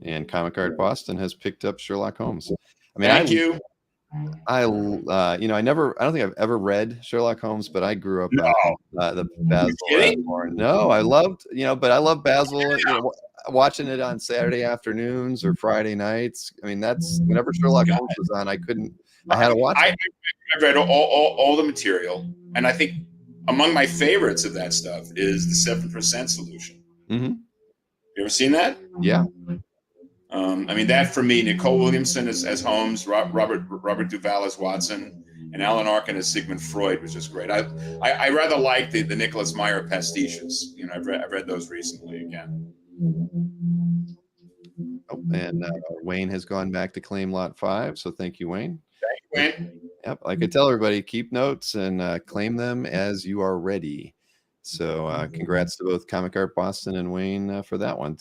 And Comic Art Boston has picked up Sherlock Holmes. I mean, Thank you. I don't think I've ever read Sherlock Holmes, but I grew up on the Basil. No, I loved, but I love Basil. Watching it on Saturday afternoons or Friday nights. I mean, that's whenever Sherlock Holmes was on, I had to watch it. I read all the material, and I think among my favorites of that stuff is the 7% Solution. Mm-hmm. You ever seen that? Yeah. I mean, that for me, Nicole Williamson as Holmes, Robert Duvall as Watson, and Alan Arkin as Sigmund Freud was just great. I rather like the Nicholas Meyer pastiches. I've read those recently again. Oh, and Wayne has gone back to claim lot 5. So thank you, Wayne. Thank you, Wayne. Yep. Like I tell everybody, keep notes and claim them as you are ready. So congrats to both Comic Art Boston and Wayne for that one.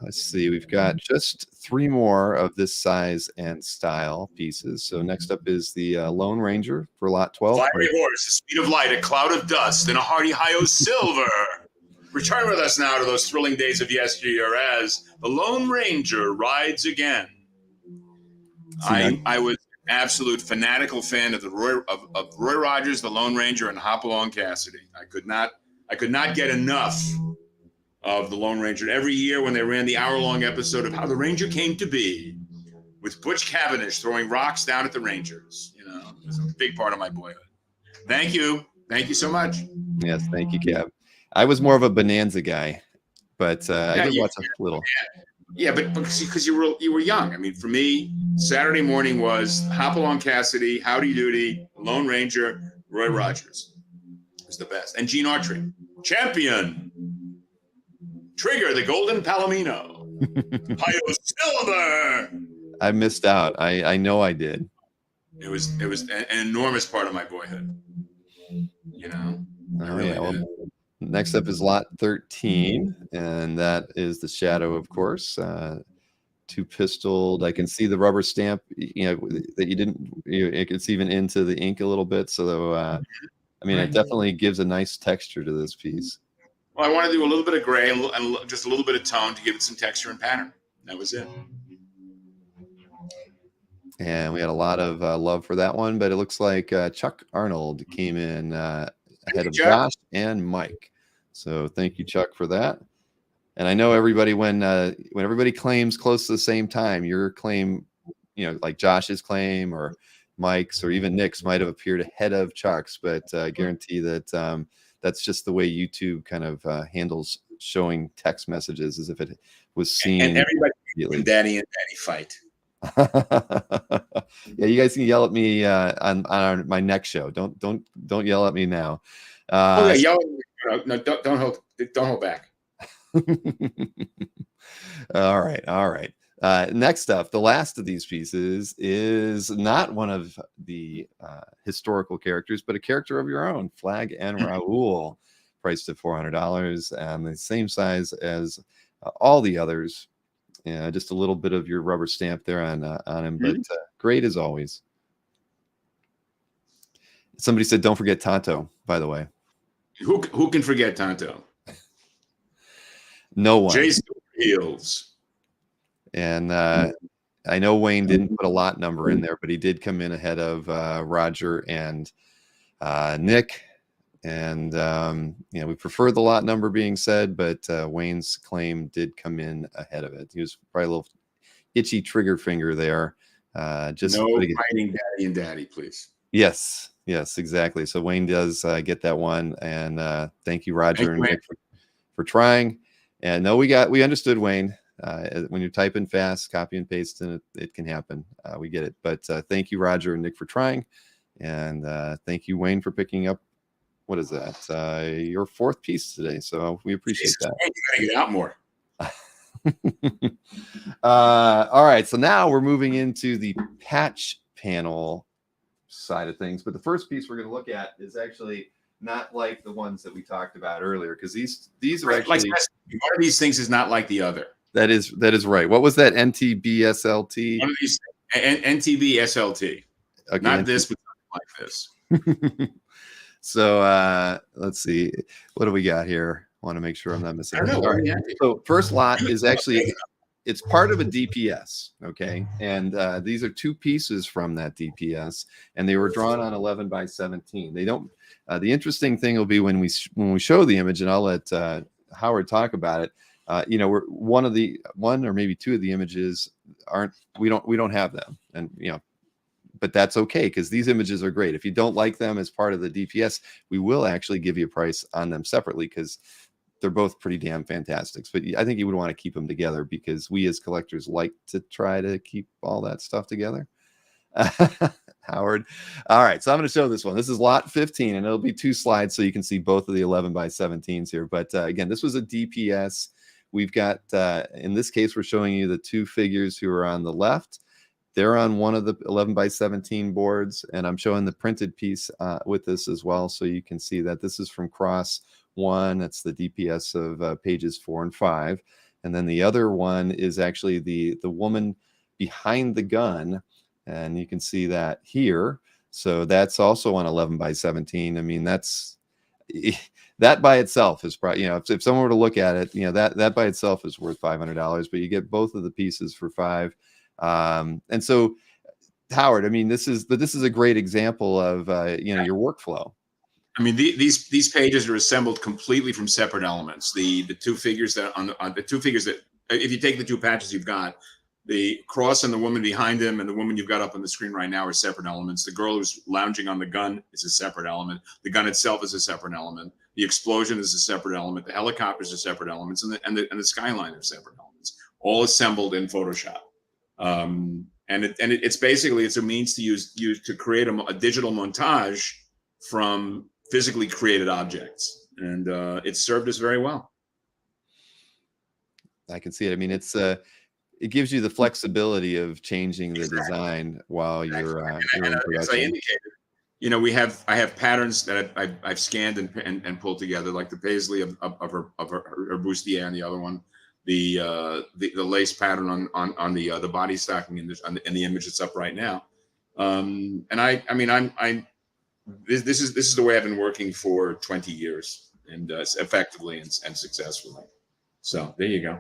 Let's see. We've got just 3 more of this size and style pieces. So next up is the Lone Ranger for lot 12. Fiery horse, the speed of light, a cloud of dust, and a hearty high o silver. Return with us now to those thrilling days of yesteryear as the Lone Ranger rides again. I was an absolute fanatical fan of Roy Rogers, the Lone Ranger, and Hopalong Cassidy. I could not get enough of the Lone Ranger. Every year when they ran the hour-long episode of How the Ranger Came to Be, with Butch Cavendish throwing rocks down at the Rangers. You know, it was a big part of my boyhood. Thank you. Thank you so much. Yes, thank you, Kev. I was more of a Bonanza guy, but I did watch a little. Yeah, but because you were young. I mean, for me, Saturday morning was Hopalong Cassidy, Howdy Doody, Lone Ranger, Roy Rogers. It was the best. And Gene Autry. Champion. Trigger, the Golden Palomino. Pio Silver. I missed out. I know I did. It was an enormous part of my boyhood. You know? Well, next up is lot 13, and that is the Shadow, of course. Two-pistoled. I can see the rubber stamp, you know, that you didn't. It's even into the ink a little bit. So, I mean, it definitely gives a nice texture to this piece. Well, I want to do a little bit of gray and just a little bit of tone to give it some texture and pattern. That was it. And we had a lot of love for that one, but it looks like Chuck Arnold came in ahead of Josh and Mike. So thank you, Chuck, for that. And I know everybody, when everybody claims close to the same time, your claim, you know, like Josh's claim or Mike's or even Nick's might have appeared ahead of Chuck's, but I guarantee that that's just the way YouTube kind of handles showing text messages, as if it was seen. And everybody, Daddy and Daddy fight. Yeah, you guys can yell at me on my next show. Don't yell at me now. Yell at me. No, don't hold back. All right. Next up, the last of these pieces is not one of the historical characters, but a character of your own, Flagg and Raoul, priced at $400, and the same size as all the others. Yeah, just a little bit of your rubber stamp there on him, but great as always. Somebody said, "Don't forget Tonto." By the way, who can forget Tonto? No one. Jason Heels. And I know Wayne didn't put a lot number in there, but he did come in ahead of Roger and Nick. And you know, we prefer the lot number being said, but Wayne's claim did come in ahead of it. He was probably a little itchy trigger finger there. Just no fighting Daddy and Daddy, please. Yes, exactly. So Wayne does get that one, and thank you, Roger and Nick, for trying. And no, we understood, Wayne. When you're typing fast, copy and paste, and it can happen. We get it. But thank you, Roger and Nick, for trying, and thank you, Wayne, for picking up. What is that? Your fourth piece today. So we appreciate that. You gotta get out more. All right. So now we're moving into the patch panel side of things. But the first piece we're going to look at is actually not like the ones that we talked about earlier, because these are actually, one of these things is not like the other. That is right. What was that? NTBSLT? One of these NTBSLT. Okay, not this, but like this. So let's see. What do we got here? I want to make sure I'm not missing anything. All right. So first lot is actually, it's part of a DPS. Okay. And these are two pieces from that DPS, and they were drawn on 11 by 17. They don't, the interesting thing will be when we show the image, and I'll let Howard talk about it. You know, one or maybe two of the images we don't have them, and you know, but that's okay, because these images are great. If you don't like them as part of the DPS, we will actually give you a price on them separately, because they're both pretty damn fantastic. But I think you would want to keep them together, because we as collectors like to try to keep all that stuff together. Howard. All right, so I'm going to show this one. This is lot 15, and it'll be two slides so you can see both of the 11 by 17s here. But again, this was a DPS. We've got, in this case, we're showing you the two figures who are on the left. They're on one of the 11 by 17 boards, and I'm showing the printed piece with this as well, so you can see that this is from Cross 1. That's the DPS of pages 4 and 5. And then the other one is actually the woman behind the gun, and you can see that here. So that's also on 11 by 17. I mean, that by itself is probably, you know, if someone were to look at it, you know, that by itself is worth $500, but you get both of the pieces for $5. And so, Howard, I mean, this is a great example of, you know, your workflow. I mean, these pages are assembled completely from separate elements. The two figures that the two figures that, if you take the two patches you've got, the cross and the woman behind him and the woman you've got up on the screen right now are separate elements. The girl who's lounging on the gun is a separate element. The gun itself is a separate element. The explosion is a separate element. The helicopters are separate elements, and the skyline are separate elements, all assembled in Photoshop. It's basically, it's a means to use to create a digital montage from physically created objects, and it served us very well. I can see it. I mean, it gives you the flexibility of changing the design while you're in production. As I indicated, I have patterns that I've scanned and pulled together, like the paisley of her bustier, and the other one, the lace pattern on the body stocking in the image that's up right now. This is the way I've been working for 20 years, and effectively and successfully. So there you go.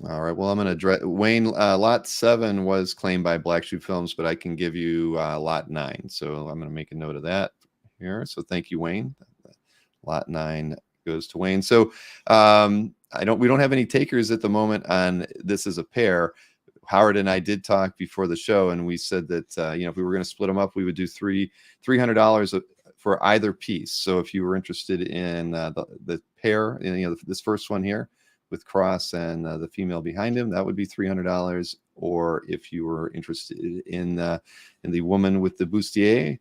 All right. Well, I'm going to Wayne. Lot 7 was claimed by Black Shoe Films, but I can give you Lot 9. So I'm going to make a note of that here. So thank you, Wayne. Lot 9 goes to Wayne. So we don't have any takers at the moment on this as a pair. Howard and I did talk before the show, and we said that if we were going to split them up, we would do $300 for either piece. So if you were interested in the pair, this first one here with Cross and the female behind him, that would be $300. Or if you were interested in the woman with the bustier,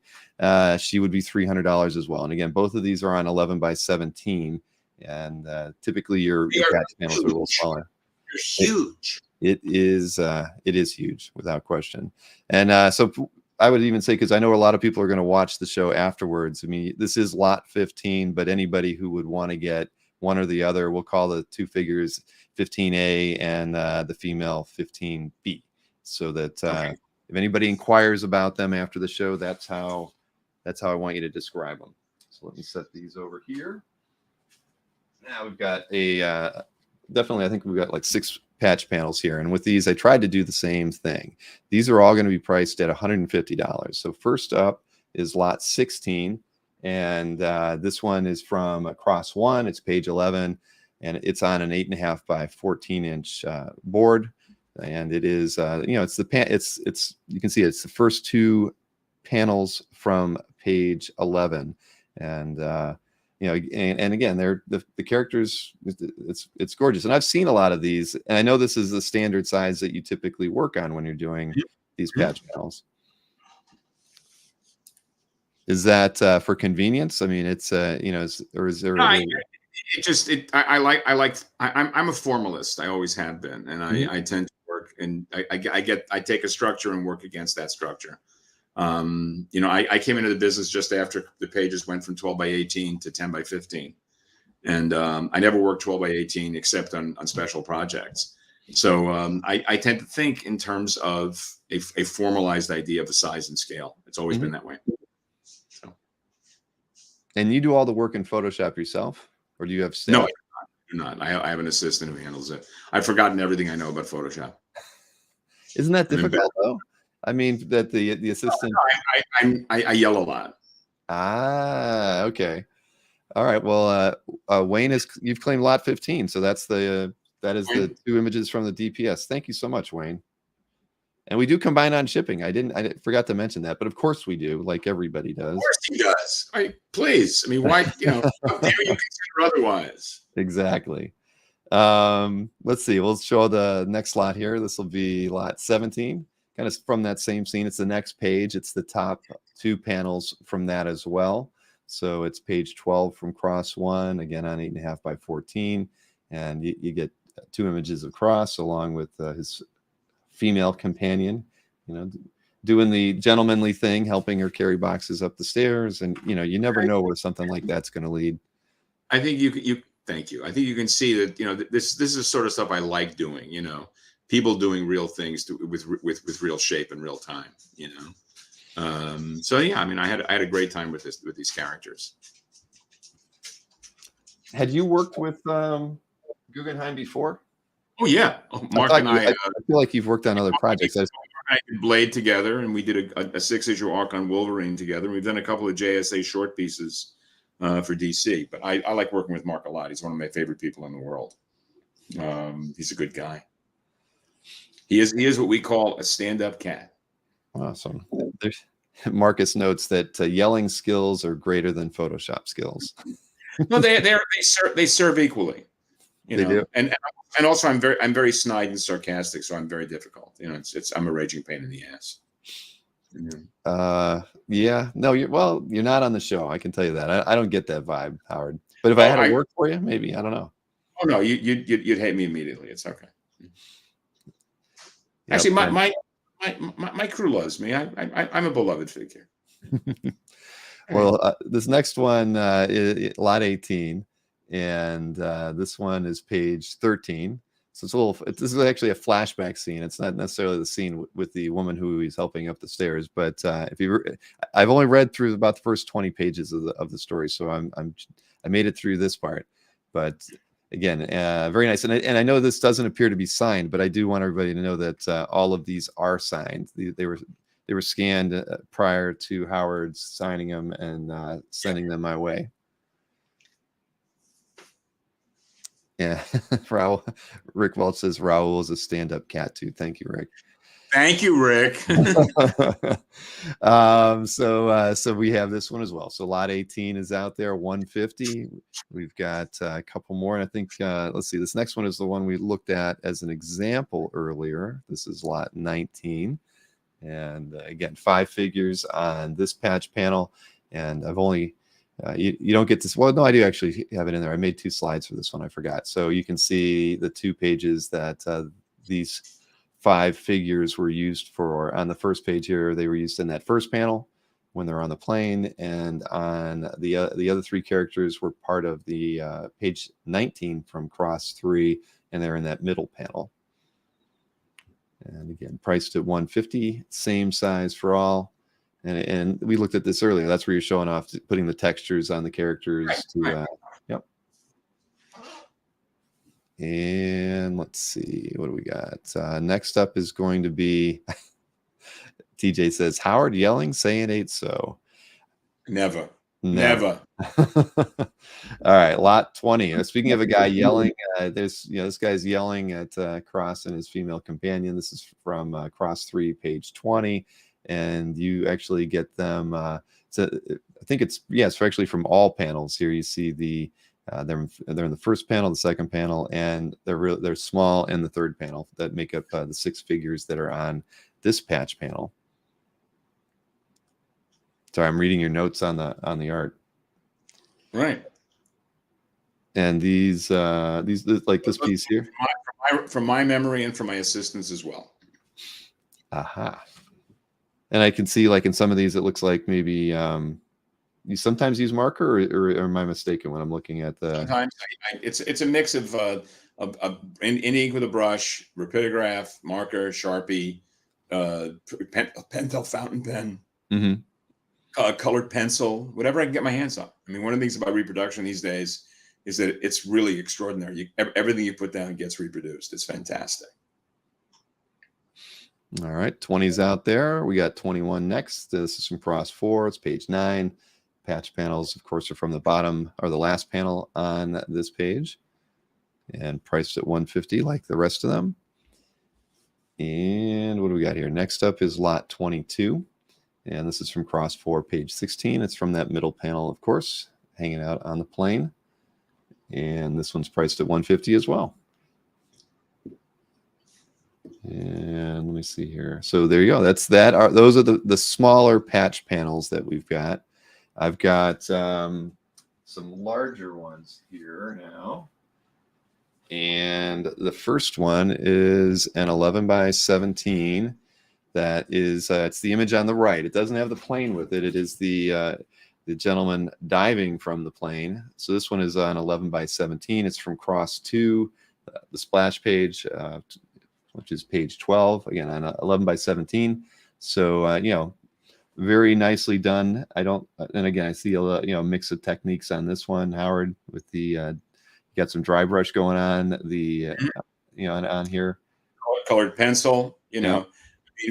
she would be $300 as well. And again, both of these are on 11 by 17, and typically your patch panels are a little smaller. They're huge. It is huge, without question. And so I would even say, because I know a lot of people are going to watch the show afterwards. I mean, this is lot 15, but anybody who would want to get one or the other, we'll call the two figures 15A and the female 15B, so that if anybody inquires about them after the show, that's how I want you to describe them. So let me set these over here. Now we've got definitely, I think we've got like 6 patch panels here, and with these I tried to do the same thing. These are all going to be priced at $150. So first up is lot 16, and this one is from Cross 1. It's page 11, and it's on an 8.5 by 14-inch board, and it is it's you can see it's the first 2 panels from page 11, and and again, they're the characters. It's gorgeous, and I've seen a lot of these, and I know this is the standard size that you typically work on when you're doing these patch panels. Is that for convenience? I mean, it's or is there? I'm a formalist. I always have been, and I tend to work, and I take a structure and work against that structure. I came into the business just after the pages went from 12 by 18 to 10 by 15. And I never worked 12 by 18 except on special projects. So I tend to think in terms of a formalized idea of a size and scale. It's always been that way. So. And you do all the work in Photoshop yourself, or do you have staff? No, I do not. I have an assistant who handles it. I've forgotten everything I know about Photoshop. Isn't that difficult, though? I mean, that the assistant. I yell a lot. Ah, okay. All right. Well, Wayne you've claimed lot 15, so that is the 2 images from the DPS. Thank you so much, Wayne. And we do combine on shipping. I forgot to mention that, but of course we do, like everybody does. Of course he does. Please. I mean, why? How dare you consider otherwise? Exactly. Let's see. We'll show the next lot here. This will be lot 17. Kind of from that same scene. It's the next page. It's the top 2 panels from that as well. So it's page 12 from Cross 1, again on 8.5 by 14. And you get 2 images of Cross along with his female companion, doing the gentlemanly thing, helping her carry boxes up the stairs. And, you never know where something like that's going to lead. I think thank you. I think you can see that, this is the sort of stuff I like doing, people doing real things with real shape in real time, so yeah, I mean, I had a great time with these characters. Had you worked with Guggenheim before? Oh yeah, Mark and I feel like you've worked on other projects. I did Blade together, and we did a 6-issue arc on Wolverine together. We've done a couple of JSA short pieces for DC, but I like working with Mark a lot. He's one of my favorite people in the world. He's a good guy. He is what we call a stand-up cat. Awesome. Marcus notes that yelling skills are greater than Photoshop skills. No, they serve equally. You know, do. And also I'm very snide and sarcastic, so I'm very difficult. You know, I'm a raging pain in the ass. Yeah. No, you're not on the show. I can tell you that. I don't get that vibe, Howard. But if I had to work for you, maybe. I don't know. Oh no, you'd hate me immediately. It's okay. Actually, my crew loves me. I'm a beloved figure. Well, this next one is lot 18, and this one is page 13. So this is actually a flashback scene. It's not necessarily the scene with the woman who he's helping up the stairs, but I've only read through about the first 20 pages of the story, so I made it through this part. But again, very nice. And I know this doesn't appear to be signed, but I do want everybody to know that all of these are signed. They were scanned prior to Howard signing them and sending them my way. Yeah, Rick Welch says Raul is a stand-up cat too. Thank you, Rick. Thank you, Rick. So we have this one as well. So lot 18 is out there, 150. We've got a couple more, and I think let's see. This next one is the one we looked at as an example earlier. This is lot 19, and again, 5 figures on this patch panel. And I've only you don't get this. Well, no, I do actually have it in there. I made 2 slides for this one. I forgot. So you can see the 2 pages that these 5 figures were used for. On the first page here, they were used in that first panel when they're on the plane, and on the other 3 characters were part of the page 19 from Cross 3, and they're in that middle panel. And again, priced at $150, same size for all. And we looked at this earlier. That's where you're showing off, putting the textures on the characters. Yep. And let's see, what do we got? Next up is going to be, TJ says, Howard yelling, say it ain't so. Never. All right, lot 20. Speaking of a guy yelling, this guy's yelling at Cross and his female companion. This is from Cross 3, page 20. And you actually get them. I think it's actually from all panels here. You see they're in the first panel, the second panel, and they're small in the third panel that make up the 6 figures that are on this patch panel. Sorry, I'm reading your notes on the art. Right. And these like this piece here. From my memory and from my assistants as well. Aha. And I can see, like in some of these, it looks like maybe you sometimes use marker, or am I mistaken when I'm looking at the? Sometimes it's a mix of ink with a brush, rapidograph, marker, Sharpie, Pentel fountain pen, colored pencil, whatever I can get my hands on. I mean, one of the things about reproduction these days is that it's really extraordinary. Everything you put down gets reproduced. It's fantastic. All right, 20's out there. We got 21 next. This is from Cross 4. It's page 9. Patch panels, of course, are from the bottom or the last panel on this page, and priced at $150 like the rest of them. And what do we got here? Next up is lot 22, and this is from Cross 4, page 16. It's from that middle panel, of course, hanging out on the plane. And this one's priced at $150 as well. And let me see here. So there you go. Those are the smaller patch panels that we've got. I've got some larger ones here now. And the first one is an 11 by 17. That is, it's the image on the right. It doesn't have the plane with it. It is the gentleman diving from the plane. So this one is on 11 by 17. It's from Cross 2, the splash page, which is page 12, again, on 11 by 17. So, very nicely done. And again, I see a mix of techniques on this one, Howard, with you got some dry brush going on, on here. Colored pencil,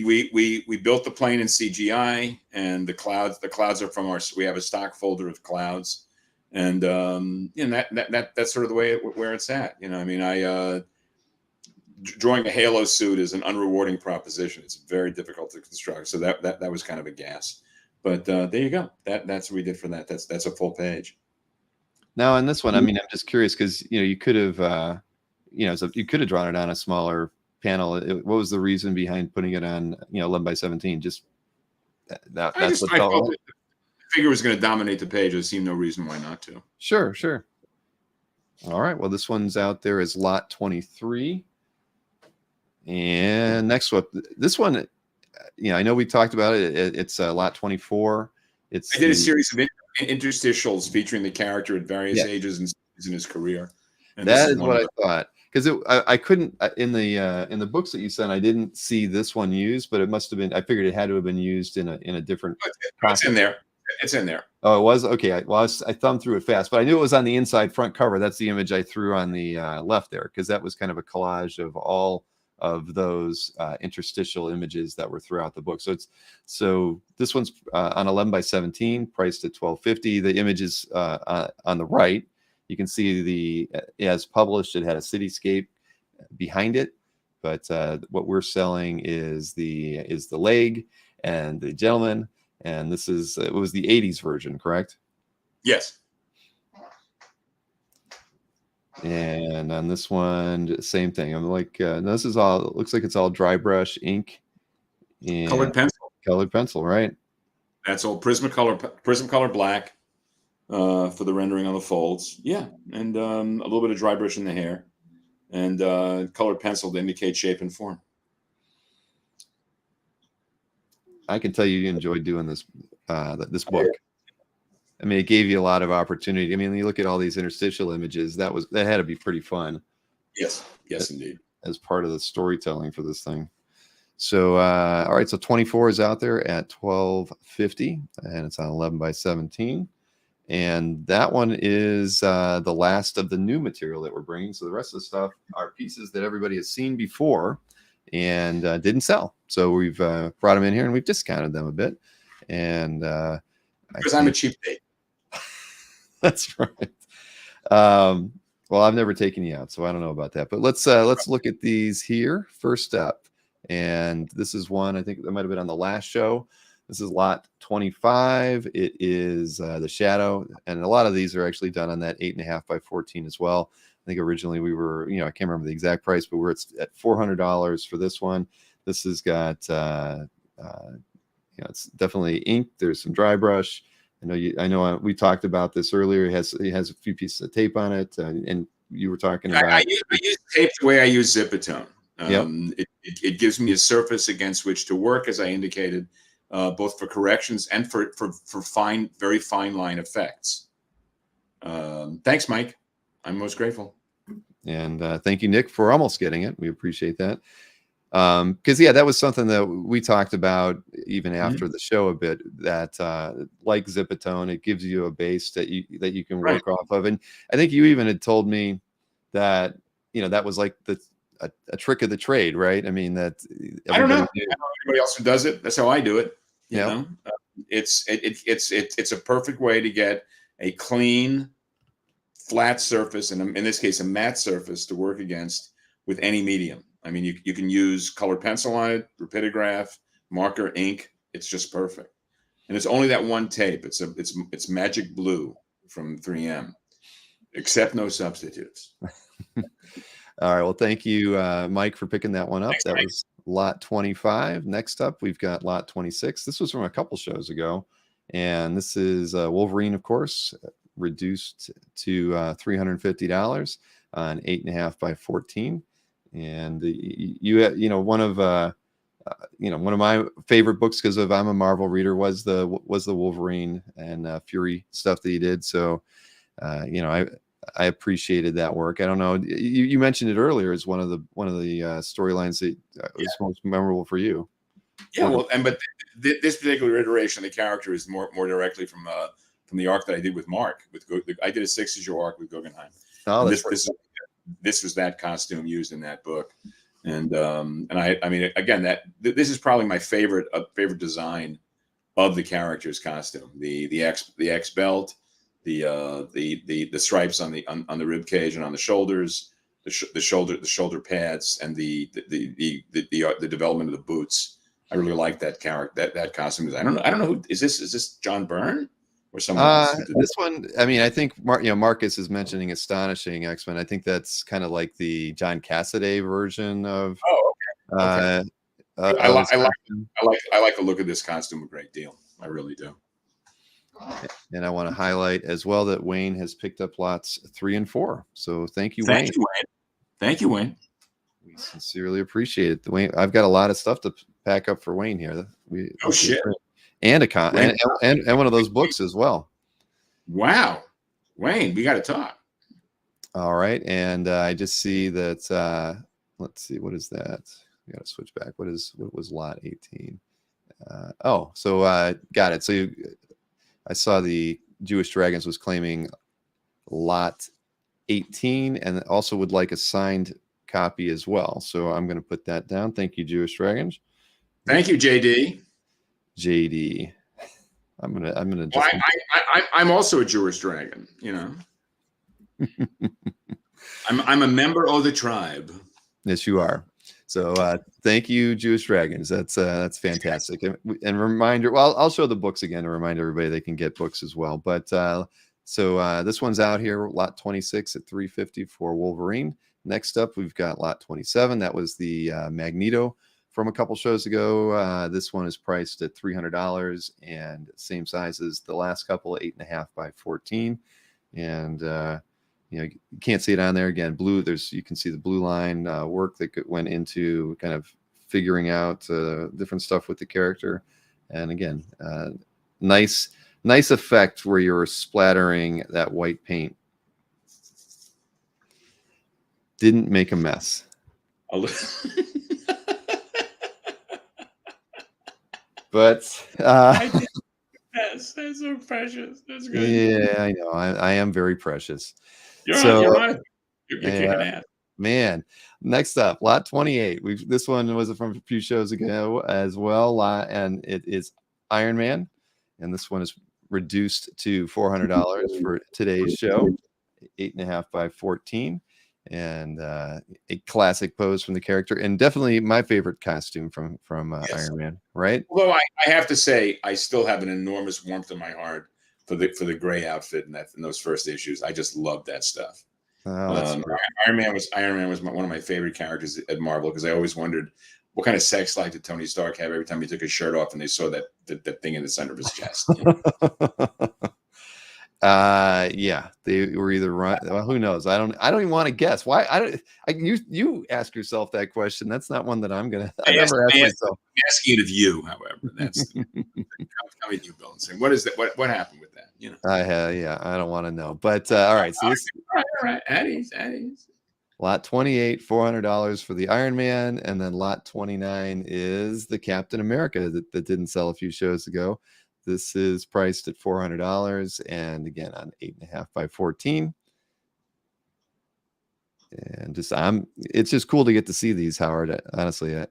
We built the plane in CGI, and the clouds are from we have a stock folder of clouds, and that's sort of the way where it's at. I mean, drawing a halo suit is an unrewarding proposition. It's very difficult to construct. So that was kind of a gas. But there you go. That's what we did for that. That's a full page. Now in this one, I mean, I'm just curious because you could have you could have drawn it on a smaller panel. What was the reason behind putting it on 11 by 17? Just that's what I felt the figure was going to dominate the page. There seemed no reason why not to. Sure. All right. Well, this one's out there as lot 23. And next one, this one, I know we talked about it. It's lot 24. I did a series of interstitials featuring the character at various ages and stages in his career. And that is what I thought, because I couldn't in the books that you sent, I didn't see this one used, but it must have been. I figured it had to have been used in a different. It's in there. It's in there. Oh, it was okay. I thumbed through it fast, but I knew it was on the inside front cover. That's the image I threw on the left there, because that was kind of a collage of all of those interstitial images that were throughout the book. So this one's on 11 by 17, priced at $12.50. The images on the right, you can see as published, it had a cityscape behind it, but what we're selling is the leg and the gentleman, and this is it was the 80s version, correct? Yes. And on this one, same thing. I'm like, this is all. It looks like it's all dry brush ink and colored pencil. Colored pencil, right? That's all Prismacolor black for the rendering on the folds. Yeah, and a little bit of dry brush in the hair, and colored pencil to indicate shape and form. I can tell you enjoyed doing this book. I mean, it gave you a lot of opportunity. I mean, you look at all these interstitial images. That had to be pretty fun. Yes, indeed. As part of the storytelling for this thing. So, all right. So 24 is out there at $12.50, and it's on 11 by 17. And that one is the last of the new material that we're bringing. So the rest of the stuff are pieces that everybody has seen before and didn't sell. So we've brought them in here and we've discounted them a bit. And because I'm a cheap date. That's right. Well, I've never taken you out, so I don't know about that. But let's look at these here. First up, and this is one I think that might have been on the last show. This is lot 25. It is the Shadow, and a lot of these are actually done on that 8.5 by 14 as well. I think originally we were, I can't remember the exact price, but we're at $400 for this one. This has got, it's definitely ink. There's some dry brush. I know we talked about this earlier. It has a few pieces of tape on it, and you were talking about. I use tape the way I use Zipatone. It gives me a surface against which to work, as I indicated, both for corrections and for very fine line effects. Thanks, Mike. I'm most grateful. And thank you, Nick, for almost getting it. We appreciate that. Because that was something that we talked about even after the show a bit, that like Zipatone, it gives you a base that you can work off of. And I think you even had told me that that was like a trick of the trade, right? I mean, that I don't know anybody else who does it. That's how I do it. You know, it's a perfect way to get a clean, flat surface, and in this case, a matte surface to work against with any medium. I mean, you can use colored pencil on it, rapidograph, marker, ink. It's just perfect. And it's only that one tape. It's Magic Blue from 3M. Accept no substitutes. All right. Well, thank you, Mike, for picking that one up. Thanks, that Mike. Was lot 25. Next up, we've got lot 26. This was from a couple shows ago. And this is Wolverine, of course, reduced to $350 on 8.5 by 14. And one of my favorite books, because I'm a Marvel reader, was the Wolverine and Fury stuff that he did. So, I appreciated that work. I don't know. You mentioned it earlier as one of the storylines that was most memorable for you. Yeah, well, but this particular iteration of the character is more directly from the arc that I did with Mark. I did a 6-issue arc with Guggenheim. Oh, this was that costume used in that book. I mean, again, this is probably my favorite design of the character's costume. The X belt, the stripes on the rib cage and on the shoulders, the shoulder pads, and the development of the boots. I really like that character, that costume. I don't know who is this. Is this John Byrne or someone else? This one, I mean, I think Marcus is mentioning Astonishing X-Men. I think that's kind of like the John Cassaday version of. Oh, okay. I like the look of this costume a great deal. I really do. And I want to highlight as well that Wayne has picked up lots 3 and 4. So thank you, Wayne. Thank you, Wayne. We sincerely appreciate it. Wayne, I've got a lot of stuff to pack up for Wayne here. Shit. And and one of those books as well. Wow. Wayne, we got to talk. All right. And I just see that, let's see, what is that? We got to switch back. What was lot 18? Got it. So I saw the Jewish Dragons was claiming lot 18 and also would like a signed copy as well. So I'm going to put that down. Thank you, Jewish Dragons. Thank you, JD. I'm gonna. Just I'm also a Jewish dragon. You know. I'm a member of the tribe. Yes, you are. So thank you, Jewish Dragons. That's fantastic. And reminder, well, I'll show the books again to remind everybody they can get books as well. But this one's out here, lot 26 at $350 for Wolverine. Next up, we've got lot 27. That was the Magneto from a couple shows ago. This one is priced at $300 and same size as the last couple, 8.5 by 14. And you can't see it on there again. Blue. You can see the blue line work that went into kind of figuring out different stuff with the character. And again, nice effect where you're splattering that white paint. Didn't make a mess. But that's so precious. That's good. Yeah, I know. I am very precious. You're right. You're man. Next up, lot 28. This one was from a few shows ago as well, and it is Iron Man, and this one is reduced to $400 for today's show, 8.5 by 14. And a classic pose from the character, and definitely my favorite costume from yes. Iron Man, right? Although I have to say, I still have an enormous warmth in my heart for the gray outfit in those first issues. I just love that stuff. Iron Man was one of my favorite characters at Marvel, because I always wondered what kind of sex life did Tony Stark have every time he took his shirt off and they saw that thing in the center of his chest. You know? Yeah, they were either right. Well, who knows? I don't even want to guess. Why? You ask yourself that question. That's not one that I never ask myself. I'm asking it of you, however. That's coming to you, Bill, and saying, what is that? What happened with that? You know. I don't want to know. But all right. So this, all right. At ease. Lot 28, $400 for the Iron Man, and then lot 29 is the Captain America that didn't sell a few shows ago. This is priced at $400, and again on 8.5 by 14. And it's just cool to get to see these, Howard. Honestly,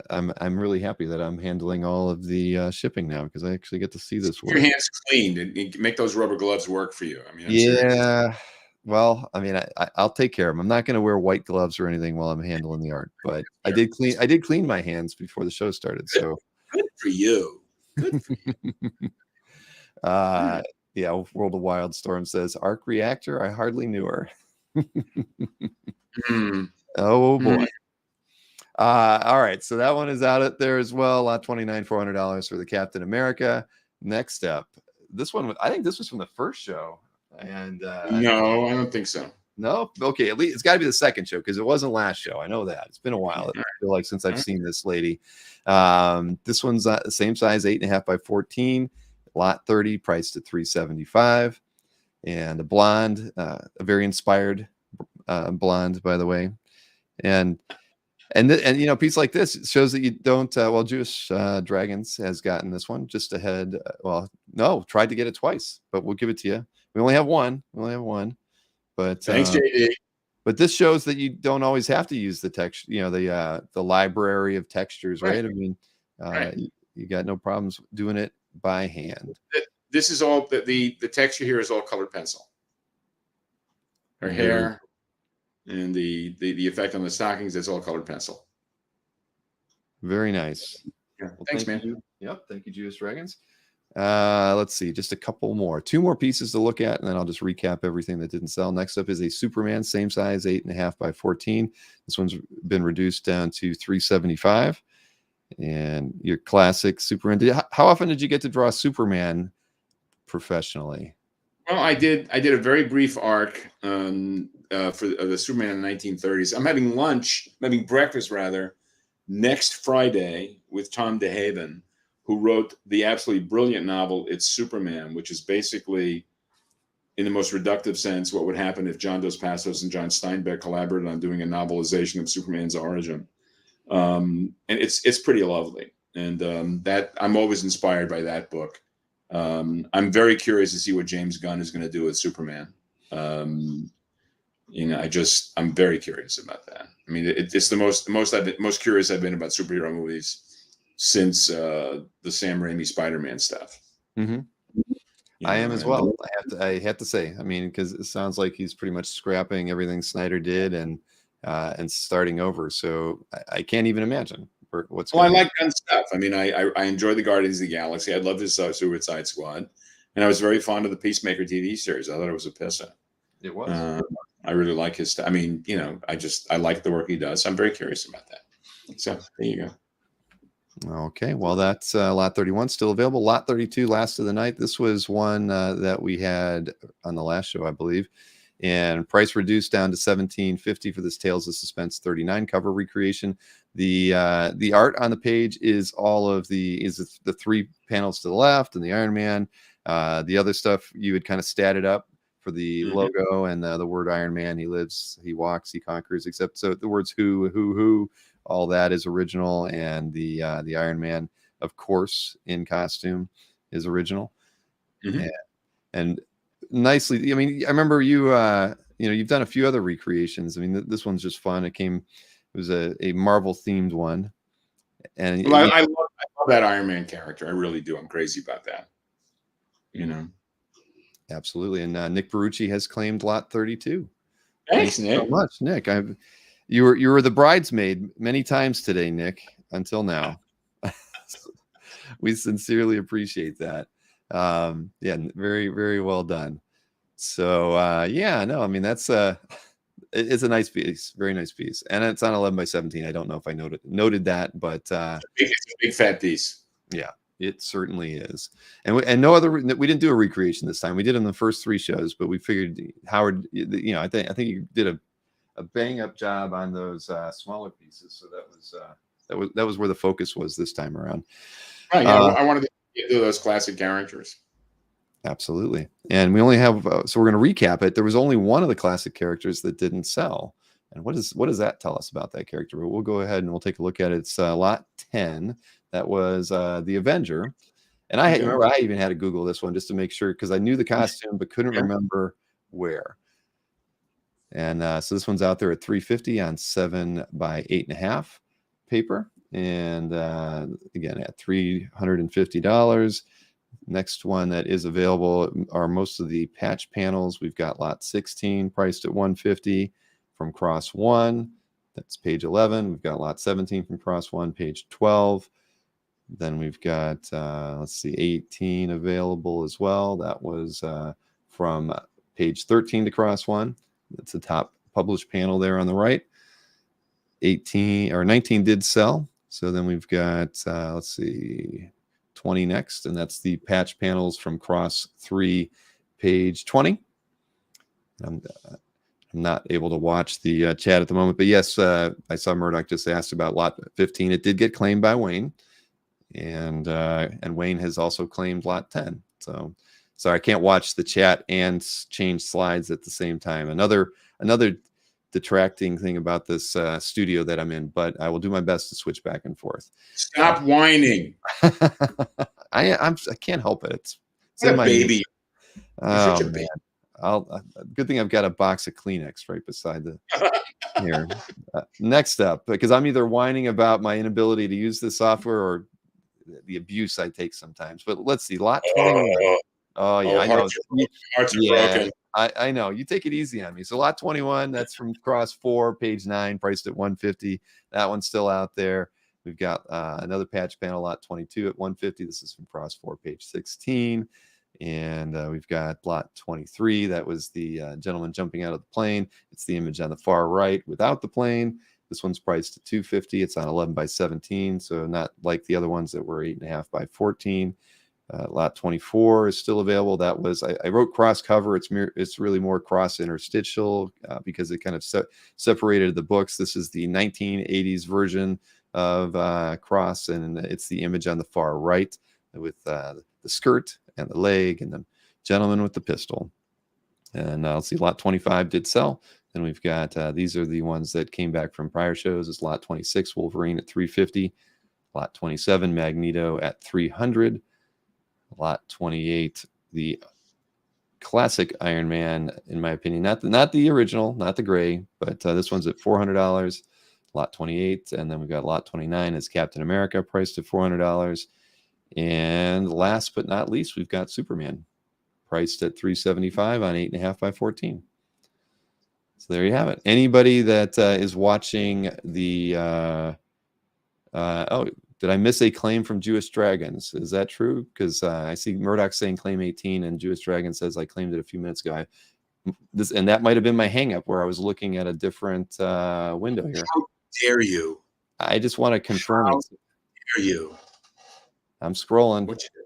I'm really happy that I'm handling all of the shipping now, because I actually get to see this. Your hands cleaned and make those rubber gloves work for you. I mean, yeah. Well, I mean, I'll take care of them. I'm not going to wear white gloves or anything while I'm handling the art, but I did clean my hands before the show started. So good for you. Good for you. Yeah, World of Wildstorm says arc reactor. I hardly knew her. Oh boy. All right, so that one is out there as well. Lot 29, $400 for the Captain America. Next up, this one, I think this was from the first show. And no, I don't think so. No, okay, at least it's got to be the second show, because it wasn't last show. I know that. It's been a while. I feel like since I've seen this lady. This one's the same size, 8.5 by 14, lot 30, priced at $375, and a blonde, a very inspired blonde, by the way, and a piece like this shows that you don't. Jewish Dragons has gotten this one just ahead. Tried to get it twice, but we'll give it to you. We only have one. But thanks, JD. But this shows that you don't always have to use the text, the library of textures, right? Right. I mean, Right. you got no problems doing it by hand. This is all the texture here is all colored pencil. Her hair and the effect on the stockings, it's all colored pencil. Very nice. Yeah. Well, Thanks, thank man. you. Yep. Thank you, Judas Dragons. Let's see, just a couple more, 2 more pieces to look at, and then I'll just recap everything that didn't sell. Next up is a Superman, same size, 8.5 by 14. This one's been reduced down to $375. And your classic Superman. How often did you get to draw Superman professionally? Well, I did a very brief arc for the Superman in the 1930s. I'm having breakfast rather, next Friday with Tom DeHaven, who wrote the absolutely brilliant novel It's Superman, which is basically, in the most reductive sense, what would happen if John Dos Passos and John Steinbeck collaborated on doing a novelization of Superman's origin. And it's pretty lovely, and that I'm always inspired by that book. I'm very curious to see what James Gunn is going to do with Superman. I'm very curious about that. I mean, it's the most curious I've been about superhero movies since the Sam Raimi Spider-Man stuff. Mm-hmm. I am as well. I have to say, I mean, because it sounds like he's pretty much scrapping everything Snyder did and starting over. So I can't even imagine what's going on. I like Gunn stuff. I mean, I enjoy the Guardians of the Galaxy. I love his Suicide Squad, and I was very fond of the Peacemaker TV series. I thought it was a pisser. It was. I really like his stuff. I mean, I like the work he does. I'm very curious about that. So there you go. Okay, well, that's lot 31 still available. Lot 32, last of the night. This was one that we had on the last show, I believe, and price reduced down to $17.50 for this Tales of Suspense 39 cover recreation. The art on the page is the 3 panels to the left and the Iron Man. The other stuff you had kind of statted up for the logo and the word Iron Man. He lives, he walks, he conquers. Except so the words who. All that is original, and the Iron Man, of course, in costume is original. And nicely. I mean, I remember you've done a few other recreations. I mean, this one's just fun. It was a Marvel themed one, and I love that Iron Man character. I really do. I'm crazy about that. Absolutely. And Nick Barucci has claimed lot 32. Thanks, Nick. Nick. So much, Nick. You were the bridesmaid many times today, Nick, until now. We sincerely appreciate that. Very, very well done. So I mean, that's it's a nice piece, very nice piece. And it's on 11 by 17. I don't know if I noted that, but it's a big fat piece. Yeah, it certainly is. And no other, we didn't do a recreation this time. We did in the first 3 shows, but we figured Howard, I think you did a bang up job on those smaller pieces. So that was where the focus was this time around. Right. I wanted to get to those classic characters. Absolutely. And we only have, so we're going to recap it. There was only one of the classic characters that didn't sell. And what does that tell us about that character? But we'll go ahead and we'll take a look at it. It's lot 10. That was the Avenger. And I remember I even had to Google this one just to make sure, because I knew the costume, but couldn't remember where. And so this one's out there at $350 on 7 by 8.5 paper. And again, at $350. Next one that is available are most of the patch panels. We've got lot 16 priced at $150 from Cross 1. That's page 11. We've got lot 17 from Cross 1, page 12. Then we've got, 18 available as well. That was from page 13 to Cross 1. That's the top published panel there on the right. 19 did sell. So then we've got, 20 next, and that's the patch panels from Cross 3, page 20. I'm not able to watch the chat at the moment, but yes, I saw Murdoch just asked about lot 15. It did get claimed by Wayne, and Wayne has also claimed lot 10. So sorry, I can't watch the chat and change slides at the same time. Another detracting thing about this studio that I'm in, but I will do my best to switch back and forth. Stop whining. I can't help it. It's in my baby. Oh, man. Good thing I've got a box of Kleenex right beside the here. Next up, because I'm either whining about my inability to use this software or the abuse I take sometimes. But let's see, lot 21. Oh yeah, I know. Hearts are broken. I know. You take it easy on me. So lot 21, that's from Cross 4, page 9, priced at $150. That one's still out there. We've got another patch panel, lot 22 at $150. This is from Cross 4, page 16. And we've got lot 23. That was the gentleman jumping out of the plane. It's the image on the far right without the plane. This one's priced at $250. It's on 11 by 17, so not like the other ones that were 8.5 by 14. Lot 24 is still available. That was I wrote cross cover. It's really more cross interstitial because it kind of separated the books. This is the 1980s version of cross, and it's the image on the far right with the skirt and the leg and the gentleman with the pistol. And let's see, lot 25 did sell. Then we've got these are the ones that came back from prior shows. It's lot 26 Wolverine at $350, lot 27 Magneto at $300. Lot 28, the classic Iron Man, in my opinion, not the original, not the gray, but this one's at $400. Lot 28, and then we've got lot 29 is Captain America, priced at $400. And last but not least, we've got Superman, priced at $375 on 8.5 by 14. So there you have it. Anybody that is watching the did I miss a claim from Jewish Dragons? Is that true? Because I see Murdoch saying claim 18, and Jewish Dragon says I claimed it a few minutes ago. And that might have been my hang-up where I was looking at a different window here. How dare you? I just want to confirm How it. dare you? I'm scrolling. What you do?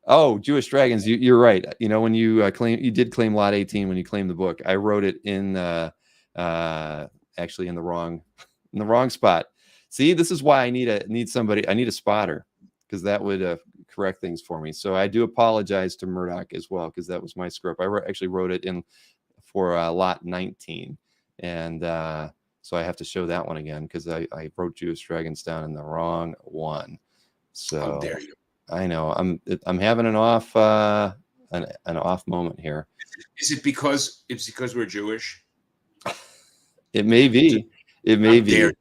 Oh, Jewish Dragons. You're right. You know, when you you did claim lot 18 when you claimed the book. I wrote it in actually in the wrong spot. See, this is why I need somebody. I need a spotter, because that would correct things for me. So I do apologize to Murdoch as well, because that was my script. I actually wrote it in for lot 19, and so I have to show that one again because I wrote Jewish Dragons down in the wrong one. So How dare you? I know I'm having an off moment here. Is it because we're Jewish? It may be. It may be.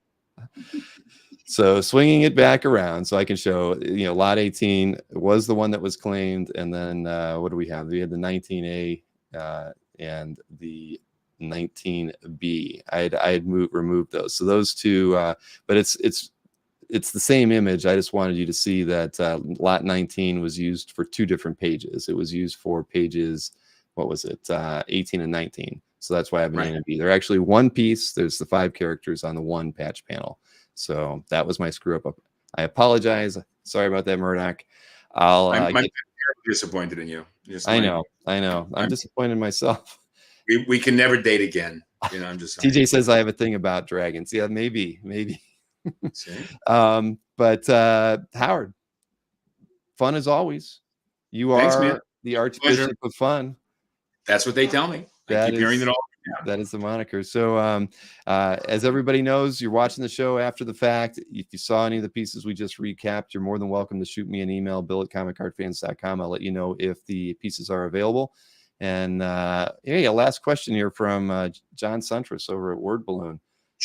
So swinging it back around so I can show, lot 18 was the one that was claimed. And then what do we have? We had the 19A and the 19B. I had removed those. So those two, but it's the same image. I just wanted you to see that lot 19 was used for two different pages. It was used for pages, 18 and 19. So that's why I have an A and a B. They're actually one piece. There's the 5 characters on the one patch panel. So that was my screw up. I apologize. Sorry about that, Murdoch. I'm disappointed in you. I know. I'm disappointed in myself. We can never date again. I'm just. TJ says I have a thing about dragons. Yeah, maybe. But Howard, fun as always. You are the Archbishop of Fun. That's what they tell me. I keep hearing it all. That is the moniker. So as everybody knows, you're watching the show after the fact. If you saw any of the pieces we just recapped, you're more than welcome to shoot me an email, bill@comicartfans.com. I'll let you know if the pieces are available. And hey, a last question here from John Suntress over at Word Balloon.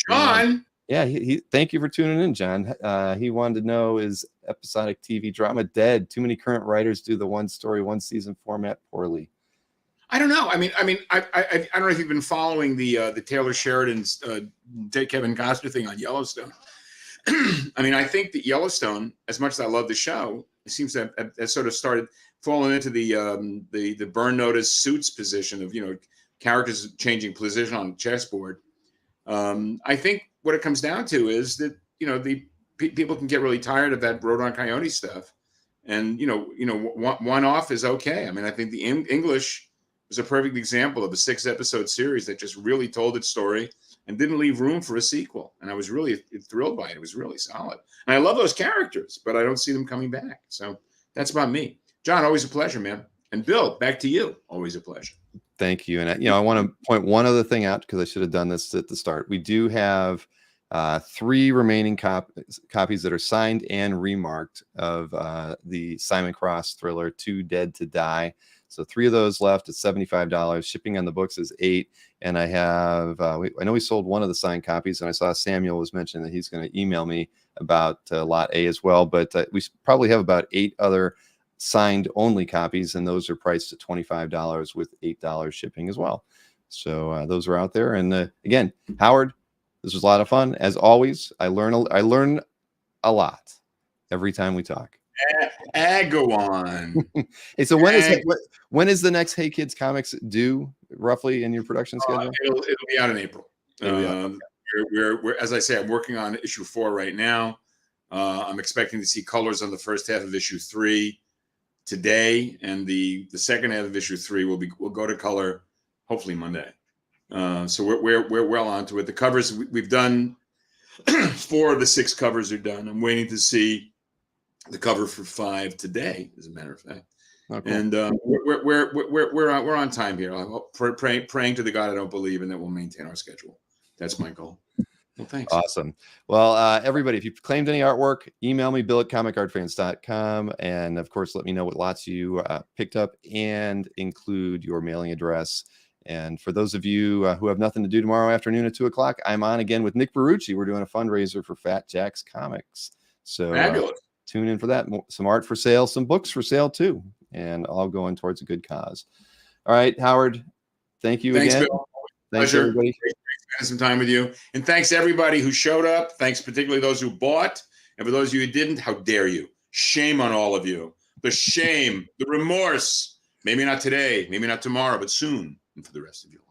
John? Yeah, he thank you for tuning in, John. He wanted to know, is episodic TV drama dead? Too many current writers do the one story, one season format poorly. I don't know. I don't know if you've been following the Taylor Sheridan's Kevin Costner thing on Yellowstone. I think that Yellowstone, as much as I love the show, it seems to have sort of started falling into the burn notice Suits position of characters changing position on the chessboard. I think what it comes down to is that the people can get really tired of that Rodon Coyote stuff, and one off is okay. I think the English was a perfect example of a 6-episode series that just really told its story and didn't leave room for a sequel. And I was really thrilled by it. It was really solid. And I love those characters, but I don't see them coming back. So that's about me. John, always a pleasure, man. And Bill, back to you. Always a pleasure. Thank you. And I want to point one other thing out, because I should have done this at the start. We do have 3 remaining copies that are signed and remarked of the Simon Cross thriller, Too Dead to Die. So 3 of those left at $75. Shipping on the books is $8. And I have, I know we sold one of the signed copies, and I saw Samuel was mentioning that he's going to email me about lot A as well. But we probably have about 8 other signed only copies, and those are priced at $25 with $8 shipping as well. So those are out there. And again, Howard, this was a lot of fun. As always, I learn a lot every time we talk. Go on. Hey, so when is the next Hey Kids comics due roughly in your production schedule? It'll be out in April. We're as I say, I'm working on issue 4 right now. I'm expecting to see colors on the first half of issue 3 today, and the second half of issue 3 will go to color hopefully Monday. So we're well onto it. The covers we've done, 4 of the 6 covers are done. I'm waiting to see the cover for 5 today, as a matter of fact. Oh, cool. And we're on time here. I'm praying to the God I don't believe in that we'll maintain our schedule. That's my goal. Well, thanks. Awesome. Well, everybody, if you've claimed any artwork, email me, bill@comicartfans.com. And of course, let me know what lots you picked up and include your mailing address. And for those of you who have nothing to do tomorrow afternoon at 2 o'clock, I'm on again with Nick Barucci. We're doing a fundraiser for Fat Jack's Comics. So tune in for that. Some art for sale, some books for sale too, and all going towards a good cause. All right, Howard, thank you again. Bill. Thanks, pleasure. Everybody. Great spending some time with you. And thanks everybody who showed up. Thanks particularly those who bought. And for those of you who didn't, how dare you? Shame on all of you. The shame, the remorse. Maybe not today, maybe not tomorrow, but soon, and for the rest of your life.